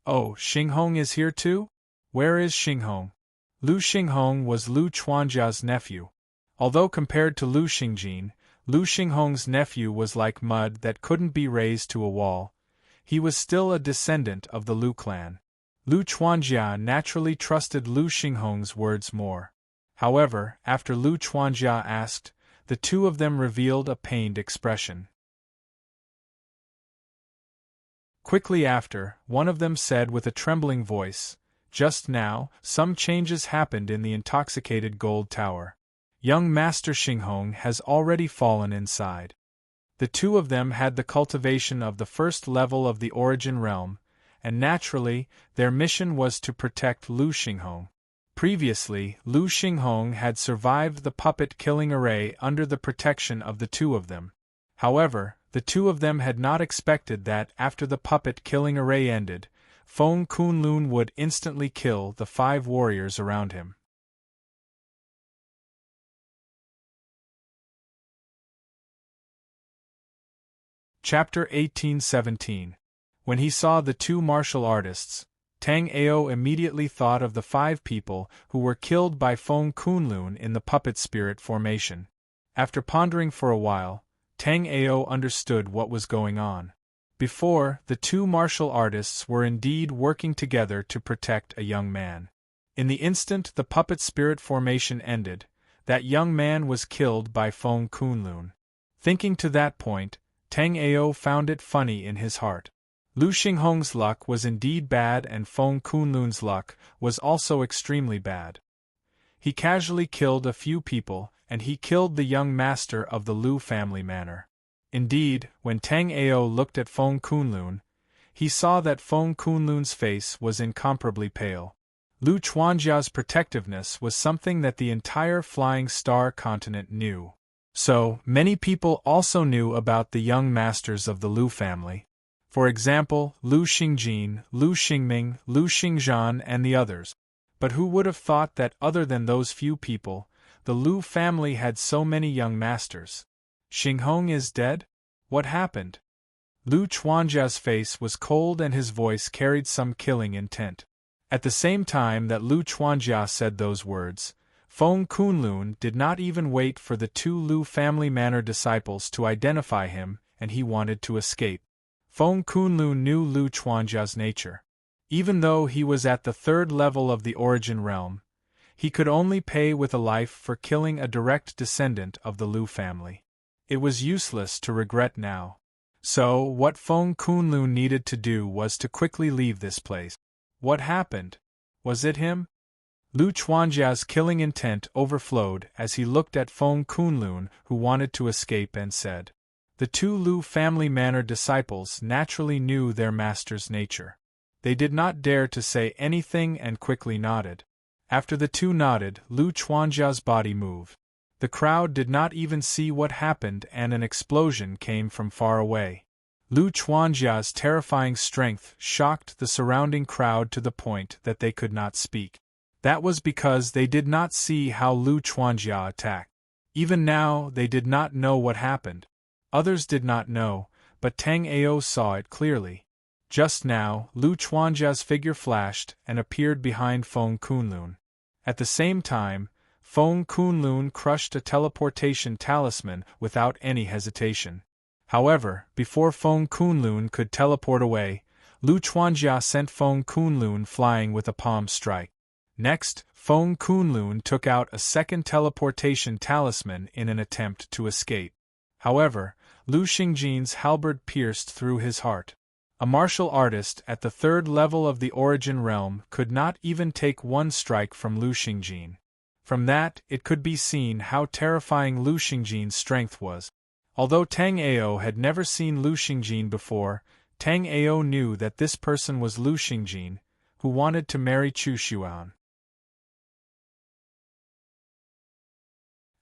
Oh, Xinghong is here too? Where is Xinghong? Lu Xinghong was Lu Chuanjia's nephew. Although compared to Lu Xingjin, Lu Xinghong's nephew was like mud that couldn't be raised to a wall. He was still a descendant of the Lu clan. Lu Chuanjia naturally trusted Lu Xinghong's words more. However, after Lu Chuanjia asked, the 2 of them revealed a pained expression. Quickly after, one of them said with a trembling voice, "Just now, some changes happened in the intoxicated gold tower. Young Master Xinghong has already fallen inside." The 2 of them had the cultivation of the 1st level of the origin realm, and naturally, their mission was to protect Lu Xinghong. Previously, Lu Xinghong had survived the puppet-killing array under the protection of the 2 of them. However, the 2 of them had not expected that after the puppet-killing array ended, Feng Kunlun would instantly kill the 5 warriors around him. Chapter 1817. When he saw the 2 martial artists, Tang Ao immediately thought of the 5 people who were killed by Feng Kunlun in the puppet spirit formation. After pondering for a while, Tang Ao understood what was going on. Before, the 2 martial artists were indeed working together to protect a young man. In the instant the puppet spirit formation ended, that young man was killed by Feng Kunlun. Thinking to that point, Tang Ao found it funny in his heart. Lu Xinghong's luck was indeed bad and Feng Kunlun's luck was also extremely bad. He casually killed a few people, and he killed the young master of the Lu family manor. Indeed, when Tang Ao looked at Feng Kunlun, he saw that Feng Kunlun's face was incomparably pale. Lu Chuanjia's protectiveness was something that the entire Flying Star continent knew. So, many people also knew about the young masters of the Lu family. For example, Lu Xingjin, Lu Xingming, Lu Xingzhan and the others. But who would have thought that other than those few people, the Lu family had so many young masters? Xinghong is dead? What happened? Lu Chuanjia's face was cold and his voice carried some killing intent. At the same time that Lu Chuanjia said those words, Feng Kunlun did not even wait for the 2 Lu family manor disciples to identify him, and he wanted to escape. Feng Kunlun knew Lu Chuanjia's nature. Even though he was at the 3rd level of the origin realm, he could only pay with a life for killing a direct descendant of the Lu family. It was useless to regret now. So, what Feng Kunlun needed to do was to quickly leave this place. What happened? Was it him? Lu Chuanjia's killing intent overflowed as he looked at Feng Kunlun, who wanted to escape, and said. The 2 Lu family manor disciples naturally knew their master's nature. They did not dare to say anything and quickly nodded. After the 2 nodded, Lu Chuanjia's body moved. The crowd did not even see what happened and an explosion came from far away. Lu Chuanjia's terrifying strength shocked the surrounding crowd to the point that they could not speak. That was because they did not see how Lu Chuanjia attacked. Even now, they did not know what happened. Others did not know, but Tang Ao saw it clearly. Just now, Lu Chuanjia's figure flashed and appeared behind Feng Kunlun. At the same time, Feng Kunlun crushed a teleportation talisman without any hesitation. However, before Feng Kunlun could teleport away, Lu Chuanjia sent Feng Kunlun flying with a palm strike. Next, Feng Kunlun took out a second teleportation talisman in an attempt to escape. However, Lu Xingjin's halberd pierced through his heart. A martial artist at the 3rd level of the origin realm could not even take one strike from Lu Xingjin. From that, it could be seen how terrifying Lu Xingjin's strength was. Although Tang Ao had never seen Lu Xingjin before, Tang Ao knew that this person was Lu Xingjin, who wanted to marry Chu Xuan.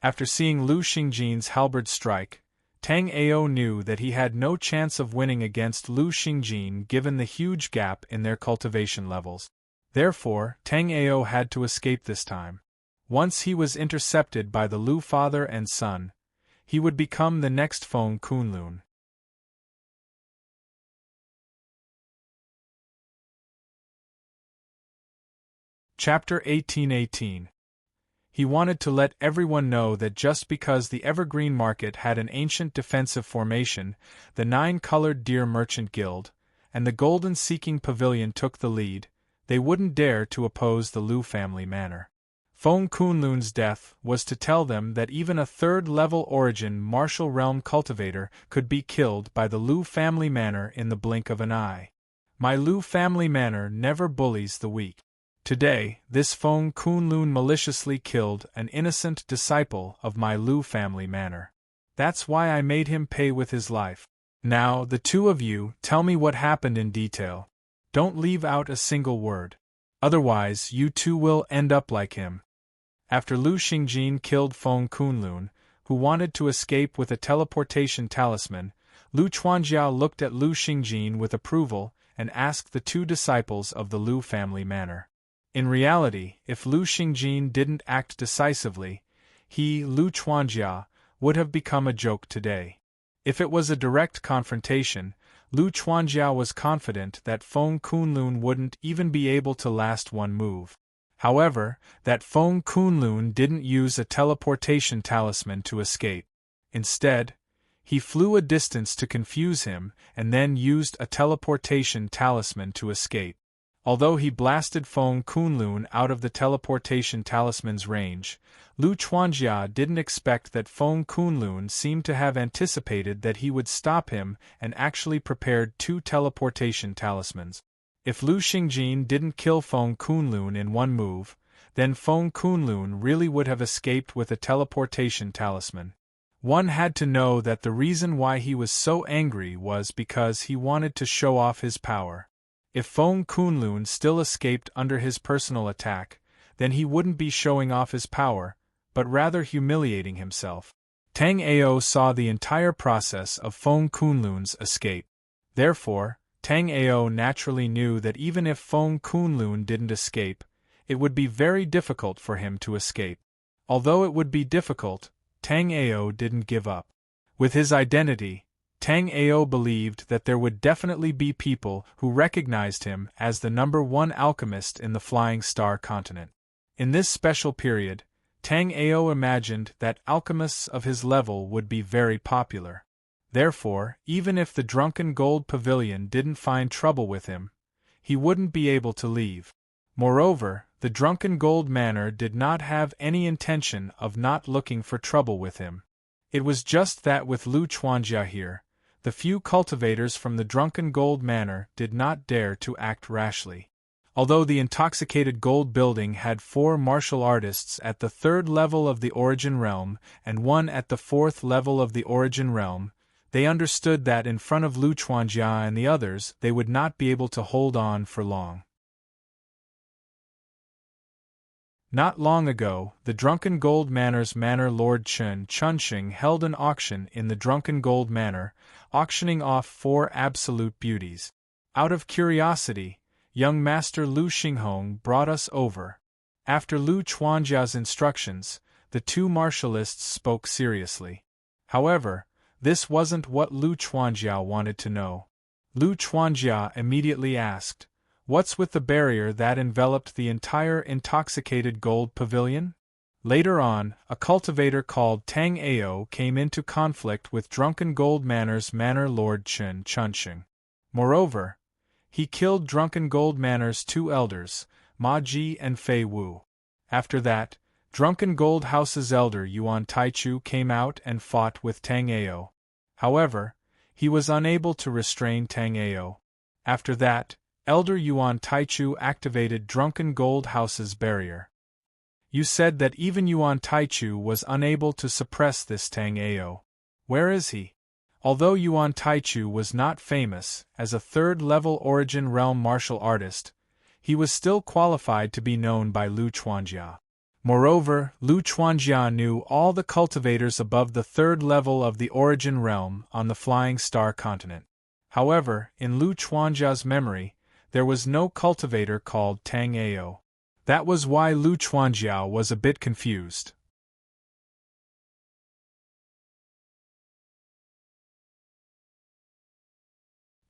After seeing Lu Xingjin's halberd strike, Tang Ao knew that he had no chance of winning against Lu Xingjin given the huge gap in their cultivation levels. Therefore, Tang Ao had to escape this time. Once he was intercepted by the Lu father and son, he would become the next Feng Kunlun. Chapter 1818. He wanted to let everyone know that just because the Evergreen Market had an ancient defensive formation, the Nine-Colored Deer Merchant Guild, and the Golden Seeking Pavilion took the lead, they wouldn't dare to oppose the Lu family manor. Feng Kunlun's death was to tell them that even a third-level origin martial realm cultivator could be killed by the Lu family manor in the blink of an eye. My Lu family manor never bullies the weak. Today, this Feng Kunlun maliciously killed an innocent disciple of my Lu family manor. That's why I made him pay with his life. Now, the two of you, tell me what happened in detail. Don't leave out a single word. Otherwise, you too will end up like him. After Lu Xingjin killed Feng Kunlun, who wanted to escape with a teleportation talisman, Lu Chuanjia looked at Lu Xingjin with approval and asked the two disciples of the Lu family manor. In reality, if Lu Xingjin didn't act decisively, he, Lu Chuanjia, would have become a joke today. If it was a direct confrontation, Lu Chuanjia was confident that Feng Kunlun wouldn't even be able to last one move. However, that Feng Kunlun didn't use a teleportation talisman to escape. Instead, he flew a distance to confuse him and then used a teleportation talisman to escape. Although he blasted Feng Kunlun out of the teleportation talisman's range, Lu Chuanjia didn't expect that Feng Kunlun seemed to have anticipated that he would stop him and actually prepared two teleportation talismans. If Lu Xingjin didn't kill Feng Kunlun in one move, then Feng Kunlun really would have escaped with a teleportation talisman. One had to know that the reason why he was so angry was because he wanted to show off his power. If Feng Kunlun still escaped under his personal attack, then he wouldn't be showing off his power, but rather humiliating himself. Tang Ao saw the entire process of Feng Kunlun's escape. Therefore, Tang Ao naturally knew that even if Feng Kunlun didn't escape, it would be very difficult for him to escape. Although it would be difficult, Tang Ao didn't give up. With his identity, Tang Ao believed that there would definitely be people who recognized him as the #1 alchemist in the Flying Star continent. In this special period, Tang Ao imagined that alchemists of his level would be very popular. Therefore, even if the Drunken Gold Pavilion didn't find trouble with him, he wouldn't be able to leave. Moreover, the Drunken Gold Manor did not have any intention of not looking for trouble with him. It was just that with Lu Chuanjia here, the few cultivators from the Drunken Gold Manor did not dare to act rashly. Although the intoxicated gold building had 4 martial artists at the 3rd level of the Origin Realm and 1 at the 4th level of the Origin Realm, they understood that in front of Lu Chuanjia and the others they would not be able to hold on for long. Not long ago, the Drunken Gold Manor's Manor Lord Chunxing held an auction in the Drunken Gold Manor, auctioning off 4 absolute beauties. Out of curiosity, young Master Lu Xinghong brought us over. After Lu Chuanjia's instructions, the 2 martialists spoke seriously. However, this wasn't what Lu Chuanjia wanted to know. Lu Chuanjia immediately asked, "What's with the barrier that enveloped the entire intoxicated gold pavilion?" Later on, a cultivator called Tang Ao came into conflict with Drunken Gold Manor's Manor Lord Chunxing. Moreover, he killed Drunken Gold Manor's 2 elders, Ma Ji and Fei Wu. After that, Drunken Gold House's elder Yuan Taichu came out and fought with Tang Ao. However, he was unable to restrain Tang Ao. After that, Elder Yuan Taichu activated Drunken Gold House's barrier. You said that even Yuan Taichu was unable to suppress this Tang Ao. Where is he? Although Yuan Taichu was not famous as a third-level Origin Realm martial artist, he was still qualified to be known by Lu Chuanjia. Moreover, Lu Chuanjia knew all the cultivators above the third level of the Origin Realm on the Flying Star continent. However, in Lu Chuanjia's memory, there was no cultivator called Tang Ao. That was why Lu Chuanjia was a bit confused.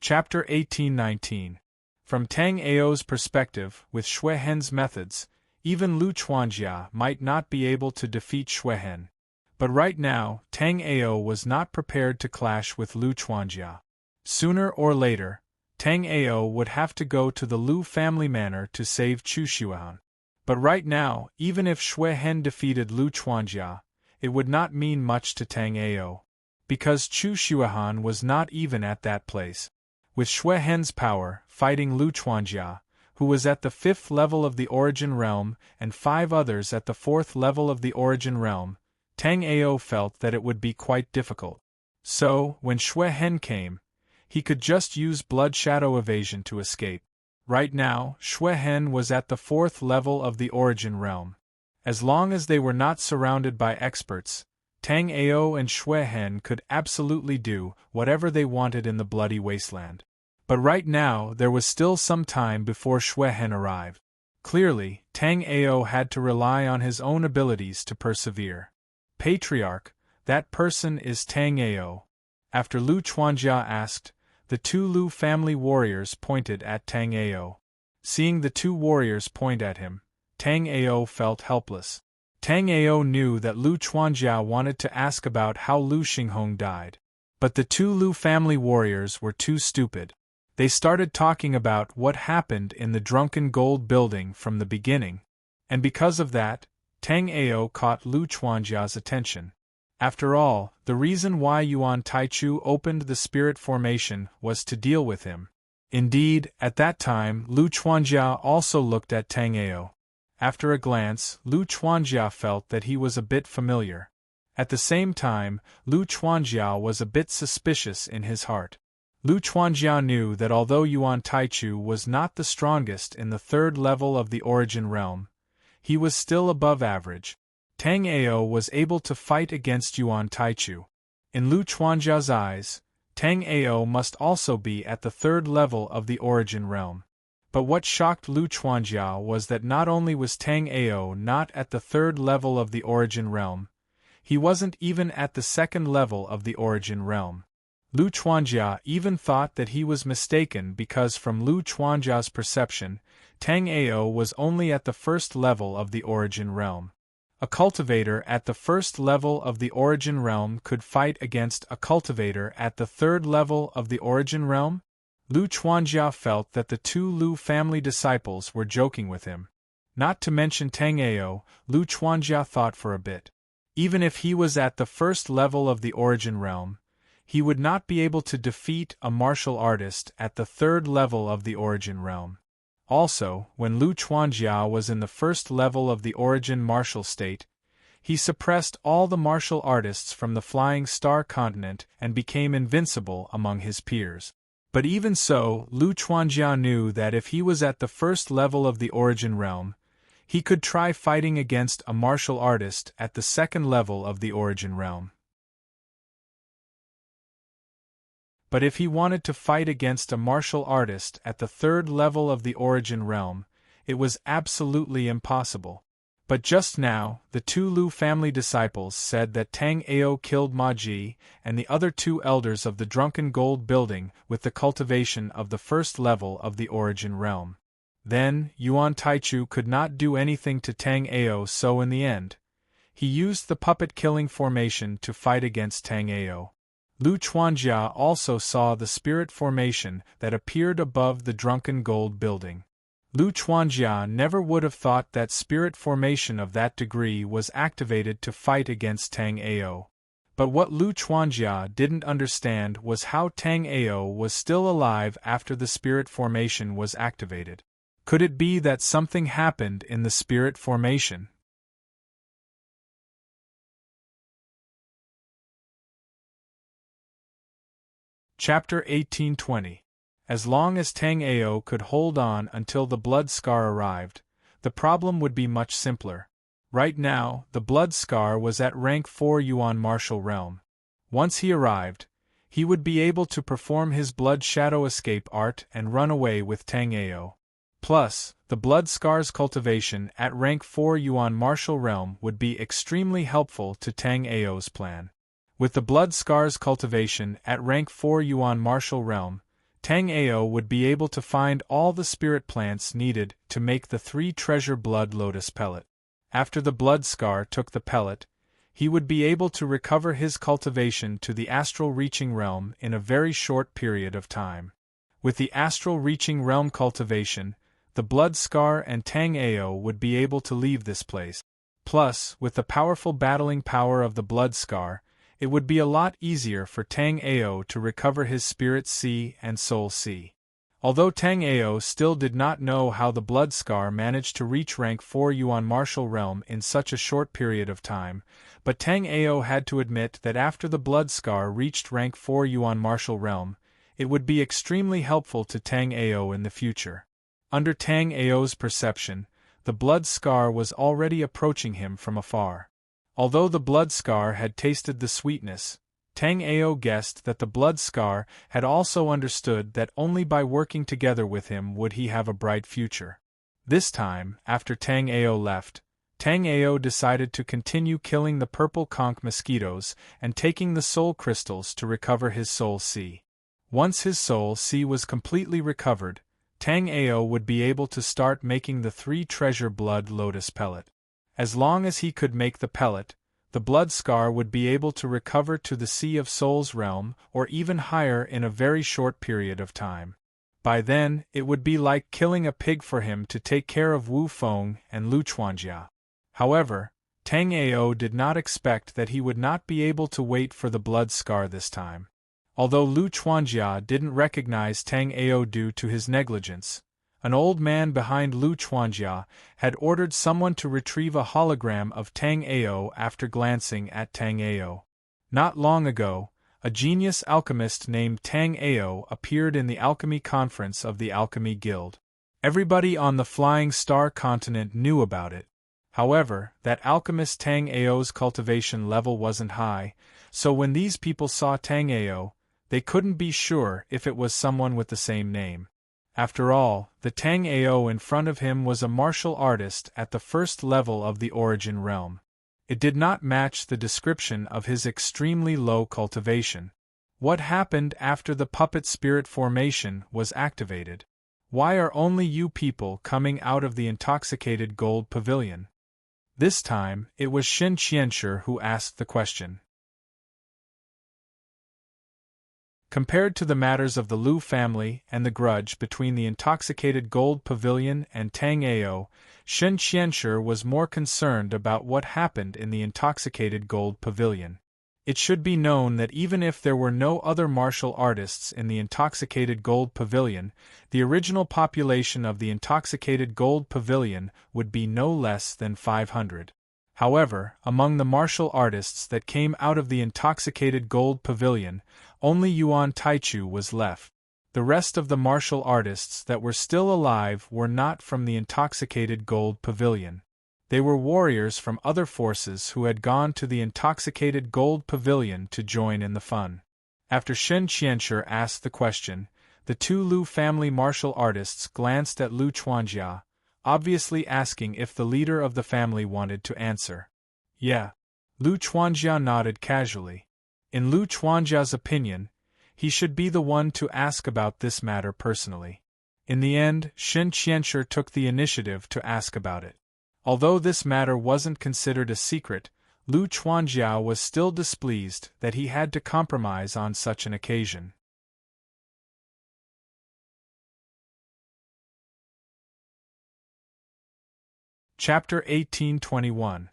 Chapter 1819. From Tang Ao's perspective, with Xue Hen's methods, even Lu Chuanjia might not be able to defeat Xue Hen. But right now, Tang Ao was not prepared to clash with Lu Chuanjia. Sooner or later, Tang Ao would have to go to the Lu family manor to save Chu Xuan. But right now, even if Xue Hen defeated Lu Chuanjia, it would not mean much to Tang Ao, because Chu Xuan was not even at that place. With Xue Hen's power, fighting Lu Chuanjia, who was at the 5th level of the Origin Realm and 5 others at the 4th level of the Origin Realm, Tang Ao felt that it would be quite difficult. So, when Xue Hen came, he could just use Blood Shadow Evasion to escape. Right now, Xue Hen was at the 4th level of the Origin Realm. As long as they were not surrounded by experts, Tang Ao and Xue Hen could absolutely do whatever they wanted in the Bloody Wasteland. But right now there was still some time before Xue Hen arrived. Clearly, Tang Ao had to rely on his own abilities to persevere. Patriarch, that person is Tang Ao. After Lu Chuanjia asked, the 2 Lu family warriors pointed at Tang Ao. Seeing the 2 warriors point at him, Tang Ao felt helpless. Tang Ao knew that Lu Chuanjia wanted to ask about how Lu Xinghong died. But the 2 Lu family warriors were too stupid. They started talking about what happened in the Drunken Gold building from the beginning, and because of that, Tang Ao caught Lu Chuanjia's attention. After all, the reason why Yuan Taichu opened the spirit formation was to deal with him. Indeed, at that time Lu Chuanjia also looked at Tang Ao. After a glance, Lu Chuanjia felt that he was a bit familiar. At the same time, Lu Chuanjia was a bit suspicious in his heart. Lu Chuanjia knew that although Yuan Taichu was not the strongest in the 3rd level of the Origin Realm, he was still above average. Tang Ao was able to fight against Yuan Taichu. In Lu Chuanjia's eyes, Tang Ao must also be at the 3rd level of the Origin Realm. But what shocked Lu Chuanjia was that not only was Tang Ao not at the 3rd level of the Origin Realm, he wasn't even at the 2nd level of the Origin Realm. Lu Chuanjia even thought that he was mistaken because from Lu Chuanjia's perception, Tang Ao was only at the 1st level of the Origin Realm. A cultivator at the 1st level of the Origin Realm could fight against a cultivator at the 3rd level of the Origin Realm? Lu Chuanjia felt that the 2 Lu family disciples were joking with him. Not to mention Tang Ao, Lu Chuanjia thought for a bit. Even if he was at the 1st level of the Origin Realm, he would not be able to defeat a martial artist at the 3rd level of the Origin Realm. Also, when Lu Chuanjia was in the 1st level of the Origin martial state, he suppressed all the martial artists from the Flying Star continent and became invincible among his peers. But even so, Lu Chuanjia knew that if he was at the 1st level of the Origin Realm, he could try fighting against a martial artist at the 2nd level of the Origin Realm. But if he wanted to fight against a martial artist at the 3rd level of the Origin Realm, it was absolutely impossible. But just now, the 2 Lu family disciples said that Tang Ao killed Ma Ji and the other 2 elders of the Drunken Gold building with the cultivation of the 1st level of the Origin Realm. Then, Yuan Taichu could not do anything to Tang Ao, so in the end, he used the puppet-killing formation to fight against Tang Ao. Lu Chuanjia also saw the spirit formation that appeared above the Drunken Gold building. Lu Chuanjia never would have thought that spirit formation of that degree was activated to fight against Tang Ao. But what Lu Chuanjia didn't understand was how Tang Ao was still alive after the spirit formation was activated. Could it be that something happened in the spirit formation? Chapter 1820. As long as Tang Ao could hold on until the blood scar arrived, the problem would be much simpler. Right now, the blood scar was at rank 4 Yuan martial realm. Once he arrived, he would be able to perform his blood shadow escape art and run away with Tang Ao. Plus, the blood scar's cultivation at rank 4 Yuan martial realm would be extremely helpful to Tang Ao's plan. With the blood scar's cultivation at rank 4 Yuan martial realm, Tang Ao would be able to find all the spirit plants needed to make the 3 treasure blood lotus pellet. After the blood scar took the pellet, he would be able to recover his cultivation to the astral reaching realm in a very short period of time. With the astral reaching realm cultivation, the blood scar and Tang Ao would be able to leave this place. Plus, with the powerful battling power of the blood scar, it would be a lot easier for Tang Ao to recover his Spirit C and Soul C. Although Tang Ao still did not know how the blood scar managed to reach rank 4 Yuan martial realm in such a short period of time, but Tang Ao had to admit that after the blood scar reached rank 4 Yuan martial realm, it would be extremely helpful to Tang Ao in the future. Under Tang Ao's perception, the blood scar was already approaching him from afar. Although the blood scar had tasted the sweetness, Tang Ao guessed that the blood scar had also understood that only by working together with him would he have a bright future. This time, after Tang Ao left, Tang Ao decided to continue killing the purple conch mosquitoes and taking the soul crystals to recover his Soul C. Once his Soul C was completely recovered, Tang Ao would be able to start making the 3 treasure blood lotus pellet. As long as he could make the pellet, the blood scar would be able to recover to the Sea of Souls realm or even higher in a very short period of time. By then, it would be like killing a pig for him to take care of Wu Feng and Lu Chuanjia. However, Tang Ao did not expect that he would not be able to wait for the blood scar this time. Although Lu Chuanjia didn't recognize Tang Ao due to his negligence, an old man behind Lu Chuanjia had ordered someone to retrieve a hologram of Tang Ao after glancing at Tang Ao. Not long ago, a genius alchemist named Tang Ao appeared in the alchemy conference of the Alchemy Guild. Everybody on the Flying Star continent knew about it. However, that alchemist Tang Ao's cultivation level wasn't high, so when these people saw Tang Ao, they couldn't be sure if it was someone with the same name. After all, the Tang Ao in front of him was a martial artist at the first level of the origin realm. It did not match the description of his extremely low cultivation. What happened after the puppet spirit formation was activated? Why are only you people coming out of the intoxicated gold pavilion? This time, it was Shen Qianshi who asked the question. Compared to the matters of the Lu family and the grudge between the intoxicated gold pavilion and Tang Ao, Shen Qianshi was more concerned about what happened in the intoxicated gold pavilion. It should be known that even if there were no other martial artists in the intoxicated gold pavilion, the original population of the intoxicated gold pavilion would be no less than 500. However, among the martial artists that came out of the intoxicated gold pavilion, only Yuan Taichu was left. The rest of the martial artists that were still alive were not from the intoxicated gold pavilion. They were warriors from other forces who had gone to the intoxicated gold pavilion to join in the fun. After Shen Qianshi asked the question, the 2 Lu family martial artists glanced at Lu Chuanjia, obviously asking if the leader of the family wanted to answer. Yeah. Lu Chuanjia nodded casually. In Lu Chuanjia's opinion, he should be the one to ask about this matter personally. In the end, Shen Qianshi took the initiative to ask about it. Although this matter wasn't considered a secret, Lu Chuanjia was still displeased that he had to compromise on such an occasion. Chapter 1821.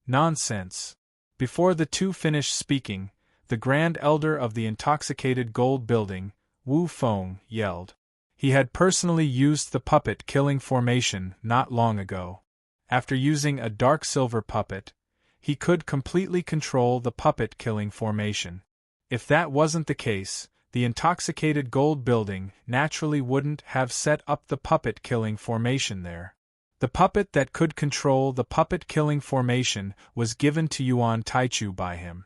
Nonsense. Before the 2 finished speaking, the Grand Elder of the intoxicated gold building, Wu Feng, yelled. He had personally used the puppet killing formation not long ago. After using a dark silver puppet, he could completely control the puppet killing formation. If that wasn't the case, the intoxicated gold building naturally wouldn't have set up the puppet-killing formation there. The puppet that could control the puppet-killing formation was given to Yuan Taichu by him.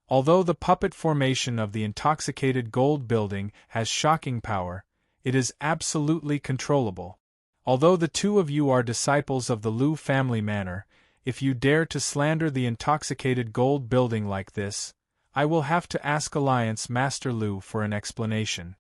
Although the puppet formation of the intoxicated gold building has shocking power, it is absolutely controllable. Although the two of you are disciples of the Lu family manor, if you dare to slander the intoxicated gold building like this, I will have to ask Alliance Master Lu for an explanation.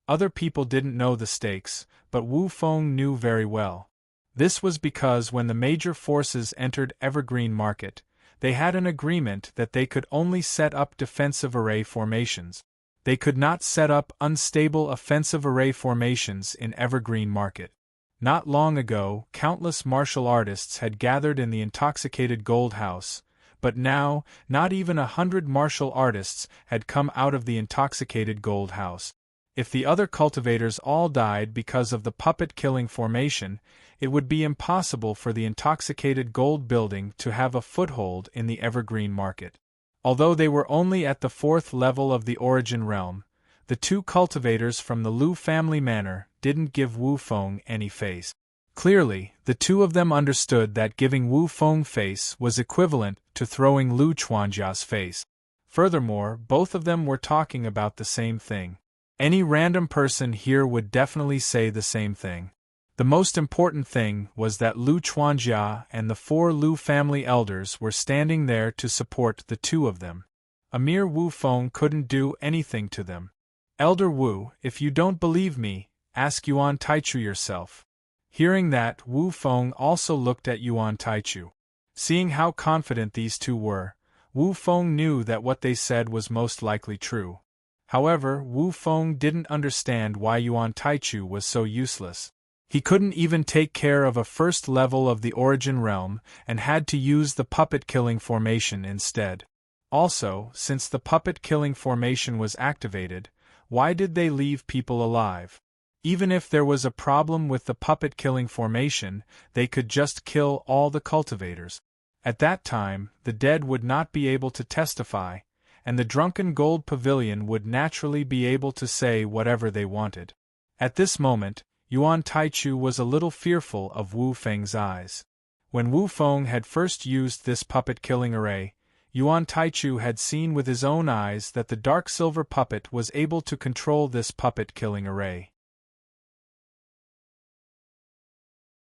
Other people didn't know the stakes, but Wu Feng knew very well. This was because when the major forces entered Evergreen Market, they had an agreement that they could only set up defensive array formations. They could not set up unstable offensive array formations in Evergreen Market. Not long ago, countless martial artists had gathered in the intoxicated gold house, but now, not even 100 martial artists had come out of the intoxicated gold house. If the other cultivators all died because of the puppet-killing formation, it would be impossible for the intoxicated gold building to have a foothold in the Evergreen Market. Although they were only at the 4th level of the Origin Realm, the two cultivators from the Lu family manor didn't give Wu Feng any face. Clearly, the two of them understood that giving Wu Feng face was equivalent to throwing Lu Chuanjia's face. Furthermore, both of them were talking about the same thing. Any random person here would definitely say the same thing. The most important thing was that Lu Chuanjia and the 4 Lu family elders were standing there to support the two of them. A mere Wu Feng couldn't do anything to them. Elder Wu, if you don't believe me, ask Yuan Taichu yourself. Hearing that, Wu Feng also looked at Yuan Taichu. Seeing how confident these two were, Wu Feng knew that what they said was most likely true. However, Wu Feng didn't understand why Yuan Taichu was so useless. He couldn't even take care of a first level of the Origin Realm and had to use the puppet-killing formation instead. Also, since the puppet-killing formation was activated, why did they leave people alive? Even if there was a problem with the puppet-killing formation, they could just kill all the cultivators. At that time, the dead would not be able to testify, and the Drunken Gold Pavilion would naturally be able to say whatever they wanted. At this moment, Yuan Taichu was a little fearful of Wu Feng's eyes. When Wu Feng had first used this puppet-killing array, Yuan Taichu had seen with his own eyes that the dark silver puppet was able to control this puppet-killing array.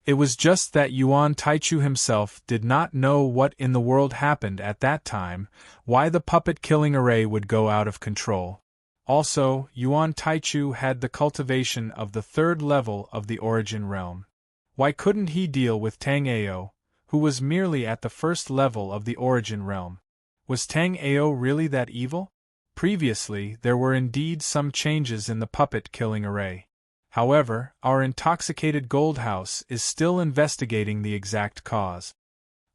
It was just that Yuan Taichu himself did not know what in the world happened at that time, why the puppet-killing array would go out of control. Also, Yuan Taichu had the cultivation of the 3rd level of the Origin Realm. Why couldn't he deal with Tang Ao, who was merely at the 1st level of the Origin Realm? Was Tang Ao really that evil? Previously, there were indeed some changes in the puppet-killing array. However, our intoxicated gold house is still investigating the exact cause.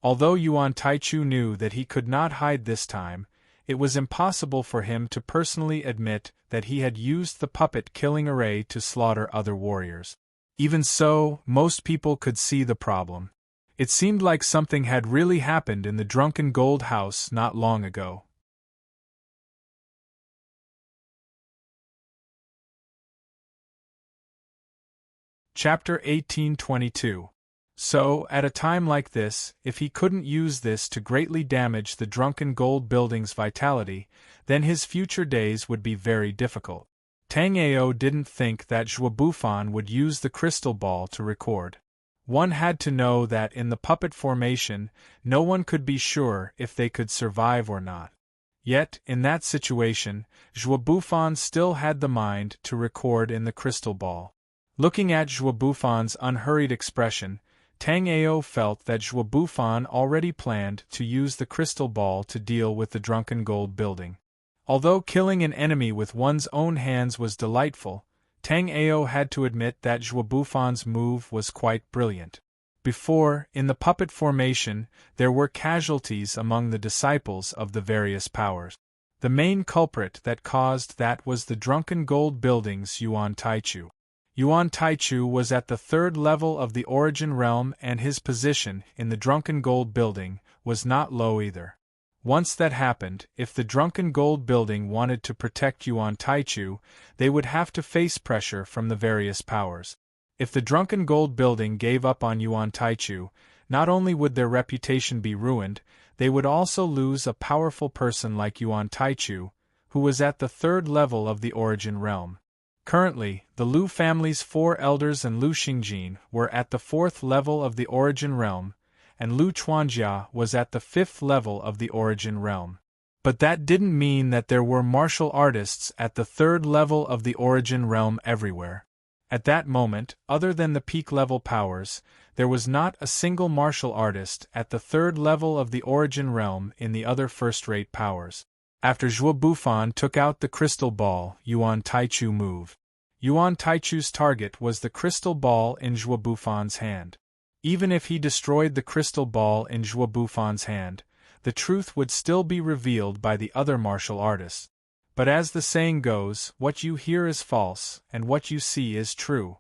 Although Yuan Taichu knew that he could not hide this time, it was impossible for him to personally admit that he had used the puppet-killing array to slaughter other warriors. Even so, most people could see the problem. It seemed like something had really happened in the Drunken Gold House not long ago. Chapter 1822. So, at a time like this, if he couldn't use this to greatly damage the Drunken Gold Building's vitality, then his future days would be very difficult. Tang Ao didn't think that Zhuobufan would use the crystal ball to record. One had to know that in the puppet formation, no one could be sure if they could survive or not. Yet, in that situation, Zhuobufan still had the mind to record in the crystal ball. Looking at Zhuobufan's unhurried expression, Tang Ao felt that Zhuobufan already planned to use the crystal ball to deal with the Drunken Gold Building. Although killing an enemy with one's own hands was delightful, Tang Ao had to admit that Zhuobufan's move was quite brilliant. Before, in the puppet formation, there were casualties among the disciples of the various powers. The main culprit that caused that was the Drunken Gold Building's Yuan Taichu. Yuan Taichu was at the 3rd level of the Origin Realm and his position in the Drunken Gold Building was not low either. Once that happened, if the drunken gold building wanted to protect Yuan Taichu, they would have to face pressure from the various powers. If the drunken gold building gave up on Yuan Taichu, not only would their reputation be ruined, they would also lose a powerful person like Yuan Taichu, who was at the 3rd level of the origin realm. Currently, the Lu family's 4 elders and Lu Xingjin were at the 4th level of the origin realm, and Lu Chuanjia was at the 5th level of the origin realm. But that didn't mean that there were martial artists at the 3rd level of the origin realm everywhere. At that moment, other than the peak-level powers, there was not a single martial artist at the 3rd level of the origin realm in the other first-rate powers. After Zhuo Bufan took out the crystal ball, Yuan Taichu moved. Yuan Taichu's target was the crystal ball in Zhuo Bufan's hand. Even if he destroyed the crystal ball in Zhuo Bufan's hand, the truth would still be revealed by the other martial artists. But as the saying goes, what you hear is false, and what you see is true.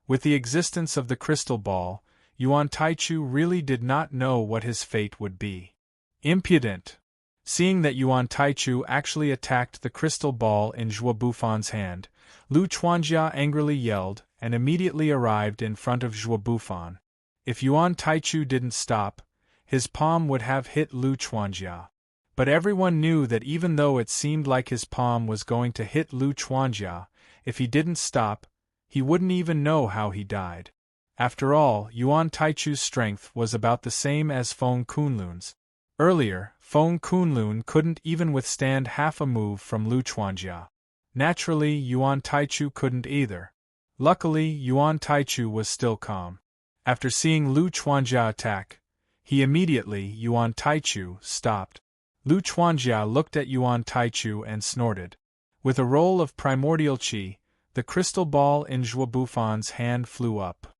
With the existence of the crystal ball, Yuan Taichu really did not know what his fate would be. Impudent! Seeing that Yuan Taichu actually attacked the crystal ball in Zhuo Bufan's hand, Lu Chuanjia angrily yelled and immediately arrived in front of Zhuo Bufan. If Yuan Taichu didn't stop, his palm would have hit Lu Chuanjia. But everyone knew that even though it seemed like his palm was going to hit Lu Chuanjia, if he didn't stop, he wouldn't even know how he died. After all, Yuan Taichu's strength was about the same as Feng Kunlun's. Earlier, Feng Kunlun couldn't even withstand half a move from Lu Chuanjia. Naturally, Yuan Taichu couldn't either. Luckily, Yuan Taichu was still calm. After seeing Lu Chuanjia attack, Yuan Taichu stopped. Lu Chuanjia looked at Yuan Taichu and snorted. With a roll of primordial qi, the crystal ball in Zhuo Bufan's hand flew up.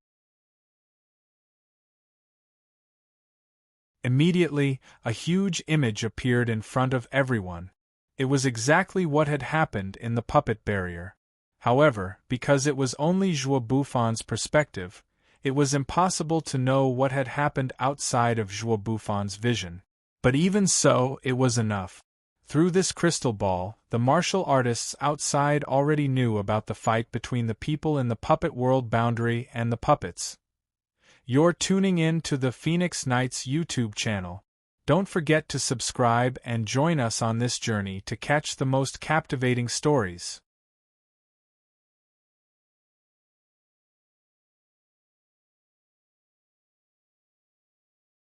Immediately, a huge image appeared in front of everyone. It was exactly what had happened in the puppet barrier. However, because it was only Zhuo Bufan's perspective, it was impossible to know what had happened outside of Zhuo Bufan's vision. But even so, it was enough. Through this crystal ball, the martial artists outside already knew about the fight between the people in the puppet world boundary and the puppets. You're tuning in to the Phoenix Knights YouTube channel. Don't forget to subscribe and join us on this journey to catch the most captivating stories.